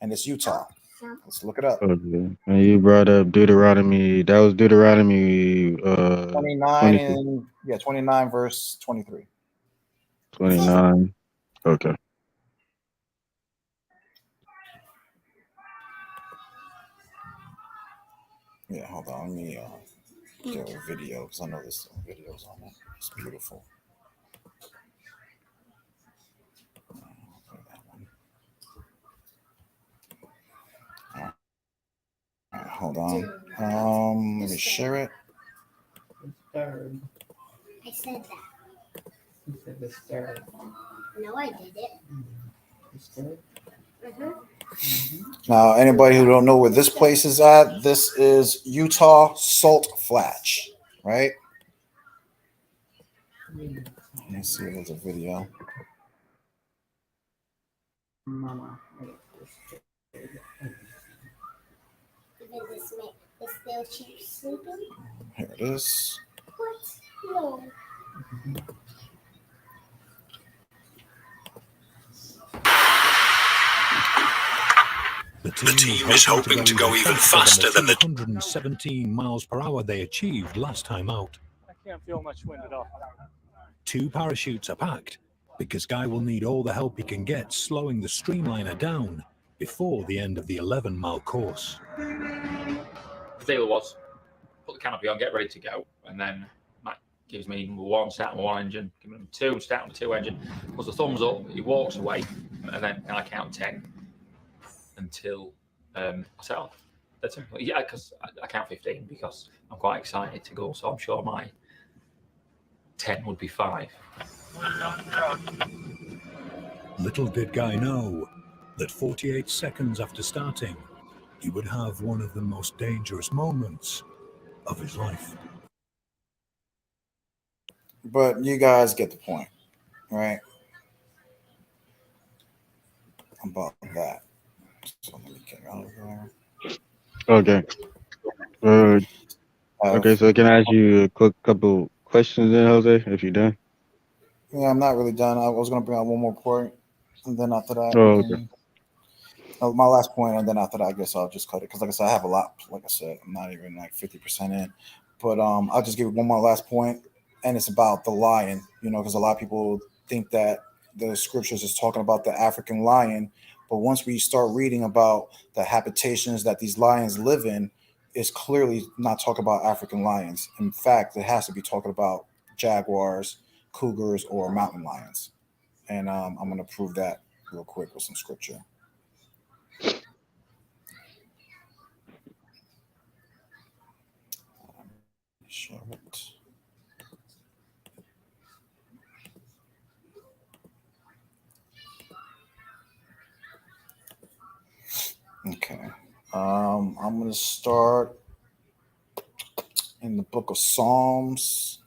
And it's Utah. Let's look it up. Okay. And you brought up Deuteronomy. That was Deuteronomy 29 22, and 29 verse 23. 29. Okay. Yeah, hold on. Let me get a video because I know there's some videos on it. It's beautiful. All right, hold on. Let me share it. Disturbed. I said that. You said disturbed. No, I did it. Disturbed. Now, anybody who don't know where this place is at, this is Utah Salt Flatch, right? Let me see if there's a video. Mama. Is still cheap sleeping? Here it is. What? No. The team is hoping to go even faster than the 217 miles per hour they achieved last time out. I can't feel much wind at all. 2 parachutes are packed because Guy will need all the help he can get slowing the streamliner down before the end of the 11-mile course. The deal was put the canopy on, get ready to go, and then Matt gives me one, start with one engine, give him two, start with two engine, puts the thumbs up, he walks away, and then I count 10. until I set off. That's simple. Yeah, because I count 15 because I'm quite excited to go. So I'm sure my 10 would be 5. Little did Guy know that 48 seconds after starting, he would have one of the most dangerous moments of his life. But you guys get the point, right? About that. So let me get out of there. Okay. Okay, so can I ask you a quick couple questions then, Jose, if you're done? Yeah, I'm not really done. I was going to bring out one more point, and then after that, Oh, okay. My last point, and then after that, I guess I'll just cut it because, like I said, I have a lot. Like I said, I'm not even like 50% in, but I'll just give one more last point, and it's about the lion. Because a lot of people think that the scriptures is talking about the African lion, but once we start reading about the habitations that these lions live in, it's clearly not talking about African lions. In fact, it has to be talking about jaguars, cougars, or mountain lions, and I'm going to prove that real quick with some scripture. Share it. Okay. I'm going to start in the book of Psalms.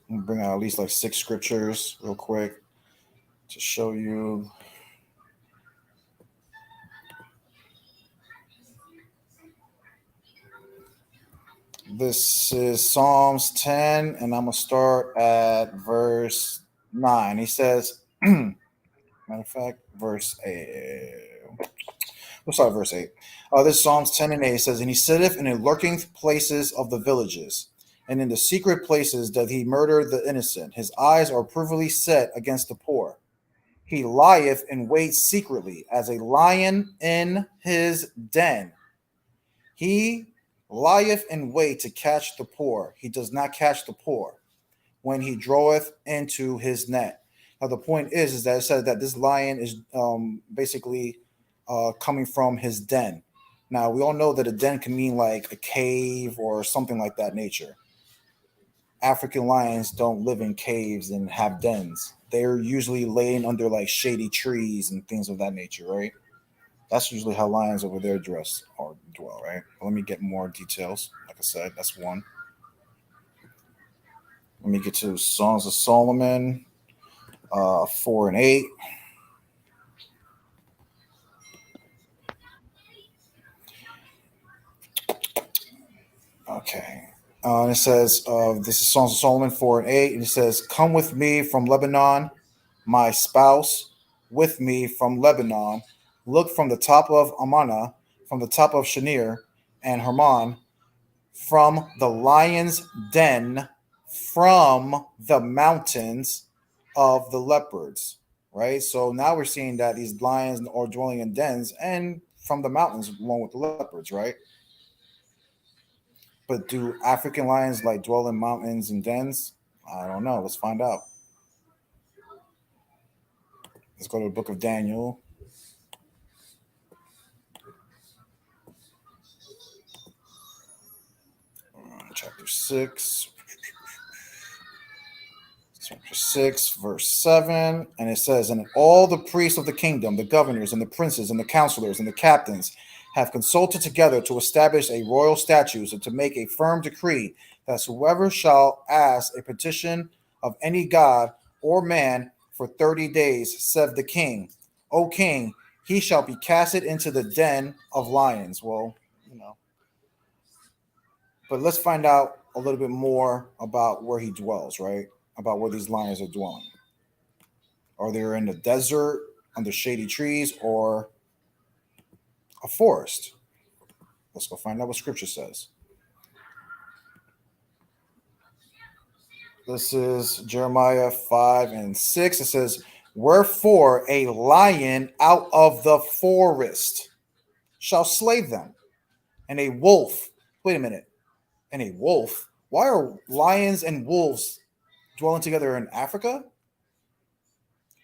I'm going to bring out at least like 6 scriptures real quick to show you. This is Psalms 10, and I'm going to start at verse 9. He says, matter of fact, verse 8. We'll start at verse 8. This is Psalms 10 and 8. It says, "And he sitteth in the lurking places of the villages, and in the secret places doth he murder the innocent. His eyes are privily set against the poor. He lieth in wait secretly, as a lion in his den. He lieth in wait to catch the poor. He does not catch the poor when he draweth into his net." Now, the point is that it says that this lion is basically coming from his den. Now, we all know that a den can mean like a cave or something like that nature. African lions don't live in caves and have dens. They're usually laying under like shady trees and things of that nature, right? That's usually how lions over there dress or dwell, right? Let me get more details. Like I said, that's one. Let me get to Songs of Solomon 4 and 8. Okay. And it says, this is Songs of Solomon 4 and 8. And it says, "Come with me from Lebanon, my spouse, with me from Lebanon. Look from the top of Amana, from the top of Shinir and Hermon, from the lion's den, from the mountains of the leopards." Right? So now we're seeing that these lions are dwelling in dens and from the mountains along with the leopards, right? But do African lions like dwell in mountains and dens? I don't know. Let's find out. Let's go to the book of Daniel. Chapter 6. Chapter 6, verse 7. And it says, "And all the priests of the kingdom, the governors and the princes and the counselors and the captains have consulted together to establish a royal statute and to make a firm decree that whoever shall ask a petition of any god or man for 30 days, said the king, O king, he shall be casted into the den of lions." Well, but let's find out a little bit more about where he dwells, right? About where these lions are dwelling. Are they in the desert, under shady trees, or a forest? Let's go find out what scripture says. This is Jeremiah 5 and 6. It says, "Wherefore a lion out of the forest shall slay them, and a wolf." Wait a minute. And a wolf? Why are lions and wolves dwelling together in Africa?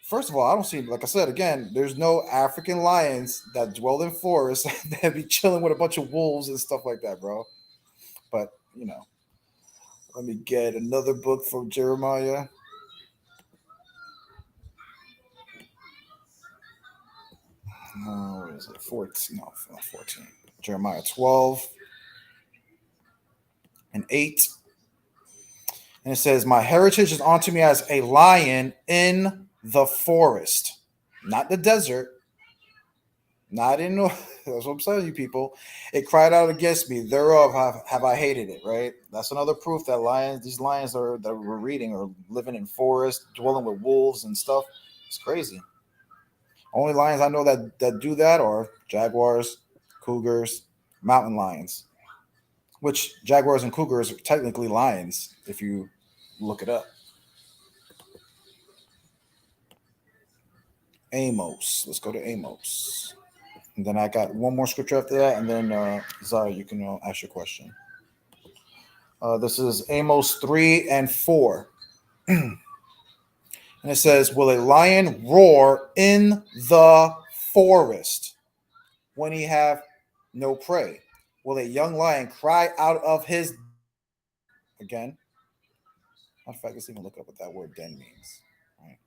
First of all, I don't see, like I said again, there's no African lions that dwell in forests that be chilling with a bunch of wolves and stuff like that, bro. But let me get another book from Jeremiah. What is it? 14? No, not 14. Jeremiah 12 and 8. And it says, "My heritage is unto me as a lion in the forest," not the desert, not in. That's what I'm telling you, people. "It cried out against me; thereof have I hated it." Right. That's another proof that these lions that we're reading, are living in forests, dwelling with wolves and stuff. It's crazy. Only lions I know that do that are jaguars, cougars, mountain lions. Which jaguars and cougars are technically lions if you look it up. Amos. Let's go to Amos. And then I got one more scripture after that, and then Zara, you can ask your question. This is Amos 3 and 4. And it says, "Will a lion roar in the forest when he have no prey? Will a young lion cry out of his..." Again, in fact, let's even look up what that word "den" means. Right.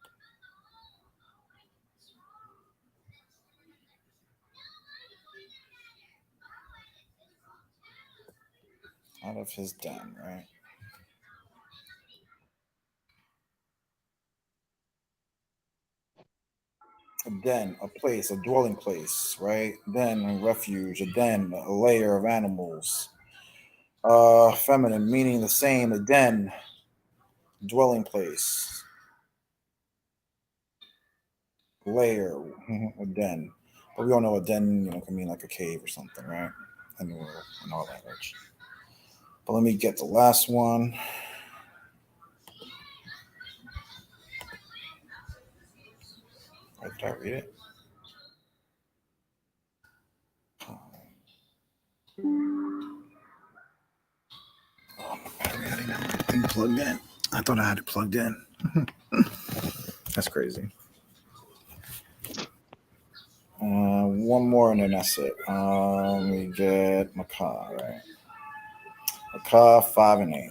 Out of his den, right? A den, a place, a dwelling place, right? Den, a refuge, a den, a lair of animals. Feminine, meaning the same, a den, dwelling place, lair, a den. But we all know a den, can mean like a cave or something, right? In our language. But let me get the last one. Did I read it? Plugged in. I thought I had it plugged in. That's crazy. One more and then that's it. Let me get Macaw, right? Macaw 5 and 8.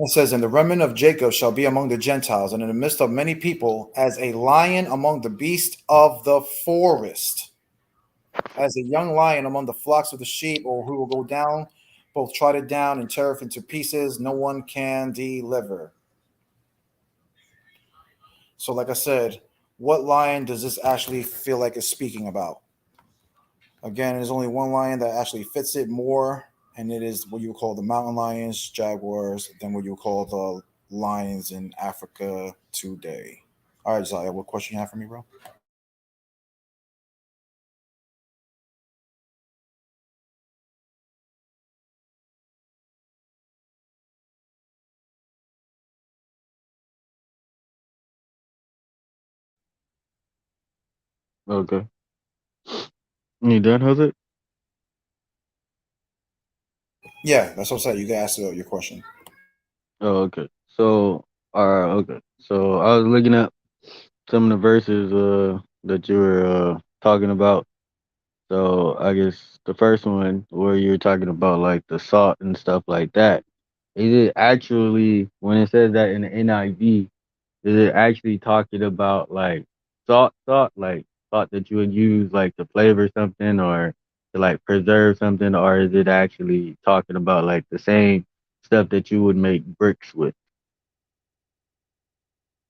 It says, "And the remnant of Jacob shall be among the Gentiles, and in the midst of many people, as a lion among the beasts of the forest, as a young lion among the flocks of the sheep, or who will go down, both trodden down and tear into pieces, no one can deliver." So, like I said, what lion does this actually feel like it's speaking about? Again, there's only one lion that actually fits it more, and it is what you call the mountain lions, jaguars, than what you call the lions in Africa today. All right, Zaya, what question you have for me, bro? Okay. You done, Jose? Yeah, that's what I said. You can ask your question. Oh, okay. So, okay. So I was looking at some of the verses that you were talking about. So I guess the first one where you were talking about like the salt and stuff like that. Is it actually when it says that in the NIV, is it actually talking about like salt, like salt that you would use like to flavor something or to like preserve something, or is it actually talking about like the same stuff that you would make bricks with,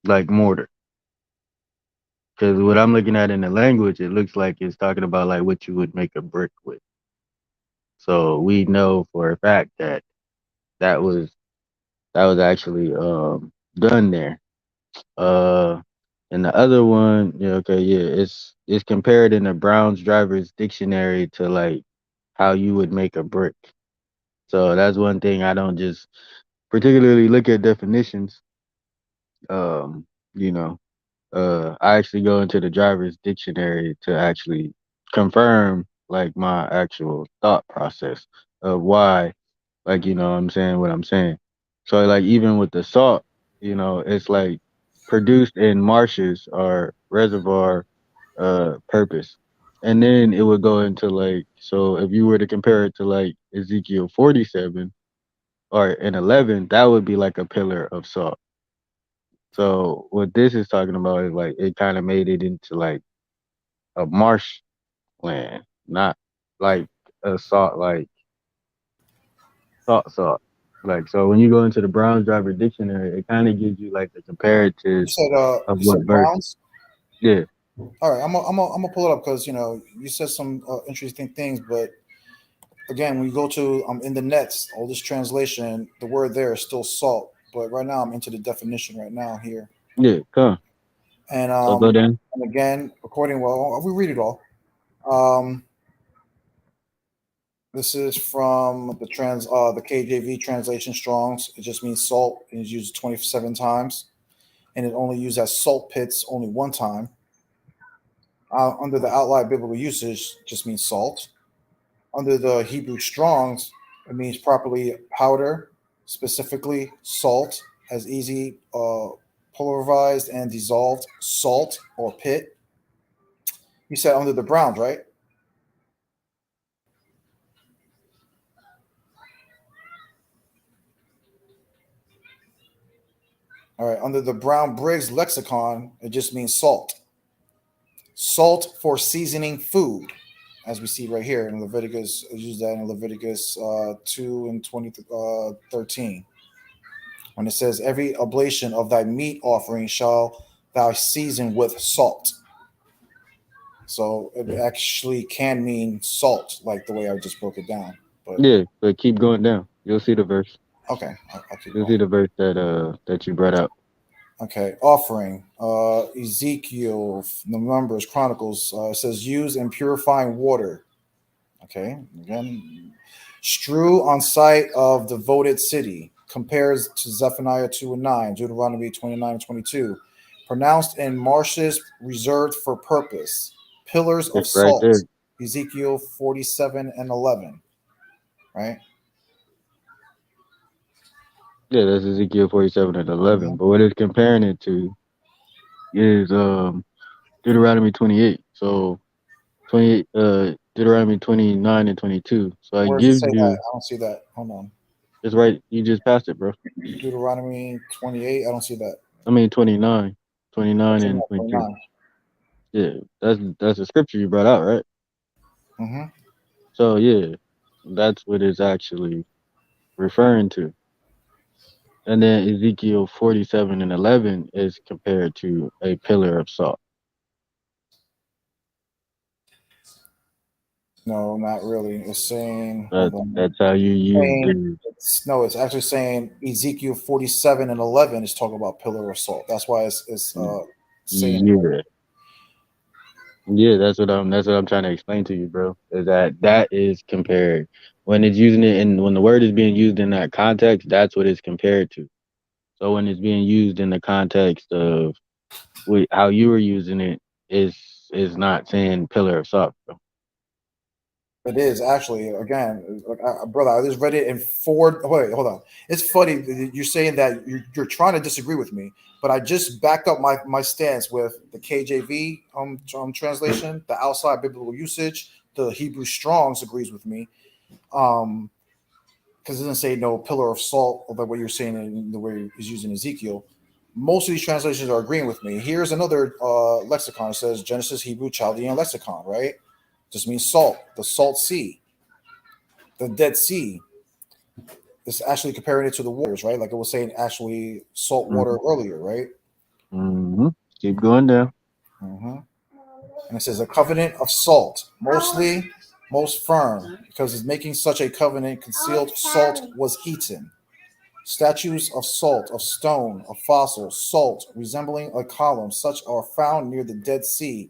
like mortar? Because what I'm looking at in the language, it looks like it's talking about like what you would make a brick with. So we know for a fact that that was that was actually done there. Uh, and the other one, yeah, okay, yeah, it's compared in the Brown's Driver's Dictionary to like how you would make a brick. So that's one thing I don't just particularly look at definitions. Um, you know, I actually go into the driver's dictionary to actually confirm like my actual thought process of why, like, what I'm saying. So like even with the salt, you know, it's like produced in marshes or reservoir purpose. And then it would go into like, so if you were to compare it to like Ezekiel 47 or in 11, that would be like a pillar of salt. So what this is talking about is like it kind of made it into like a marsh land, not like a salt, like salt. Like so when you go into the Brown Driver Dictionary, it kind of gives you like the You comparatives said of you what said verse. Browns. Yeah. All right, I'm gonna pull it up because you know you said some interesting things, but again, when you go to in the nets, all this translation, the word there is still salt. But right now, I'm into the definition right now here, Yeah, come. and So go down. and again, according we read it all. Um, this is from the KJV translation Strong's. It just means salt, and it's used 27 times, and it only used as salt pits only one time. Under the outline biblical usage, just means salt. Under the Hebrew Strongs, it means properly powder, specifically salt, as easy pulverized and dissolved salt or pit. You said under the Browns, right? All right. Under the Brown Briggs lexicon, it just means salt. Salt for seasoning food, as we see right here in Leviticus. I use that in Leviticus 2 and 13. When it says, every oblation of thy meat offering shall thou season with salt. So it actually can mean salt, like the way I just broke it down. But yeah, but keep going down. You'll see the verse. Okay, I'll keep You'll going. see the verse that you brought out. Okay, offering. Ezekiel, the Numbers, Chronicles. It says, use in purifying water. Okay, again, strew on site of devoted city. Compares to Zephaniah 2 and 9, Deuteronomy 29 and 22. Pronounced in marshes reserved for purpose. Pillars of Right there. salt. Ezekiel 47 and 11. Right? Yeah, that's Ezekiel 47 and 11. Mhm. But what it's comparing it to is Deuteronomy 28. So 28 Deuteronomy 29 and 22. So it Where does it gives say that? you, I don't see that. Hold on. it's right, you just passed it, bro. Deuteronomy 28. I don't see that. I mean 29 and 22. 29. Yeah, that's the scripture you brought out, right? Mm-hmm. So yeah, that's what it's actually referring to. And then Ezekiel 47 and 11 is compared to a pillar of salt. No, not really. It's saying, hold on. That's how you use It's actually saying Ezekiel 47 and 11 is talking about pillar of salt. That's why it's saying yeah. Yeah, that's what I'm trying to explain to you, bro. Is that is compared when it's using it and when the word is being used in that context, that's what it's compared to. So when it's being used in the context of how you were using it is not saying pillar of salt, bro. it is actually again, like, brother. I just read it in four. Wait, hold on. It's funny that you're saying that you're trying to disagree with me, but I just backed up my stance with the KJV translation, the outside biblical usage. The Hebrew Strong's agrees with me, because it doesn't say no pillar of salt, like what you're saying in the way he's using Ezekiel. Most of these translations are agreeing with me. Here's another lexicon. It says Genesis Hebrew Chaldean lexicon, right? Just means salt, the salt sea, the Dead Sea. It's actually comparing it to the waters, right? Like it was saying actually salt water earlier, right? Mm-hmm. Keep going down. Mm-hmm. And it says a covenant of salt, most firm, because it's making such a covenant, concealed salt was eaten. Statues of salt, of stone, of fossil, salt, resembling a column, such are found near the Dead Sea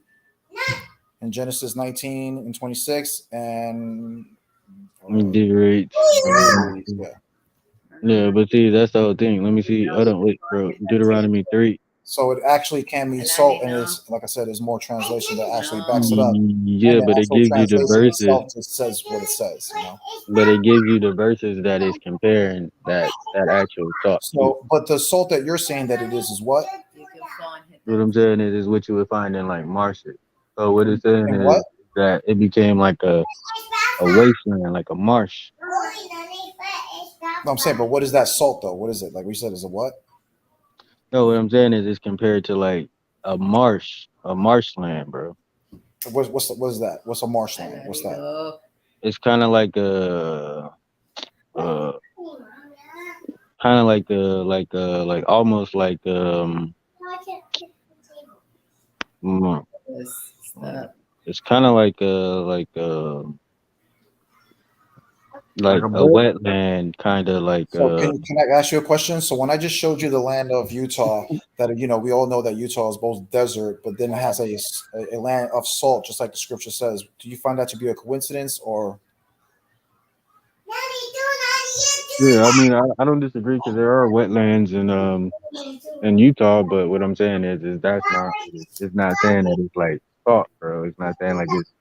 in Genesis 19 and 26 and Deuterates. yeah. Yeah, but see, that's the whole thing. Let me see. Hold on, wait, bro. Deuteronomy 3. So it actually can mean salt, and it's like I said, there's more translation that actually backs it up. Yeah, And the but it actual gives you the translation verses. itself just says what it says, you know. But it gives you the verses that is comparing that actual salt. So, but the salt that you're saying that it is what? What I'm saying is what you would find in like marshes. So what it's saying And is what? that it became like a wasteland, like a marsh. No, I'm saying, but what is that salt though? What is it? Like we said, is it what? No, what I'm saying is it's compared to like a marshland, bro. What is that? What's a marshland? What's that? It's kind of like a, like almost like it's kind of like a wetland, kind of like So can I ask you a question? So when I just showed you the land of Utah, that we all know that Utah is both desert, but then it has a land of salt, just like the scripture says. Do you find that to be a coincidence, or? Yeah, I mean, I don't disagree because there are wetlands in Utah, but what I'm saying is that's not, it's not saying that it's like salt, bro. It's not saying like it's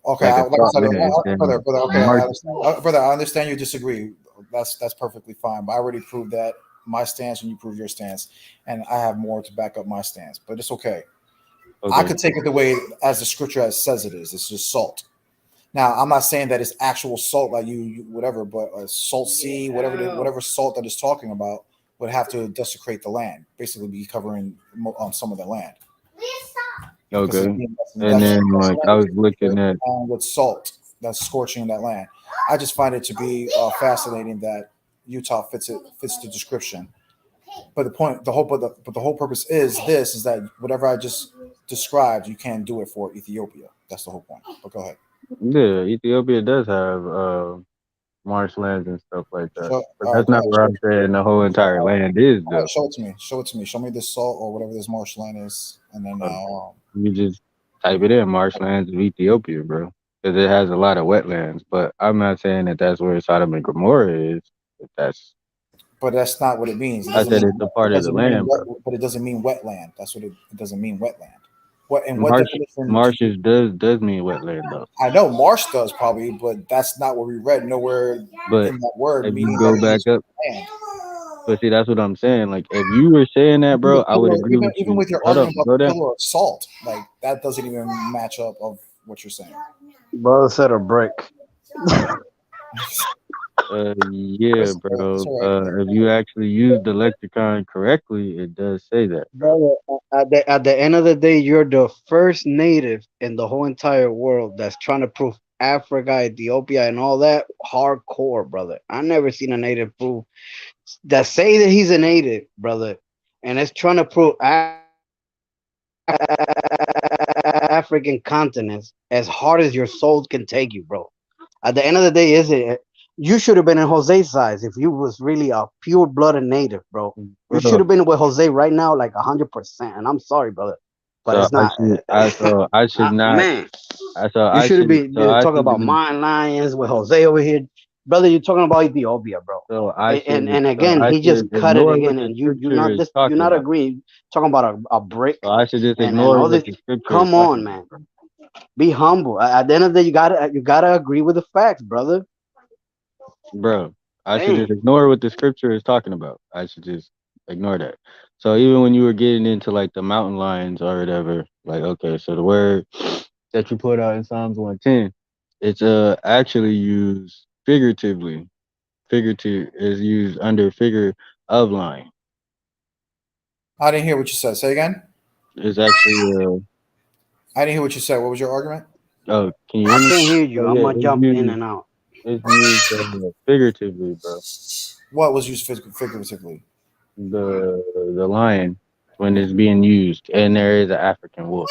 Okay, like a like I salt said, land. brother, okay, I Marsh. understand. Brother, I understand you disagree. That's perfectly fine. But I already proved that my stance, and you prove your stance, and I have more to back up my stance. But it's okay. I could take it the way as the scripture says it is. It's just salt. Now, I'm not saying that it's actual salt, like you whatever, but salt sea, whatever salt that it's talking about would have to desecrate the land, basically be covering on some of the land. Okay, and then like I was looking at with salt that's scorching that land. I just find it to be fascinating that Utah fits the description. But the whole purpose is that whatever I just described, you can do it for Ethiopia. That's the whole point. But go ahead. Yeah, Ethiopia does have marshlands and stuff like that. So, But that's not where I'm saying the whole entire land is, though. Show it to me. Show me this salt or whatever this marshland is, and then you just type it in marshlands of Ethiopia, bro, because it has a lot of wetlands. But I'm not saying that that's where Sodom and Gomorrah is. But that's not what it means. I said it's a part of the land, bro. But it doesn't mean wetland. That's what it doesn't mean wetland. Marshes does mean wetland though. I know marsh does probably, but that's not what we read. Nowhere but in that word. If you go back up, but see, that's what I'm saying. Like if you were saying that, bro, I would agree with you. Even with your argument about the pillar of salt, like that doesn't even match up of what you're saying. Brother said a brick. Yeah, bro. If you actually use the lexicon correctly, it does say that. Brother, at the end of the day, you're the first native in the whole entire world that's trying to prove Africa, Ethiopia, and all that hardcore, brother. I never seen a native prove that say that he's a native, brother, and it's trying to prove African continents as hard as your soul can take you, bro. At the end of the day, you should have been in Jose's size if you was really a pure-blooded native, bro. You should have been with Jose right now, like 100%. And I'm sorry, brother, but it's not. I should not. Man, you should be talking about mountain lions with Jose over here, brother. You're talking about Ethiopia, bro. So and again, he just cut it again, and you're not agreeing. Talking about a brick. So I should just ignore what the scripture. Come on, man. Be humble. At the end of the day, you gotta agree with the facts, brother. Bro, I should just ignore what the scripture is talking about. I should just ignore that. So even when you were getting into like the mountain lions or whatever, like okay, so the word that you put out in Psalms 110, it's actually used figuratively. Figurative is used under figure of lion. I didn't hear what you said. Say again. It's actually I didn't hear what you said. What was your argument? Oh, can you hear me? I can't hear you. I'm gonna jump in and out. It's used figuratively, bro. What was used figuratively? The lion when it's being used, and there is an African wolf.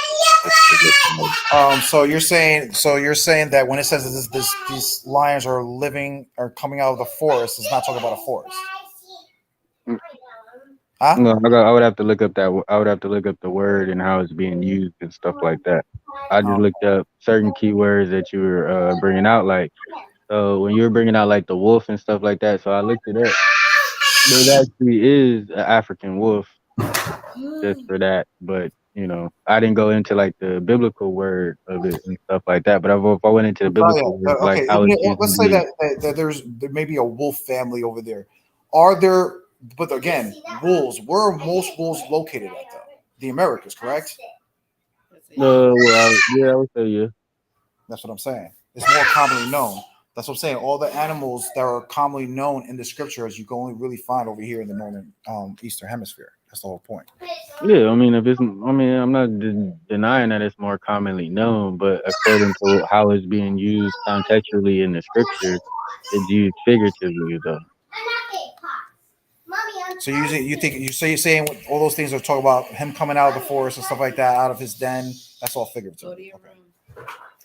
So you're saying that when it says these lions are coming out of the forest, it's not talking about a forest. Huh? No, I would have to look up that. I would have to look up the word and how it's being used and stuff like that. I just looked up certain keywords that you were bringing out, like. So when you were bringing out like the wolf and stuff like that, so I looked it up. It actually is an African wolf. just for that. But you know, I didn't go into like the biblical word of it and stuff like that. But if I went into the biblical word, like Okay, how it's used let's in say the that there may be a wolf family over there. Are there? But again, wolves. Where are most wolves located at though? The Americas, correct? well, yeah, I would say yeah. That's what I'm saying. It's more commonly known. That's what I'm saying. All the animals that are commonly known in the scriptures, you can only really find over here in the northern eastern hemisphere. That's the whole point. Yeah, I mean, I'm not denying that it's more commonly known, but according to how it's being used contextually in the scripture, it's used figuratively, though. So you think you're saying all those things are talking about him coming out of the forest and stuff like that, out of his den. That's all figurative. Okay.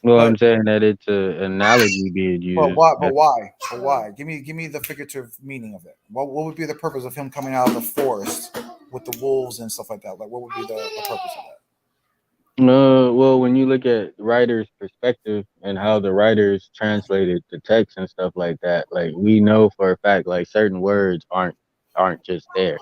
Well, I'm But saying that it's an analogy being used. why? But why? But why? Give me the figurative meaning of it. What would be the purpose of him coming out of the forest with the wolves and stuff like that? Like, what would be the purpose of that? Well, when you look at writers' perspective and how the writers translated the text and stuff like that, like we know for a fact, like certain words aren't just there.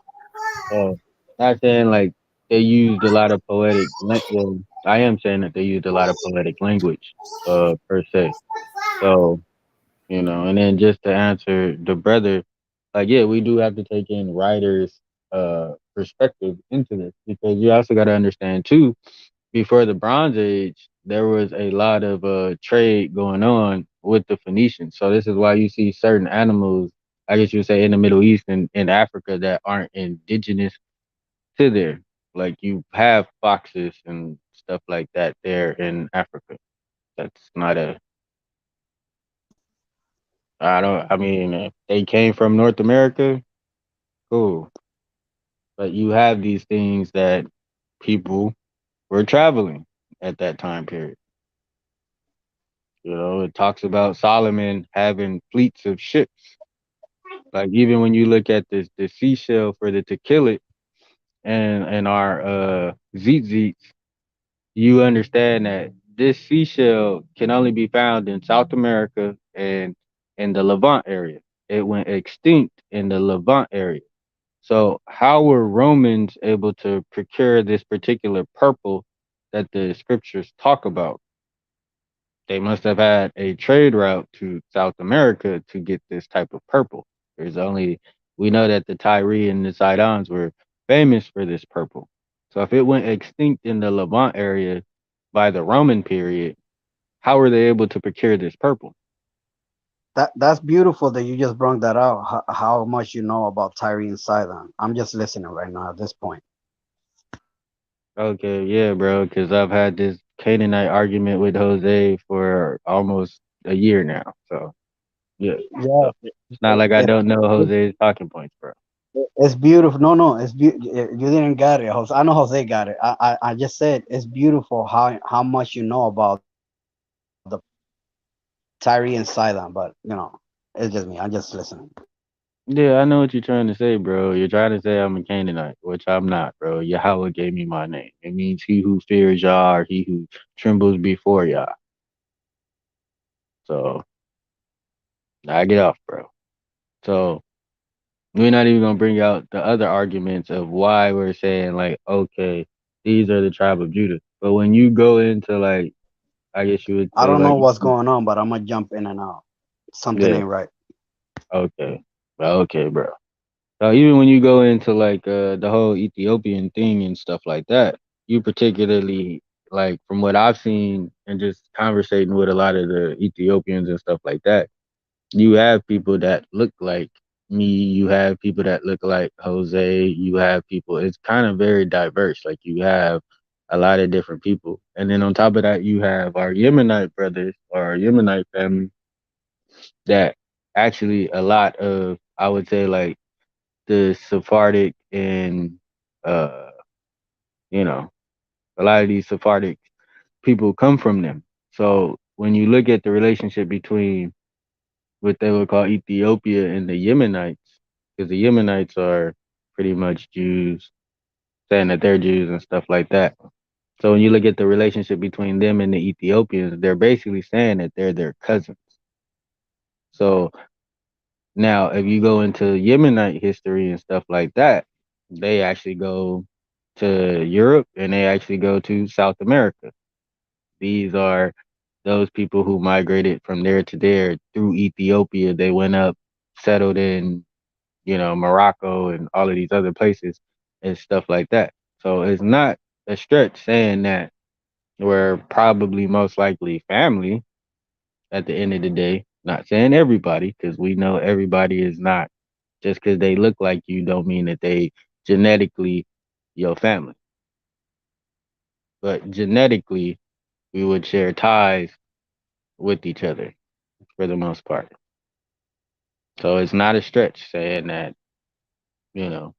So, not saying like they used a lot of well, I am saying that they used a lot of poetic language, per se. So, you know, and then just to answer the brother, like, yeah, we do have to take in writers' perspective into this because you also got to understand too before the Bronze Age, there was a lot of trade going on with the Phoenicians. So this is why you see certain animals, I guess you would say, in the Middle East and in Africa that aren't indigenous to there. Like you have foxes and stuff like that there in Africa. That's not a. I don't. I mean, if they came from North America, cool. But you have these things that people were traveling at that time period. You know, it talks about Solomon having fleets of ships. Like even when you look at the seashell for the to kill it and our zeet, you understand that this seashell can only be found in South America and in the Levant area. It went extinct in the Levant area. So how were Romans able to procure this particular purple that the scriptures talk about? They must have had a trade route to South America to get this type of purple. We know that the Tyre and the Sidons were famous for this purple. So if it went extinct in the Levant area by the Roman period, how were they able to procure this purple? That's beautiful that you just brought that out. How much you know about Tyre and Sidon. I'm just listening right now at this point. Okay, yeah, bro, because I've had this Canaanite argument with Jose for almost a year now. So, yeah. Yeah, So, it's not like I don't know it's, Jose's talking points, bro. it's beautiful. No, it's you didn't get it. Jose. I know Jose got it. I just said it's beautiful how much you know about the Tyre and Sidon, but it's just me. I'm just listening. Yeah, I know what you're trying to say, bro. You're trying to say I'm a Canaanite, which I'm not, bro. Yahweh gave me my name. It means he who fears Yah or he who trembles before Yah. So, I get off, bro. So, we're not even gonna bring out the other arguments of why we're saying like, okay, these are the tribe of Judah. But when you go into like, I guess you would I say don't know like, what's going on, but I'm gonna jump in and out. Something yeah, ain't right. okay, okay, bro. So even when you go into like the whole Ethiopian thing and stuff like that, you particularly like from what I've seen and just conversating with a lot of the Ethiopians and stuff like that, you have people that look like me, you have people that look like Jose, you have people, it's kind of very diverse. Like you have a lot of different people. And then on top of that, you have our Yemenite brothers or our Yemenite family that actually a lot of, I would say like the Sephardic and uh, you know, a lot of these Sephardic people come from them. So when you look at the relationship between what they would call Ethiopia and the Yemenites, because the Yemenites are pretty much Jews, saying that they're Jews and stuff like that. So when you look at the relationship between them and the Ethiopians, they're basically saying that they're their cousins. So now if you go into Yemenite history and stuff like that, they actually go to Europe and they actually go to South America. These are those people who migrated from there to there through Ethiopia. They went up, settled in, Morocco and all of these other places and stuff like that. So it's not a stretch saying that we're probably most likely family at the end of the day. Not saying everybody, because we know everybody is not. Just because they look like you don't mean that they genetically your family. But genetically, we would share ties with each other for the most part. So it's not a stretch saying that, you know,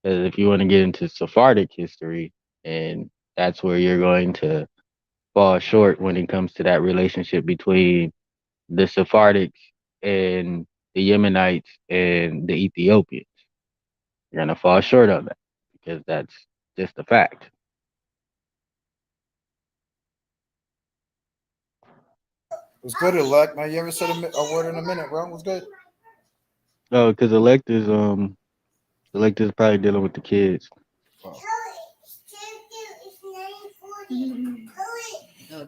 'cause if you want to get into Sephardic history, and that's where you're going to fall short when it comes to that relationship between the Sephardics and the Yemenites and the Ethiopians. You're going to fall short of that because that's just a fact. What's good, Elect, man? You haven't said a word in a minute, bro. What's good? Oh, because Elect is probably dealing with the kids. Oh.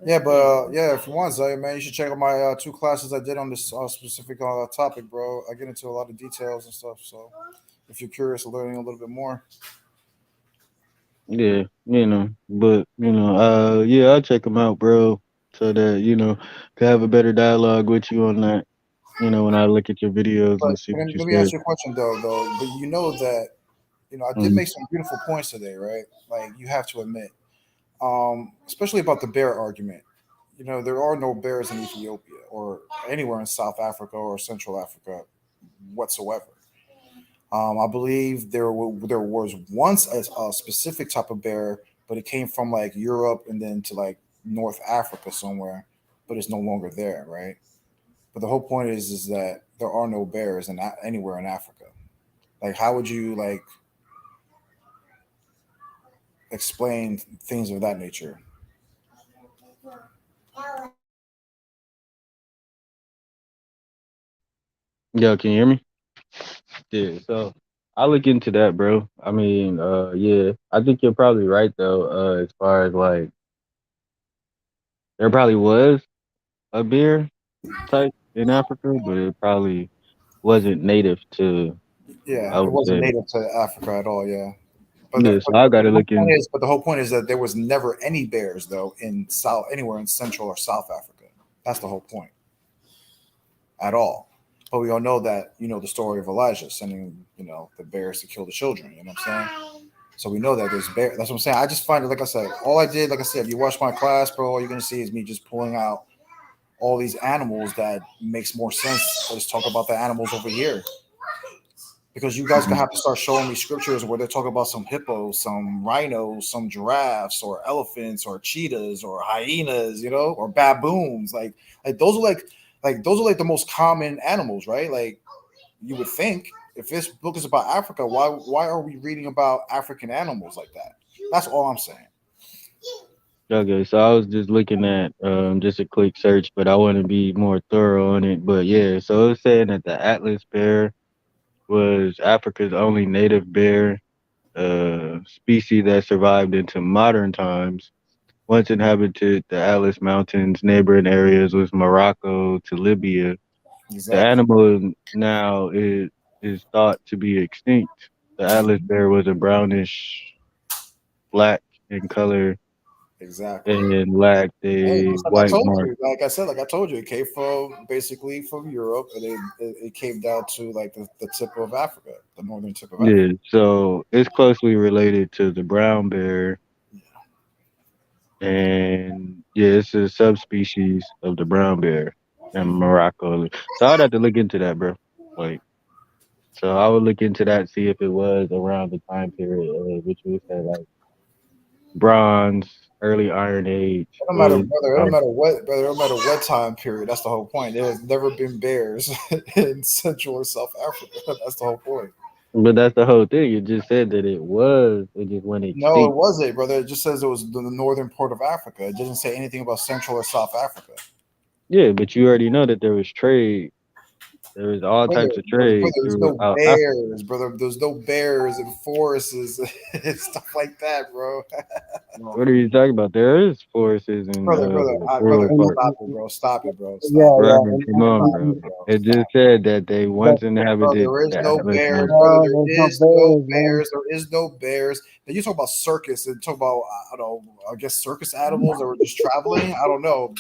Yeah, but if you want, Zaya, man, you should check out my 2 classes I did on this specific topic, bro. I get into a lot of details and stuff. So if you're curious, learning a little bit more. Yeah, but yeah, I'll check them out, bro, so that can have a better dialogue with you on that. When I look at your videos But and see what you let me said. ask you a question, though. But you know that I did make some beautiful points today, right? Like you have to admit, especially about the bear argument. There are no bears in Ethiopia or anywhere in South Africa or Central Africa whatsoever. I believe there was once a specific type of bear, but it came from like Europe and then to like North Africa somewhere, but it's no longer there, right? But the whole point is that there are no bears anywhere in Africa. Like, how would you like explain things of that nature? Yo, can you hear me? Yeah, so I'll look into that, bro. I mean, yeah, I think you're probably right though. As far as like, there probably was a beer type in Africa, but it probably wasn't native to. Yeah, I it would wasn't say. native to Africa at all. Yeah, Yeah, so I gotta look in. but the whole point is that there was never any bears though in anywhere in Central or South Africa. That's the whole point at all. But we all know that the story of Elijah sending the bears to kill the children. You know what I'm saying? So we know that there's bears. That's what I'm saying. I just find it, like I said, all I did, like I said, if you watch my class, bro, all you're gonna see is me just pulling out all these animals that makes more sense. Let's talk about the animals over here. Because you guys gonna have to start showing me scriptures where they talk about some hippos, some rhinos, some giraffes, or elephants, or cheetahs, or hyenas, or baboons. Like those are like the most common animals, right? Like you would think if this book is about Africa, why are we reading about African animals like that? That's all I'm saying. Okay, so I was just looking at just a quick search, but I want to be more thorough on it. But yeah, so it was saying that the Atlas bear was Africa's only native bear species that survived into modern times. Once inhabited the Atlas Mountains, neighboring areas with Morocco to Libya. Exactly. The animal now is thought to be extinct. The Atlas bear was a brownish black in color. Exactly. And lacked a white mark. Like I told you, it came basically from Europe, and it came down to like the tip of Africa, the northern tip of Africa. Yeah, so it's closely related to the brown bear, and yeah, it's a subspecies of the brown bear in Morocco. So I'd have to look into that, bro. Like, so I would look into that, see if it was around the time period, which we say like bronze, early Iron Age. It don't matter, brother. It don't matter what, brother. It don't matter what time period. That's the whole point. There's never been bears in Central or South Africa. That's the whole point. But that's the whole thing. You just said that it was. It just went extinct. No, it wasn't, brother. It just says it was the northern part of Africa. It doesn't say anything about Central or South Africa. Yeah, but you already know that there was trade There's all Brother, types of trade there's no throughout Africa. bears, brother. There's no bears and forests and stuff like that, bro. What are you talking about? There is forests in brother, rural parts. stop it, bro. Stop it, bro. Yeah, Stop it. Right, yeah. come on, Stop bro. it, bro. It Stop. just said that they once But, Bro, inhabited there is the no African. bears, brother. there's There no is no bears, man. bears. There is no bears. Then you talk about circus and talk about I don't know. I guess circus animals that were just traveling. I don't know.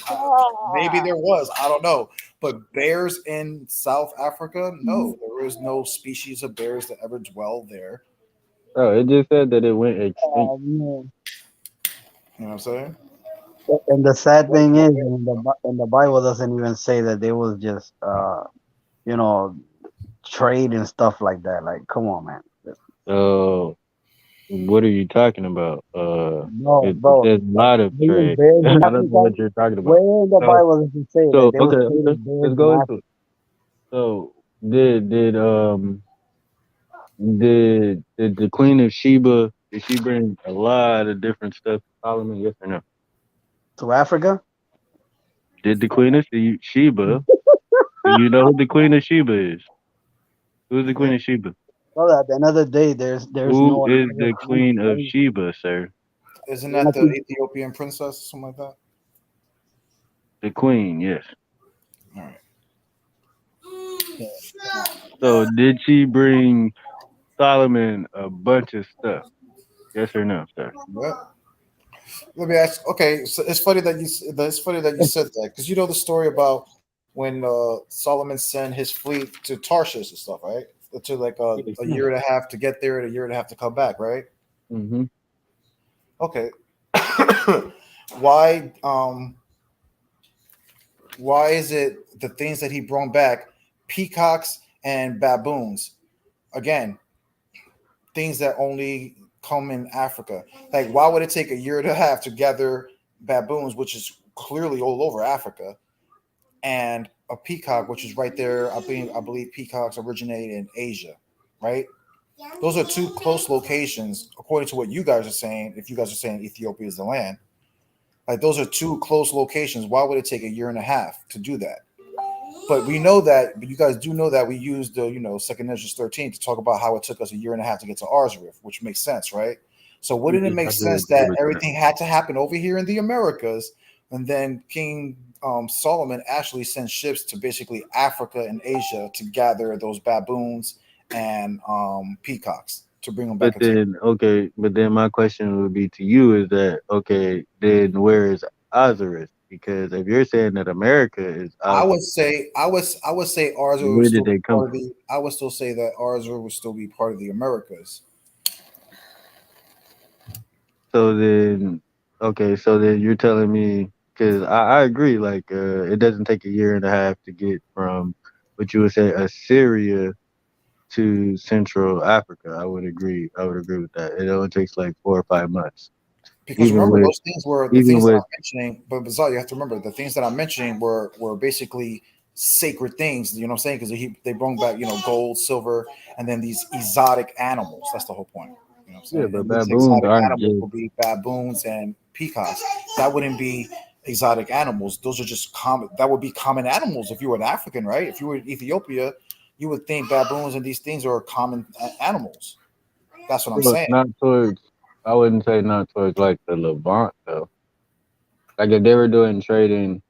Maybe there was. I don't know. But bears in South Africa, no, there is no species of bears that ever dwell there. Oh, it just said that it went extinct. Man. You know what I'm saying? And the sad thing is, in the Bible doesn't even say that they was just, you know, trade and stuff like that. Like, come on, man. So, what are you talking about? No, It bro. says a lot of They was trade. bears I in don't know Africa. what you're talking about. Where in the Bible does it say that So they was okay, trading bears let's in go Africa? into it. So did the Queen of Sheba, did she bring a lot of different stuff to Solomon? Yes or no? To Africa? Did the Queen of Sheba? Do you know who the Queen of Sheba is? Who's the Queen of Sheba? Well, at the end of the day, there's Who no is other the Queen of Sheba, sir? Isn't that the Ethiopian princess or something like that? The Queen, yes. All right. So did she bring Solomon a bunch of stuff? Yes or no, sir? What? Let me ask. Okay, so it's funny that you said that because you know the story about when Solomon sent his fleet to Tarshish and stuff, right? To like a year and a half to get there and a year and a half to come back, right? Mm-hmm. Okay. Why is it the things that he brought back, peacocks and baboons? Again, things that only come in Africa. Like, why would it take a year and a half to gather baboons, which is clearly all over Africa, and a peacock, which is right there? I believe peacocks originate in Asia, right? Those are two close locations, according to what you guys are saying. If you guys are saying Ethiopia is the land, like those are two close locations. Why would it take a year and a half to do that? But we know that, but you guys do know that we used the, 2nd Ezra 13 to talk about how it took us a year and a half to get to Arzareth, which makes sense, right? So wouldn't it make sense that everything had to happen over here in the Americas, and then King Solomon actually sent ships to basically Africa and Asia to gather those baboons and peacocks to bring them back? But then my question would be to you is that, okay, then where is Ozareth? Because if you're saying that America is I would Ozareth, say Arzareth where would did still be they come part of from? the. I would still say that Arzareth would still be part of the Americas. So then, okay, so then you're telling me, because I agree, like, it doesn't take a year and a half to get from what you would say Assyria to Central Africa. I would agree. I would agree with that. It only takes like 4 or 5 months. Because Even remember, with, those things were the even things that with, I'm mentioning. But Bizarre, you have to remember the things that I'm mentioning were basically sacred things. You know what I'm saying? Because they brought back gold, silver, and then these exotic animals. That's the whole point. You know what I'm yeah, saying? but And these baboons exotic aren't animals just, will be baboons and peacocks. That wouldn't be exotic animals. Those are just common. That would be common animals if you were an African, right? If you were in Ethiopia, you would think baboons and these things are common animals. That's what I'm well, saying. not towards, I wouldn't say not towards like the Levant though. Like if they were doing trading,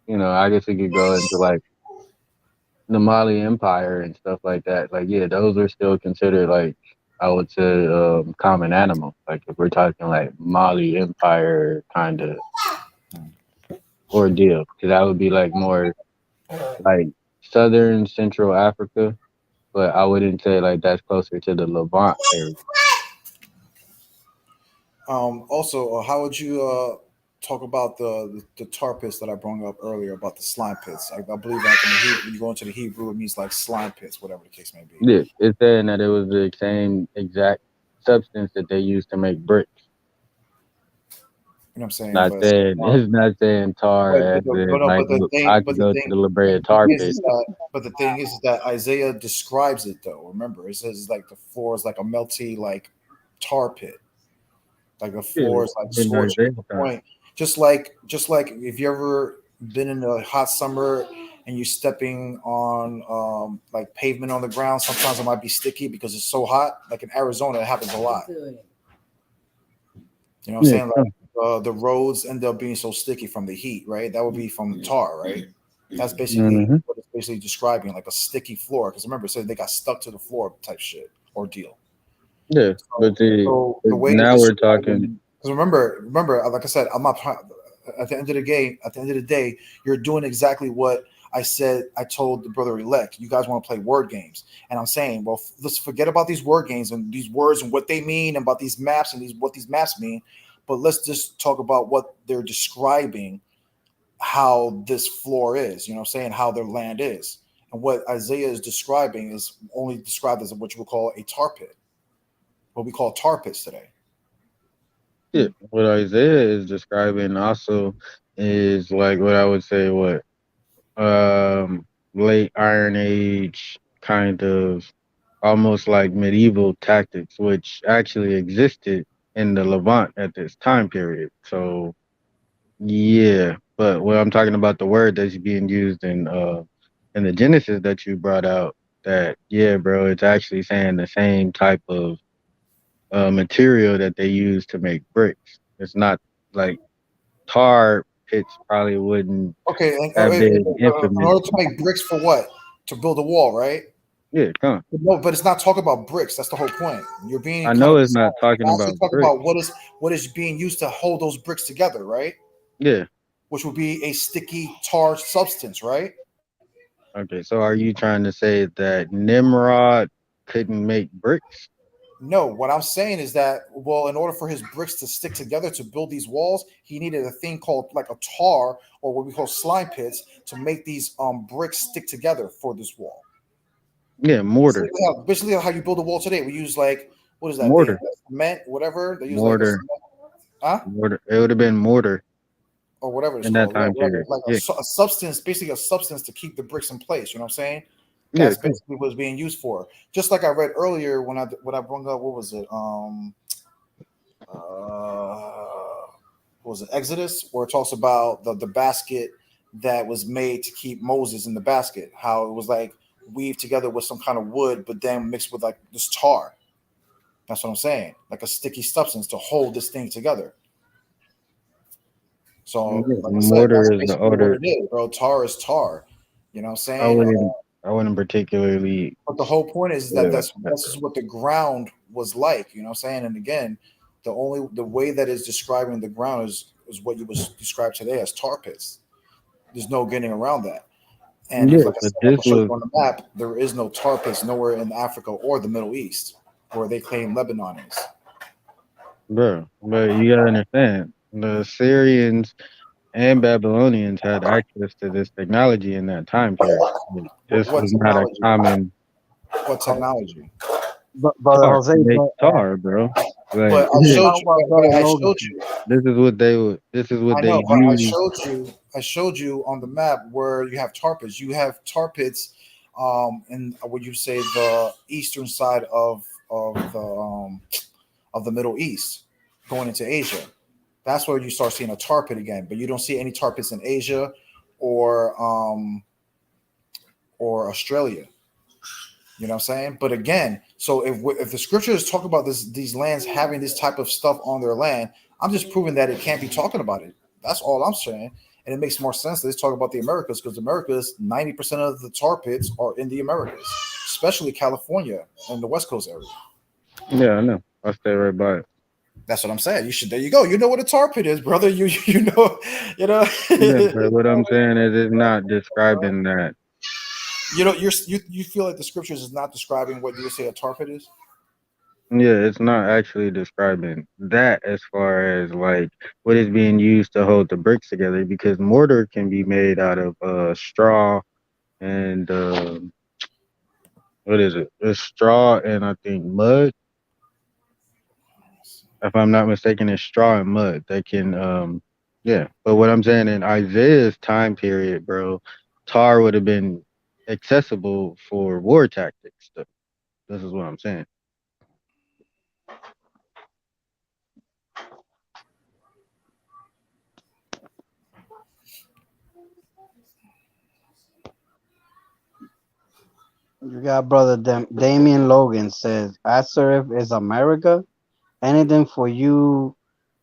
I guess we could go into like the Mali Empire and stuff like that. Like, yeah, those are still considered like, I would say, common animals. Like if we're talking like Mali Empire kind of ordeal, because that would be like more like southern Central Africa, but I wouldn't say like that's closer to the Levant area. Also, how would you talk about the tar pits that I brought up earlier about the slime pits? I believe that when you go into the Hebrew, it means like slime pits, whatever the case may be. Yeah, it's saying that it was the same exact substance that they used to make bricks. You know what I'm saying? Not saying it's not saying tar as in like I could go to the La Brea tar pit. But the thing is that Isaiah describes it though. Remember, it says like the floor is like a melty like tar pit. Like the floor is like scorched to the point. Just like if you ever been in a hot summer and you're stepping on like pavement on the ground, sometimes it might be sticky because it's so hot. Like in Arizona, it happens a lot. You know what I'm saying? Like the roads end up being so sticky from the heat, right? That would be from tar, right? That's basically what it's basically describing, like a sticky floor. Because remember, it said they got stuck to the floor type shit ordeal. Yeah, but the way now we're talking. Because remember, like I said, I'm not. At the end of the day, you're doing exactly what I said. I told the brother elect, you guys want to play word games, and I'm saying, well, let's forget about these word games and these words and what they mean, and about these maps and what these maps mean. But let's just talk about what they're describing, how this floor is. You know what I'm saying? How their land is, and what Isaiah is describing is only described as what you would call a tar pit. What we call tar pits today. Yeah, what Isaiah is describing also is like what I would say late Iron Age kind of almost like medieval tactics, which actually existed in the Levant at this time period. So yeah, but when I'm talking about the word that's being used in the Genesis that you brought out, that yeah, bro, it's actually saying the same type of material that they use to make bricks. It's not like tar pits probably wouldn't Okay, have been in infamous. order to make bricks for what? To build a wall, right? Yeah, come on. No, but it's not talking about bricks. That's the whole point. You're being I kind know of it's not talking actually about talking bricks. about what is being used to hold those bricks together, right? Yeah. Which would be a sticky tar substance, right? Okay, so are you trying to say that Nimrod couldn't make bricks? No, what I'm saying is that, well, in order for his bricks to stick together to build these walls, he needed a thing called like a tar, or what we call slime pits, to make these bricks stick together for this wall. Yeah, mortar. Basically how you build a wall today. We use like, what is that Mortar. thing? Cement, whatever. They use Mortar. like a cement, huh? Mortar. It would have been mortar Or whatever it's in that called. Yeah, time period. like Yeah. a substance, basically a substance to keep the bricks in place. You know what I'm saying? Yeah, That's basically what it's being used for. Just like I read earlier when I brought up, what was it? What was it, Exodus, where it talks about the basket that was made to keep Moses in the basket, how it was like weaved together with some kind of wood, but then mixed with like this tar. That's what I'm saying, like a sticky substance to hold this thing together. So, like I said, that's mortar is the basically what odor. it is, bro. Tar is tar. You know what I'm saying? I wouldn't particularly. But the whole point is that that's just what the ground was like. You know what I'm saying? And again, the way that is describing the ground is what you was described today as tar pits. There's no getting around that. And Yeah, like I but said, I'm this gonna show was, you on the map, there is no tar pits nowhere in Africa or the Middle East where they claim Lebanon is. bro. But you gotta understand, the Syrians and Babylonians had access to this technology in that time period. This What was not a technology? common What technology? But brother tar Jose, to make tar, bro. Like But I showed you. about But brother I Logan. showed you. this is what they would. This is what I they know, but use. I showed you on the map where you have tar pits. You have tar pits, in would you say the eastern side of the Middle East, going into Asia. That's where you start seeing a tar pit again. But you don't see any tar pits in Asia or Australia. You know what I'm saying? But again, so if the scriptures talk about these lands having this type of stuff on their land, I'm just proving that it can't be talking about it. That's all I'm saying. And it makes more sense to just talk about the Americas, because the Americas, 90% of the tar pits are in the Americas, especially California and the West Coast area. Yeah, I know. I stay right by it. That's what I'm saying. You should. There you go. You know what a tar pit is, brother. You know. Yeah, but what I'm saying is, it's not describing that. You know, you feel like the scriptures is not describing what you would say a tar pit is. Yeah, it's not actually describing that as far as like what is being used to hold the bricks together, because mortar can be made out of straw and what is it? It's straw and I think mud. If I'm not mistaken, it's straw and mud. They can yeah. But what I'm saying, in Isaiah's time period, bro, tar would have been accessible for war tactics. Though. This is what I'm saying. You got brother Damian Logan says, Asserif is America. Anything for you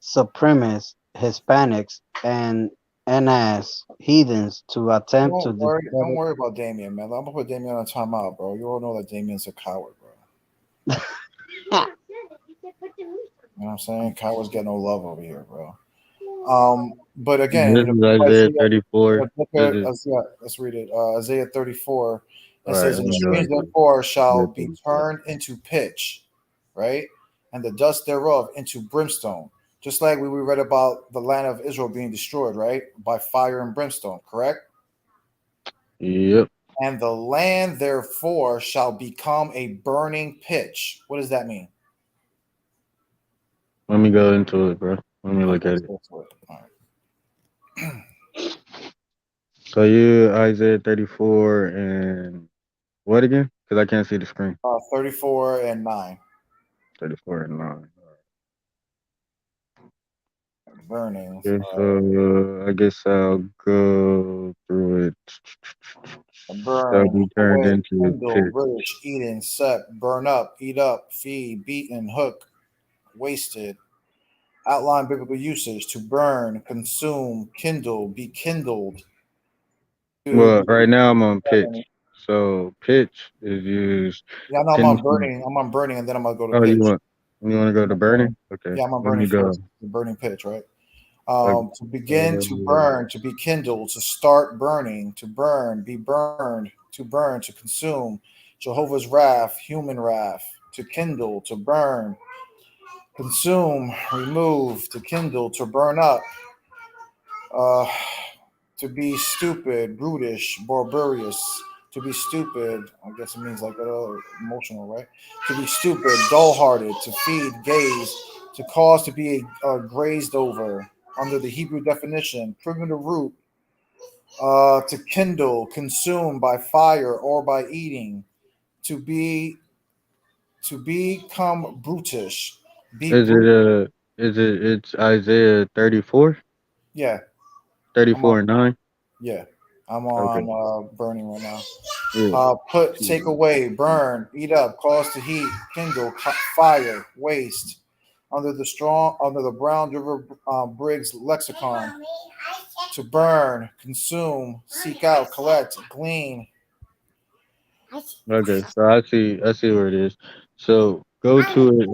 supremacists, Hispanics, and NAS heathens to attempt to Don't discredit. worry about Damien, man. I'm gonna put Damien on timeout, bro. You all know that Damien's a coward, bro. You know what I'm saying? Cowards get no love over here, bro. But again, This is Isaiah 34. let's read it. Isaiah 34. It All right, says, let "And the me go streams into therefore shall Isaiah be 34. turned into pitch, right? And the dust thereof into brimstone." Just like we read about the land of Israel being destroyed, right? By fire and brimstone, correct? Yep. And the land therefore shall become a burning pitch. What does that mean? Let me go into it, bro. Let me look at it. All right. So you Isaiah 34 and what again? Because I can't see the screen. 34 and 9. 34 and 9. Burning. Okay, so I guess I'll go through it. Shall Burn, be turned away, into a kindle, pit. British, eaten, set, burn up, eat up, feed, beaten, hook, wasted. Outline biblical usage: to burn, consume, kindle, be kindled. Well, right now I'm on pitch. So pitch is used. Yeah, no, I'm on Kindling. burning. I'm on burning, and then I'm gonna go to Oh, pitch. you want to go to burning? Okay. Yeah, I'm on Let me burning go. first. The burning pitch, right? Okay. To begin to burn, to be kindled, to start burning, to burn, be burned, to burn, to consume. Jehovah's wrath, human wrath, to kindle, to burn, consume, remove, to kindle, to burn up, to be stupid, brutish, barbarous, to be stupid. I guess it means like emotional, right? To be stupid, dull-hearted, to feed, gaze, to cause to be grazed over. Under the Hebrew definition, primitive root, to kindle, consume by fire or by eating, to become brutish, be brutal. It's Isaiah 34? Yeah, 34 and 9? yeah. I'm Okay. on burning right now. Yeah. Take away, burn, eat up, cause to heat, kindle, fire, waste. Under the Brown River Briggs lexicon, to burn, consume, seek out, collect, glean. Okay. So I see where it is. So go to it.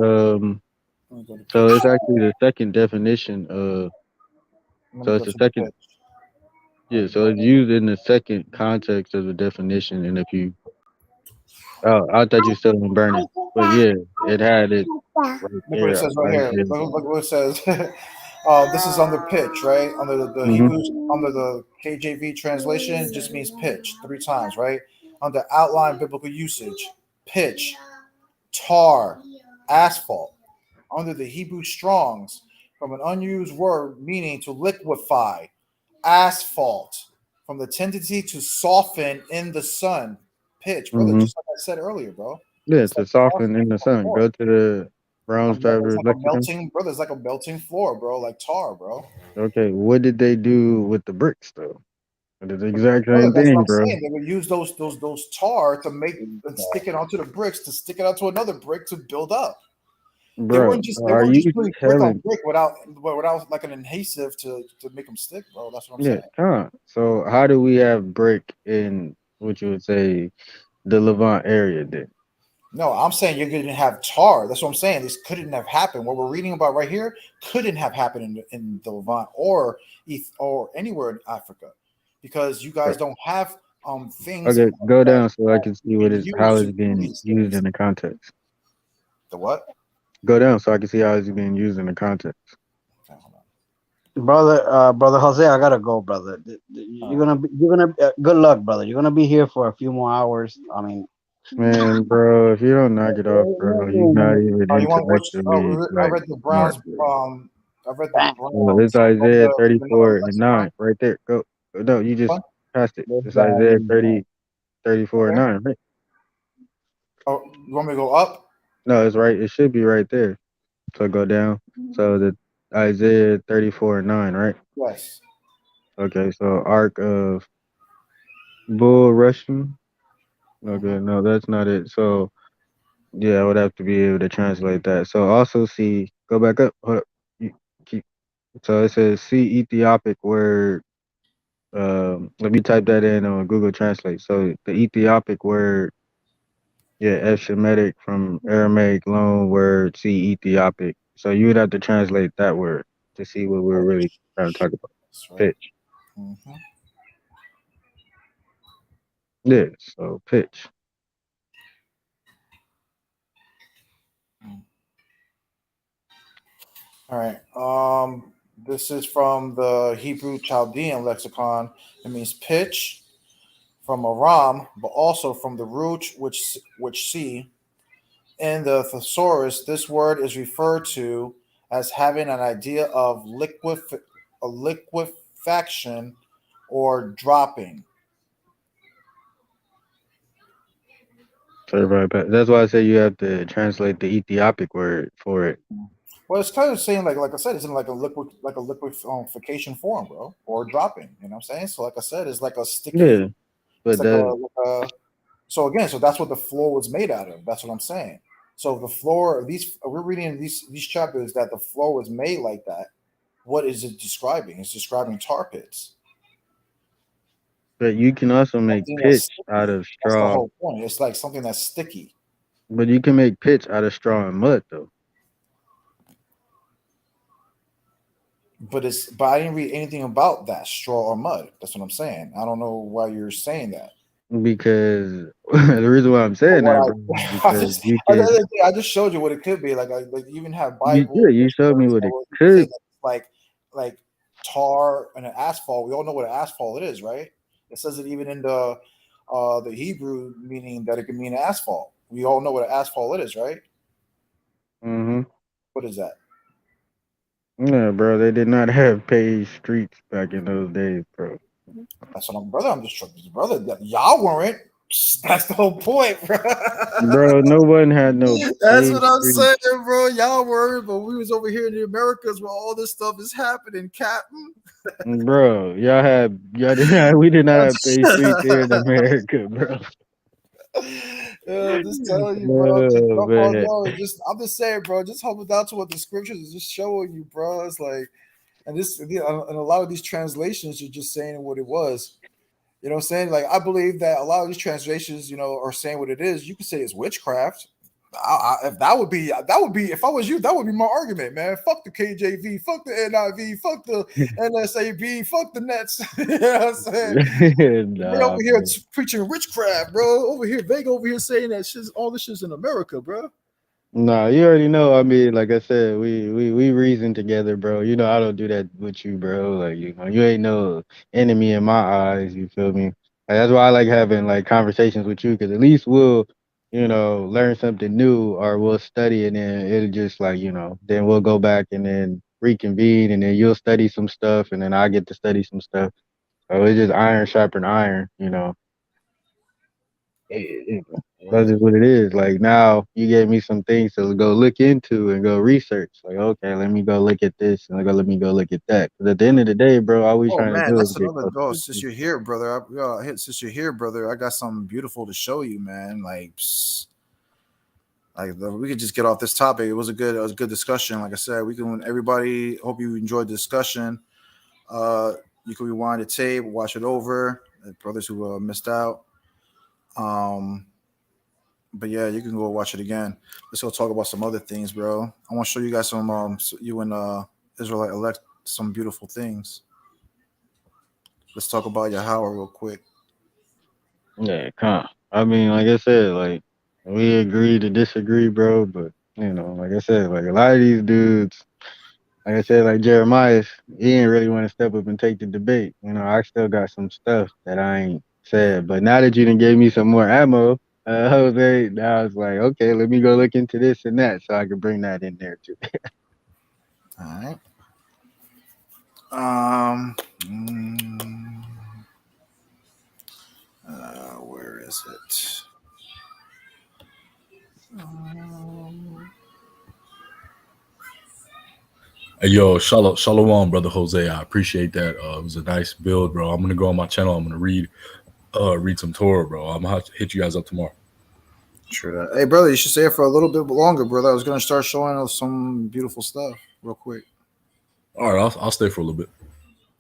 So it's actually the second definition of. So it's the second. Yeah. So it's used in the second context of the definition, and if you. Oh, I thought you still on burning, but yeah, it had it right Look what it there. says right here. Look what it says. This is under pitch, right? Under the Hebrew, under the KJV translation, it just means pitch 3 times, right? Under outline biblical usage, pitch, tar, asphalt. Under the Hebrew Strongs, from an unused word meaning to liquefy, asphalt, from the tendency to soften in the sun, pitch, brother. Just like I said earlier, bro. Yeah, It's to like soften in the sun. Go to the Brown's Driver's it's like a lexicon. melting, brother. It's like a melting floor, bro. Like tar, bro. Okay, what did they do with the bricks though? It's the exact Brother, same that's what thing, I'm bro. saying. They would use those tar to make and stick it onto the bricks to stick it onto another brick to build up. They Bro, weren't just putting brick on brick without like an adhesive to make them stick, bro. That's what I'm saying. So how do we have brick in what you would say the Levant area then? No, I'm saying you're going to have tar. That's what I'm saying. This couldn't have happened. What we're reading about right here couldn't have happened in the Levant or anywhere in Africa, because you guys don't have things. Okay, go down so I can see how it's to do being these used things. in the context. The what? Go down so I can see how it's being used in the context. Brother Jose, I gotta go, brother. You're gonna good luck, brother. You're gonna be here for a few more hours. I mean, man, bro, if you don't knock it off, bro, you're not even You want which? intellectually I like read the smart. Browns. I read the Well, Browns. it's Isaiah 34 and 9 right there. Go. No, you just passed it. It's Isaiah 34 and 9, right? Oh, you want me to go up? No, it's right. It should be right there. So go down. So the Isaiah 34 and 9, right? Yes. Okay, so ark of bull rushing. Okay, no, that's not it. So yeah, I would have to be able to translate that. So also see, go back up. Hold up. You keep. So it says see Ethiopic word. Let me type that in on Google Translate. So the Ethiopic word, yeah, Eshemitic from Aramaic loan word, see Ethiopic. So you would have to translate that word to see what we're really trying to talk about. That's right. Pitch. Yeah, so pitch. All right. This is from the Hebrew Chaldean lexicon. It means pitch from Aram, but also from the root which see. In the thesaurus, this word is referred to as having an idea of liquefaction or dropping. So everybody, that's why I say you have to translate the Ethiopic word for it. Well, it's kind of saying like I said, it's in like a liquefaction form, bro, or dropping. You know what I'm saying? So like I said, it's like a sticky. Yeah, It's but so again, so that's what the floor was made out of. That's what I'm saying. So the floor, we're reading these chapters that the floor was made like that. What is it describing? It's describing tar pits. But you can also make pitch out of That's the straw. whole point. It's like something that's sticky. But you can make pitch out of straw and mud, though. But I didn't read anything about that straw or mud. That's what I'm saying. I don't know why you're saying that. Because the reason why I'm saying that, bro, because you can. I just showed you what it could be. Like you even have You Bible. You showed me what it could. Like tar and an asphalt. We all know what an asphalt is, right? It says it even in the Hebrew meaning that it can mean asphalt. We all know what an asphalt is, right? Mm-hmm. What is that? No, bro, they did not have paved streets back in those days, bro. That's what I'm, brother. I'm just brother. Y'all weren't. That's the whole point, bro. Bro, no one had no. That's what I'm streets. saying, bro. Y'all were, but we was over here in the Americas where all this stuff is happening, Captain. Bro, we did not have paved streets here in America, bro. Yeah, just telling you, bro. Man. I'm just saying, bro. Just hold down to what the scriptures is just showing you, bro. It's like, and a lot of these translations are just saying what it was. You know what I'm saying? Like, I believe that a lot of these translations, are saying what it is. You could say it's witchcraft. If if I was you, that would be my argument, man. Fuck the KJV, fuck the NIV, fuck the NSAB, fuck the Nets. You know what I'm saying? They over here preaching witchcraft, bro. Over here, Vega over here saying that shit, all this shit's in America, bro. Nah, you already know. I mean, like I said, we reason together, bro. I don't do that with you, bro. Like you ain't no enemy in my eyes. You feel me? Like, that's why I like having like conversations with you, because at least we'll, learn something new, or we'll study, and then it'll just like then we'll go back and then reconvene, and then you'll study some stuff, and then I get to study some stuff. So it's just iron sharpen iron, That's just what it is. Like, now you gave me some things to go look into and go research. Like, okay, let me go look at this, and let me go look at that. Because at the end of the day, bro, all we Oh trying to man, do is that's get another closer go. to Since you. you're here, brother, since you're here, brother, I got something beautiful to show you, man. Like, we could just get off this topic. It was a good discussion. Like I said, we can. Everybody, hope you enjoyed the discussion. You can rewind the tape, watch it over. Brothers who missed out. But yeah, you can go watch it again. Let's go talk about some other things, bro. I want to show you guys some you and Israelite Elect some beautiful things. Let's talk about Yahweh real quick. Yeah, come. I mean, like I said, like we agree to disagree, bro. But like I said, like a lot of these dudes, like I said, like Jeremiah, he didn't really want to step up and take the debate. I still got some stuff that I ain't said. But now that you done gave me some more ammo, Jose, now it's like, okay, let me go look into this and that, so I can bring that in there too. All right. Where is it? Hey, yo, shalom, brother Jose. I appreciate that. It was a nice build, bro. I'm gonna go on my channel. I'm gonna read read some Torah, bro. I'm gonna have to hit you guys up tomorrow. Sure. Hey, brother, you should stay for a little bit longer, brother. I was gonna start showing us some beautiful stuff real quick. All right, I'll stay for a little bit.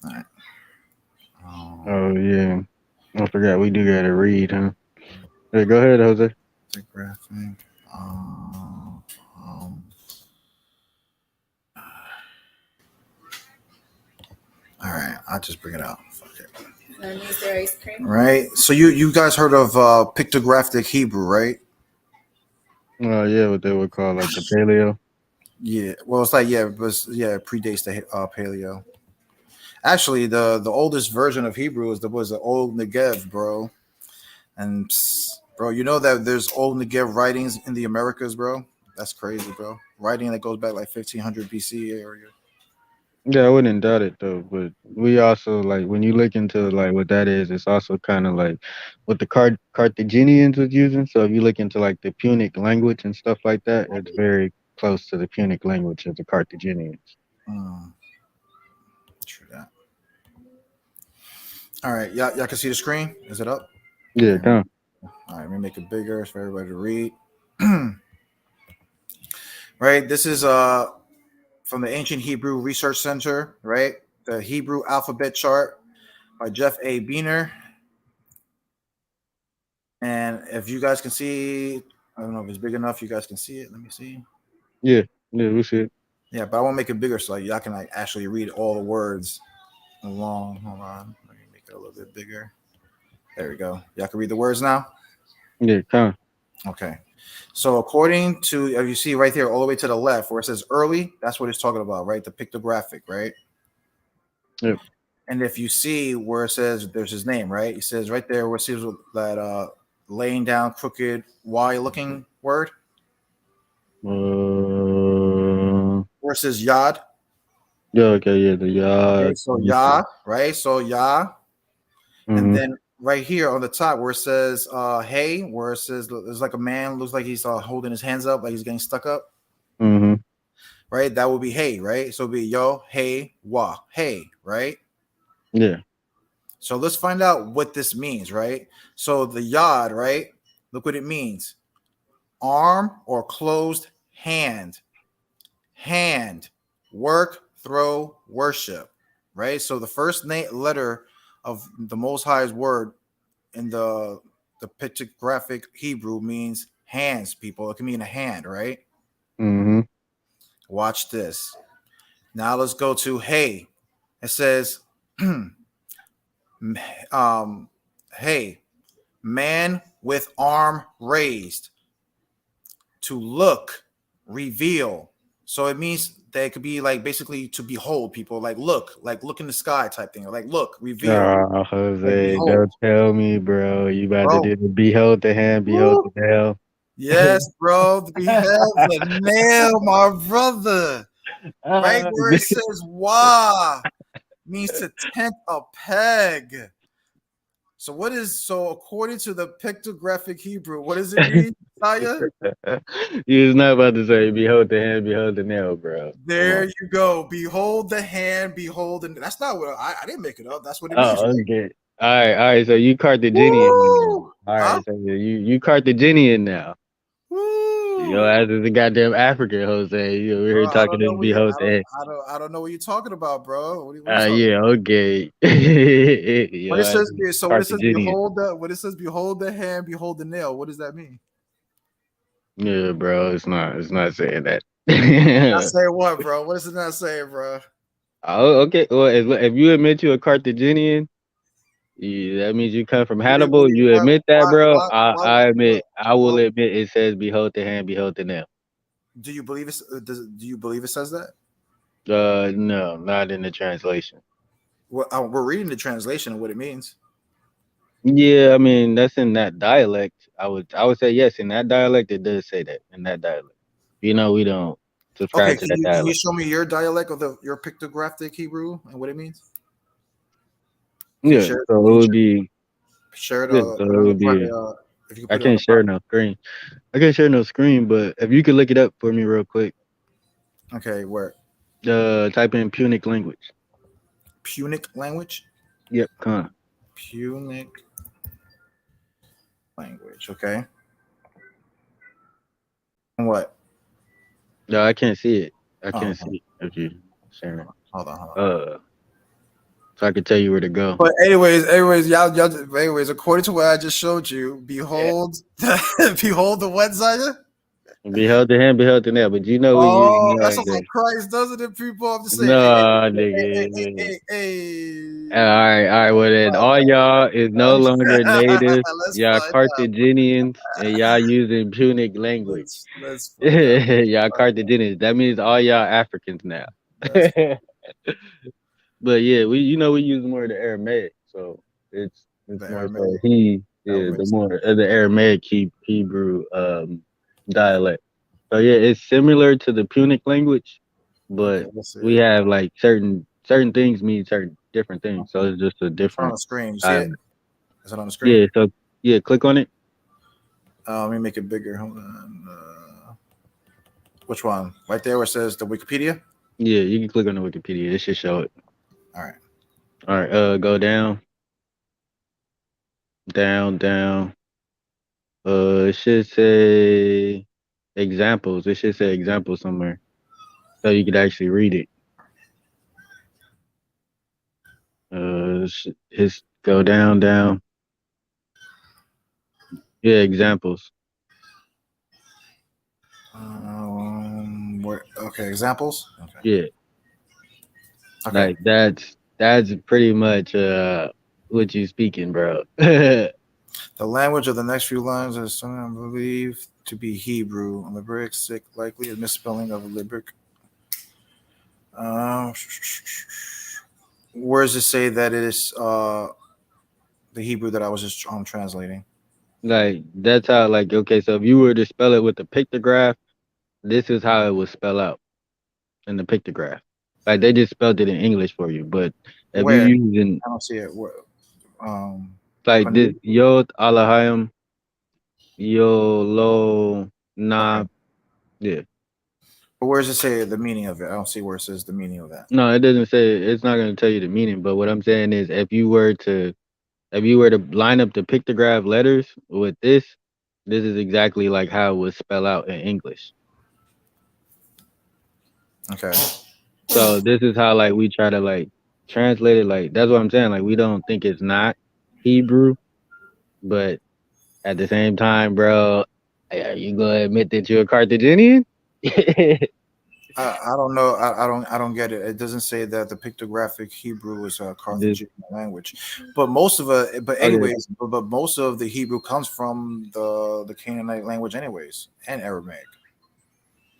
All right. Oh yeah, I forgot we do gotta read, huh? Hey, go ahead, Jose. The graphic. All right, I'll just bring it out. Fuck it. No needs their ice cream. Right. So you guys heard of pictographic Hebrew, right? Oh yeah, what they would call like the paleo. Yeah. Well, it's like it predates the paleo. Actually, the oldest version of Hebrew was the Old Negev, bro. And bro, you know that there's Old Negev writings in the Americas, bro. That's crazy, bro. Writing that goes back like 1500 BC area. Yeah, I wouldn't doubt it though, but we also like when you look into like what that is, it's also kind of like what the Carthaginians was using. So if you look into like the Punic language and stuff like that, it's very close to the Punic language of the Carthaginians. True that. All right, y'all can see the screen. Is it up? Yeah, okay. come. All right, let me make it bigger for everybody to read. Right, this is from the Ancient Hebrew Research Center, right? The Hebrew alphabet chart by Jeff A. Beener. And if you guys can see, I don't know if it's big enough. You guys can see it. Let me see. Yeah, we see it. Yeah, but I want to make it bigger so y'all can like actually read all the words along. Hold on, let me make it a little bit bigger. There we go. Y'all can read the words now. Yeah, come. Okay. So according to, you see right there all the way to the left where it says early, that's what it's talking about, right? The pictographic, right? Yep. And if you see where it says there's his name, right? It says right there where it says that laying down crooked Y looking word. Where it says Yod. Yeah, okay, yeah, the Yod. Okay, so Yah, right? So Yah. Mm-hmm. And then right here on the top where it says hey, where it says there's like a man, looks like he's holding his hands up, like he's getting stuck up. Mm-hmm. Right? That would be hey, right? So it'd be yo, hey, wah, hey, right? Yeah. So let's find out what this means, right? So the Yod, right? Look what it means. Arm or closed hand. Hand. Work, throw, worship. Right? So the first letter of the Most High's word in the pictographic Hebrew means hands, people. It can mean a hand, right? Mm-hmm. Watch this. Now let's go to hey. It says, hey, man with arm raised, to look, reveal. So it means that it could be like basically to behold, people, like look in the sky type thing, like look, reveal. Jose, like, don't tell me, bro. You about to do the behold the hand, behold the nail. Yes, bro. Beheld the nail, my brother. Right where it says wah means to tent a peg. So according to the pictographic Hebrew, what does it mean, Saya? You was not about to say behold the hand, behold the nail, bro. There you go. Behold the hand, behold the. That's not what I didn't make it up. That's what it means. Oh, okay. All right. So you Carthaginian. All right. So you Carthaginian now. Yo, as is the goddamn African, Jose. You over here talking to behold the hand. I don't know what you're talking about, bro. What Yeah, okay. When it says behold the hand, behold the nail, what does that mean? Yeah, bro, it's not saying that. Not saying what, bro? What is it not saying, bro? Oh, okay. Well, if you admit you're a Carthaginian, that means you come from Hannibal. You admit that, bro. I admit. I will admit it says behold the hand, behold the nail. Do you believe it? Do you believe it says that? No, not in the translation. Well, we're reading the translation of what it means. Yeah, I mean that's in that dialect. I would say yes. In that dialect, it does say that. In that dialect, we don't subscribe to that dialect. Can you show me your dialect of your pictographic Hebrew and what it means? Yeah, so it would be. Share it. So it would be. I can't share no screen. I can't share no screen, but if you could look it up for me real quick. Okay, where? Type in Punic language. Punic language? Yep, come on. Punic language. Okay. And what? No, I can't see it. I Oh, can't okay. see it if you sharing it. Hold on. So I can tell you where to go. But anyways, anyways, according to what I just showed you, behold, behold the what, Zaya? Behold the hand, behold the nail. But you know we Oh, use that sounds like Christ, doesn't it, people? I'm just saying. no, Hey, nigga. hey. All right. Well then, all y'all is no longer native. Let's Y'all find out. Carthaginians, and y'all using Punic language. Let's find out. Y'all Carthaginians. That means all y'all Africans now. Let's But yeah, we use more of the Aramaic, so it's the more so Aramaic. the more of the Aramaic Hebrew dialect. So yeah, it's similar to the Punic language, but we have like certain things mean certain different things. So it's just a On different the screen, you see it? Is it on the screen? Yeah. So yeah, click on it. Let me make it bigger. Hold on. Which one? Right there where it says the Wikipedia? Yeah, you can click on the Wikipedia. It should show it. All right. Go down. Down. It should say examples. It should say examples somewhere. So you could actually read it. Go down. Yeah, examples. Okay, examples? Okay. Yeah. Okay. Like that's pretty much what you speaking, bro. The language of the next few lines is some believed to be Hebrew. Libric, likely a misspelling of Libric. Where does it say that it is the Hebrew that I was just translating? Like that's how okay, so if you were to spell it with the pictograph, this is how it would spell out in the pictograph. Like they just spelled it in English for you, but if you're using, I don't see it. like this Yod Alahayim Yolo Na, yeah. But where does it say the meaning of it? I don't see where it says the meaning of that. No, it doesn't say. It's not going to tell you the meaning. But what I'm saying is, if you were to line up the pictograph letters with this is exactly like how it would spell out in English. Okay. So this is how like we try to like translate it. Like that's what I'm saying. Like we don't think it's not Hebrew, but at the same time, bro, are you gonna admit that you're a Carthaginian? I don't know. I don't get it. It doesn't say that the pictographic Hebrew is a Carthaginian language, but most of it. But anyways, but most of the Hebrew comes from the Canaanite language, anyways, and Aramaic.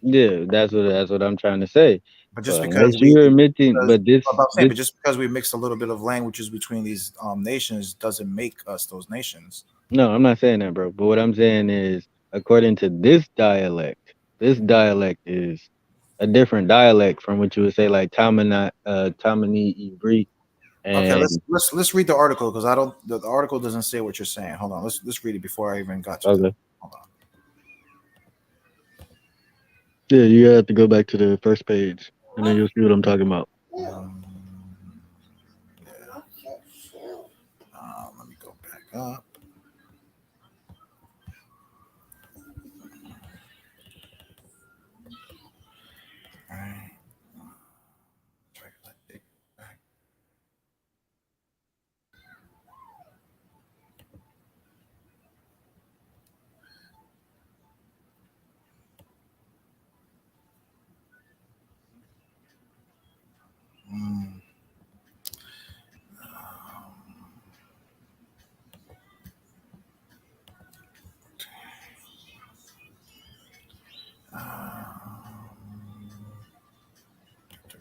Yeah, that's what I'm trying to say. But just so because you're admitting, but just because we mix a little bit of languages between these nations doesn't make us those nations. No, I'm not saying that, bro. But what I'm saying is, according to this dialect is a different dialect from what you would say like Tammany Ivri. Okay, let's read the article because I don't. The article doesn't say what you're saying. Hold on, let's read it before I even got to that. Hold on. Yeah, you have to go back to the first page, and then you'll see what I'm talking about. Let me go back up. All right.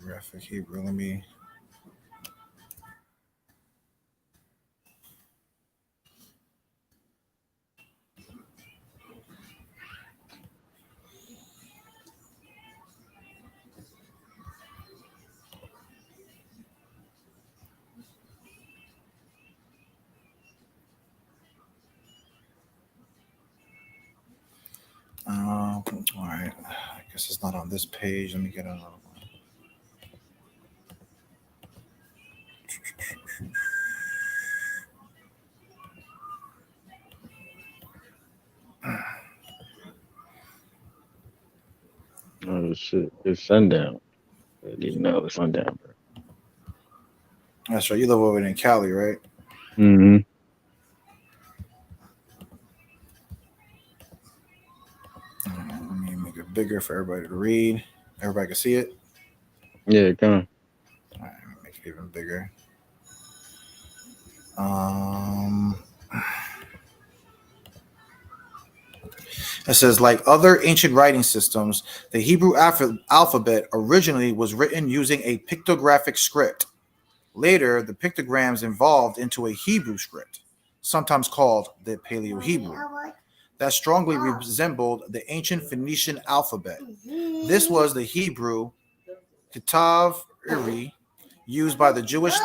Graphic Hebrew. Let me. All right. I guess it's not on this page. Let me get another one. Oh shit! It's sundown. I didn't know it's sundown, bro. That's right. You live over in Cali, right? Mm-hmm. Let me make it bigger for everybody to read. Everybody can see it. Yeah, come on. All right, make it even bigger. Um, it says, like other ancient writing systems, the Hebrew alphabet originally was written using a pictographic script. Later, the pictograms evolved into a Hebrew script, sometimes called the Paleo-Hebrew, that strongly resembled the ancient Phoenician alphabet. This was the Hebrew Tributaries used by the Jewish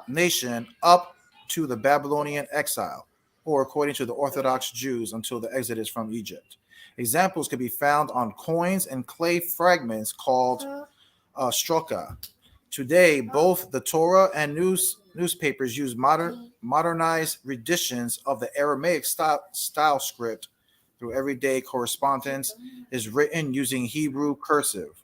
nation up to the Babylonian exile, or according to the Orthodox Jews until the exodus from Egypt. Examples can be found on coins and clay fragments called stroka. Today, both the Torah and newspapers use modernized renditions of the Aramaic style script. Through everyday correspondence is written using Hebrew cursive.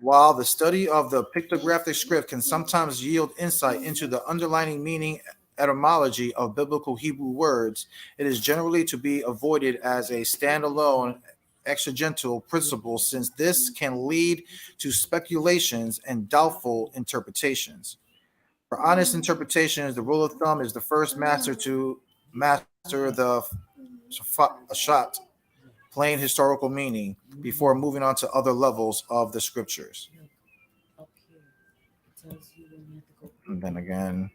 While the study of the pictographic script can sometimes yield insight into the underlying meaning etymology of biblical Hebrew words, it is generally to be avoided as a standalone exegetical principle, since this can lead to speculations and doubtful interpretations. For honest interpretations, the rule of thumb is the first master to master the shot, plain historical meaning, before moving on to other levels of the scriptures. And then again,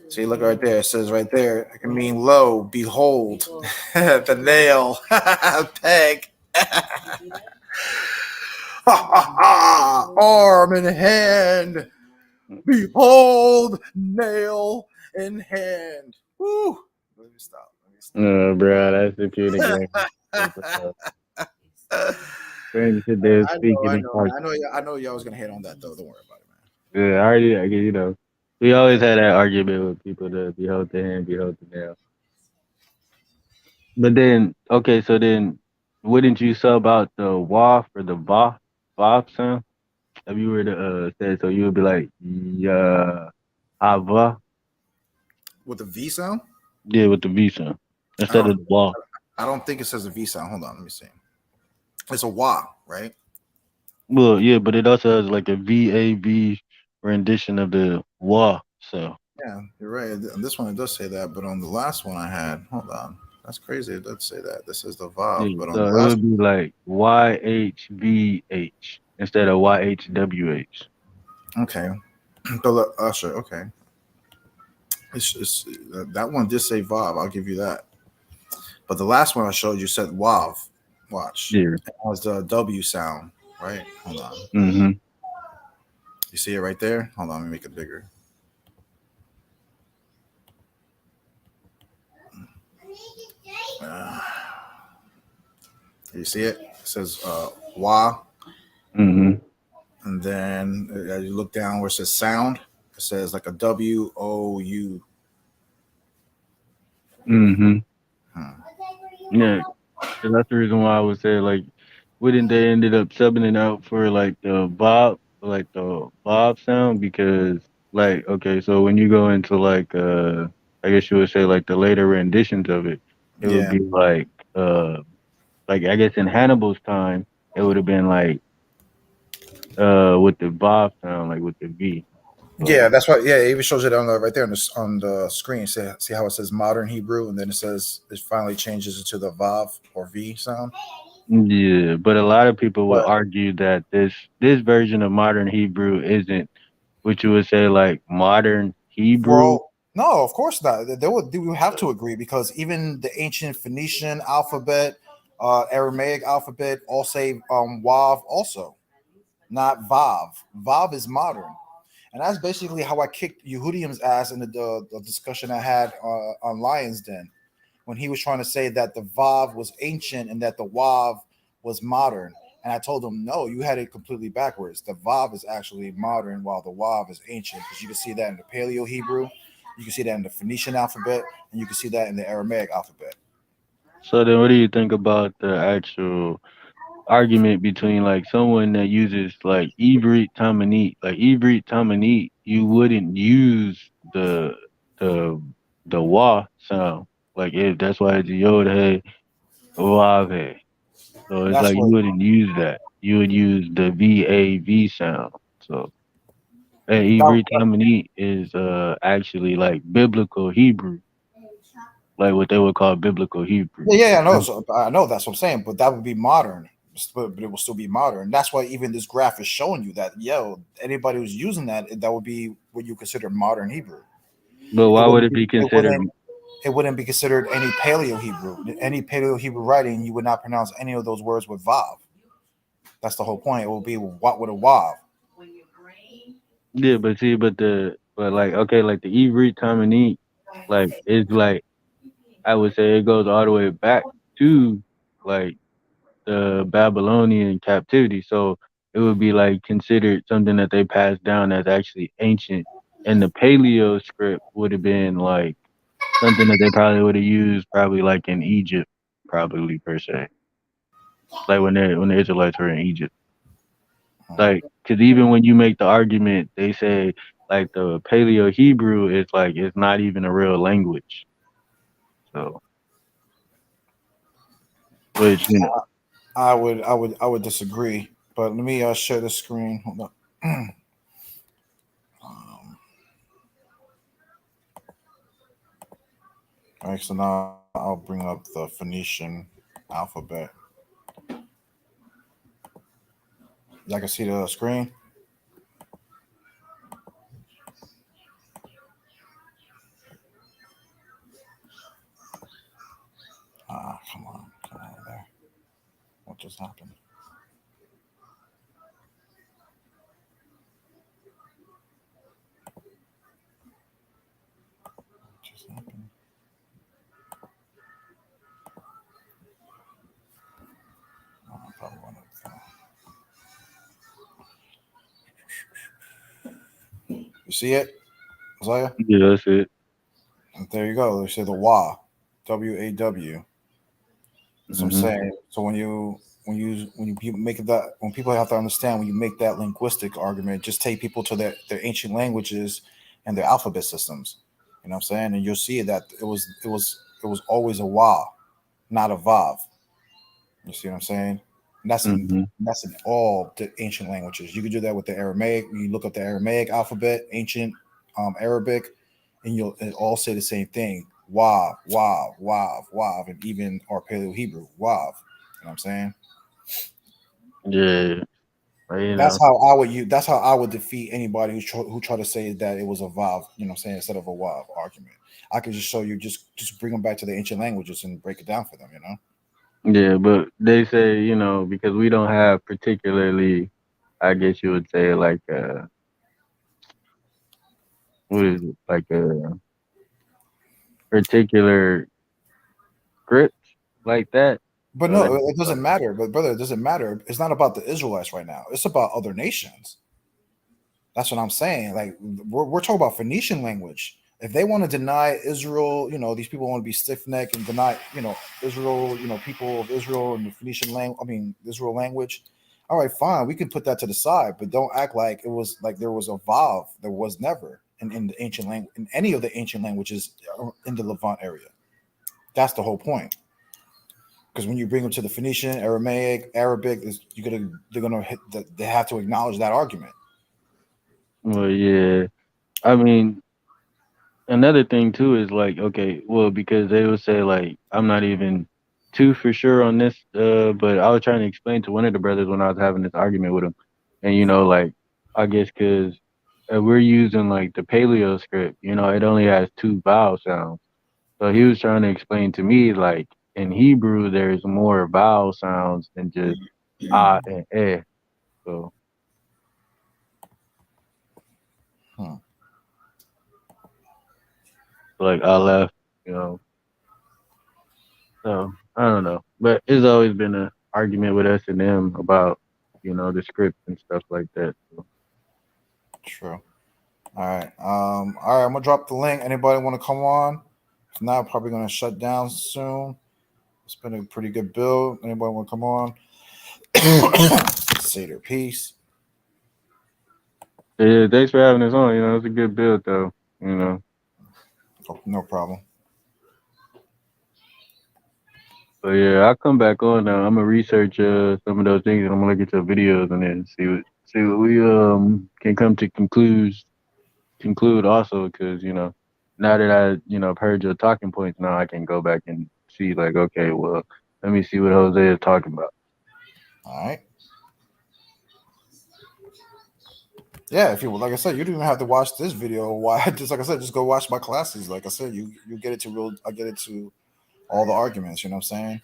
see, look right there. It says right there, it can mean lo, behold, the nail, peg, arm and hand, behold, nail in hand. Woo. Let me stop. Bro, that's the cute again. Sit there speaking. I know y'all was gonna hate on that though. Don't worry about it, man. Yeah, I already, we always had that argument with people to behold the hand, behold the nail. But then, okay, so then, wouldn't you sub out the waf or the vav sound? If you were to say, so you would be like, yeah, ava. With the V sound? Yeah, with the V sound instead of the waf. I don't think it says a V sound. Hold on, let me see. It's a wa, right? Well, yeah, but it also has like a VAV rendition of the wa. So yeah, you're right. On this one it does say that, but on the last one I had, hold on, that's crazy. It does say that. This is the vav, yeah, but on so the it last would be like YHVH instead of YHWH. Okay, but Usher, okay. It's that one did say vav. I'll give you that. But the last one I showed you said wav. Watch. Yeah. It was the W sound, right? Hold on. Mm-hmm. You see it right there? Hold on, let me make it bigger. You see it? It says wa. Mm-hmm. And then as you look down where it says sound, it says like a W-O-U. Mm-hmm. Yeah. So that's the reason why I would say, like, wouldn't they ended up subbing it out for like the Bob sound? Because like, okay, so when you go into like I guess you would say like the later renditions of it, it would be like I guess in Hannibal's time, it would have been like with the Bob sound, like with the V. Yeah, that's why. Yeah, it even shows it on the right there on the screen. See how it says modern Hebrew, and then it says it finally changes into the vav or V sound. Yeah, but a lot of people will argue that this version of modern Hebrew isn't what you would say like modern Hebrew. Well, no, of course not. They would have to agree because even the ancient Phoenician alphabet, Aramaic alphabet, all say wav also, not vav. Vav is modern. And that's basically how I kicked Yehudiim's ass in the discussion I had on Lion's Den when he was trying to say that the Vav was ancient and that the Wav was modern. And I told him, no, you had it completely backwards. The Vav is actually modern while the Wav is ancient, because you can see that in the Paleo Hebrew, you can see that in the Phoenician alphabet, and you can see that in the Aramaic alphabet. So then what do you think about the actual argument between like someone that uses like Ivrit Tamanit. Like Ivrit Tamanit, you wouldn't use the the wa sound. Like if that's why it's yod hey vav hey. So it's That's like you what. wouldn't use that. You would use the VAV sound. So That, Ivrit Tamanit is actually like biblical Hebrew, like what they would call biblical Hebrew. yeah, I know. So I know that's what I'm saying, but that would be modern. But it will still be modern. That's why even this graph is showing you that anybody who's using that would be what you consider modern Hebrew. But It why would wouldn't it be, be it considered? wouldn't it wouldn't be considered any Paleo Hebrew. Any Paleo Hebrew writing, you would not pronounce any of those words with vav. That's the whole point. It will be what with a wav. Yeah, but see, but like okay, like the Ivrit Tamanit, like it's like I would say it goes all the way back to like the Babylonian captivity. So it would be like considered something that they passed down as actually ancient. And the Paleo script would have been like something that they probably would have used probably like in Egypt, probably per se. Like when the Israelites were in Egypt. Like, because even when you make the argument, they say like the Paleo Hebrew is like it's not even a real language. So, which you know, I would disagree. But let me share the screen. Hold on. All right, so now I'll bring up the Phoenician alphabet. Y'all can see the screen. Come on there. What just happened? What just happened? I probably want to. You see it, Isaiah? yeah, that's it. And there you go. They say the WA, WAW. That's what I'm Hmm. saying. So when you people make that, when people have to understand, when you make that linguistic argument, just take people to their ancient languages and their alphabet systems. You know what I'm saying? And you'll see that it was always a wa, not a vav. You see what I'm saying? And Hmm. that's in all the ancient languages. You could do that with the Aramaic. You look up the Aramaic alphabet, ancient Arabic, and it all say the same thing. Wav, wav, wav, wav, and even our Paleo Hebrew, wav. You know what I'm saying? Yeah, but, you That's know, how I would use. That's how I would defeat anybody who try to say that it was a vav. You know what I'm saying? Instead of a wav argument, I could just show you. Just bring them back to the ancient languages and break it down for them. You know? yeah, but they say because we don't have particularly, I guess you would say like what is it like a particular script like that. But So no, that's it doesn't matter. But brother, it doesn't matter. It's not about the Israelites right now. It's about other nations. That's what I'm saying. Like we're talking about Phoenician language. If they want to deny Israel, these people want to be stiff necked and deny, Israel, people of Israel and the Phoenician language. I mean, Israel language. All right, fine. We can put that to the side, but don't act like it was like there was a vav. There was never in the ancient language in any of the ancient languages in the Levant area. That's the whole point. Because when you bring them to the Phoenician, Aramaic, Arabic, they have to acknowledge that argument. well, yeah. I mean, another thing too is like, okay, well, because they would say like, I'm not even too for sure on this, but I was trying to explain to one of the brothers when I was having this argument with him, and like, I guess because we're using like the Paleo script, it only has two vowel sounds. So he was trying to explain to me like in Hebrew there's more vowel sounds than just ah and eh. So Hmm. like aleph, you know. So I don't know, but it's always been an argument with us and them about the script and stuff like that. So. True. All right. All right. I'm gonna drop the link. Anybody want to come on? If not, probably gonna shut down soon. It's been a pretty good build. Anybody want to come on? Seder, peace. Yeah, thanks for having us on. You know, it's a good build, though. You know. Oh, no problem. So yeah, I'll come back on now. I'm gonna research some of those things, and I'm gonna look at your videos and then see what we can come to conclude also, because you know, now that I have heard your talking points, now I can go back and see like, okay, well, let me see what Jose is talking about. All right. Yeah, if you like I said, you don't even have to watch this video. Why? Just like I said, just go watch my classes. Like I said, you get it to real. I get it to all the arguments. You know what I'm saying?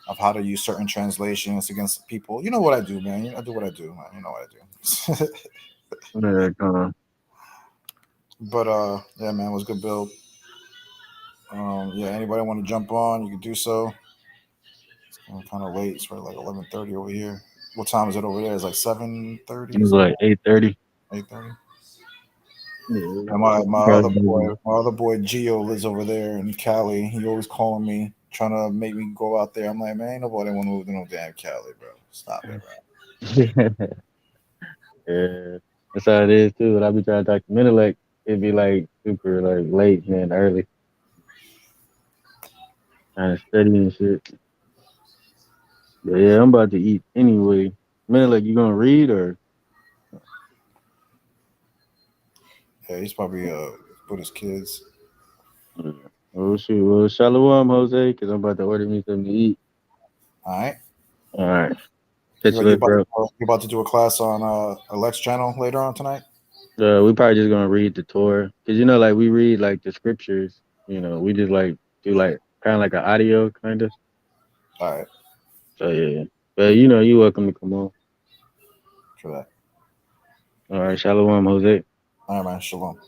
Of how to use certain translations against people. You know what I do, man. I do what I do, man. You know what I do. Yeah, come on. But yeah, man, it was a good build. Yeah, anybody want to jump on, you can do so. It's kind of late. It's like 11:30 over here. What time is it over there? It's like 7:30. It was like 8:30. 8:30. Yeah, And my other boy Gio lives over there in Cali. He always calling me, trying to make me go out there. I'm like, man, ain't nobody want to move to no damn Cali, bro. Stop it, bro. Yeah, that's how it is too. When I be trying to talk to Menelec, it'd be like super like late and early, kind of study and shit. But yeah, I'm about to eat anyway. Menelec, you gonna read or? Yeah, he's probably with his kids. Oh shoot, well shalom, Jose, because I'm about to order me something to eat. All right. All right. Catch you later, bro. You about to do a class on Elect's channel later on tonight? We probably just gonna read the Torah, cause like we read like the scriptures. We just like do like kind of like an audio kind of. All right. So yeah, but you're welcome to come on. For that. All right, shalom, Jose. All right, man. Shalom.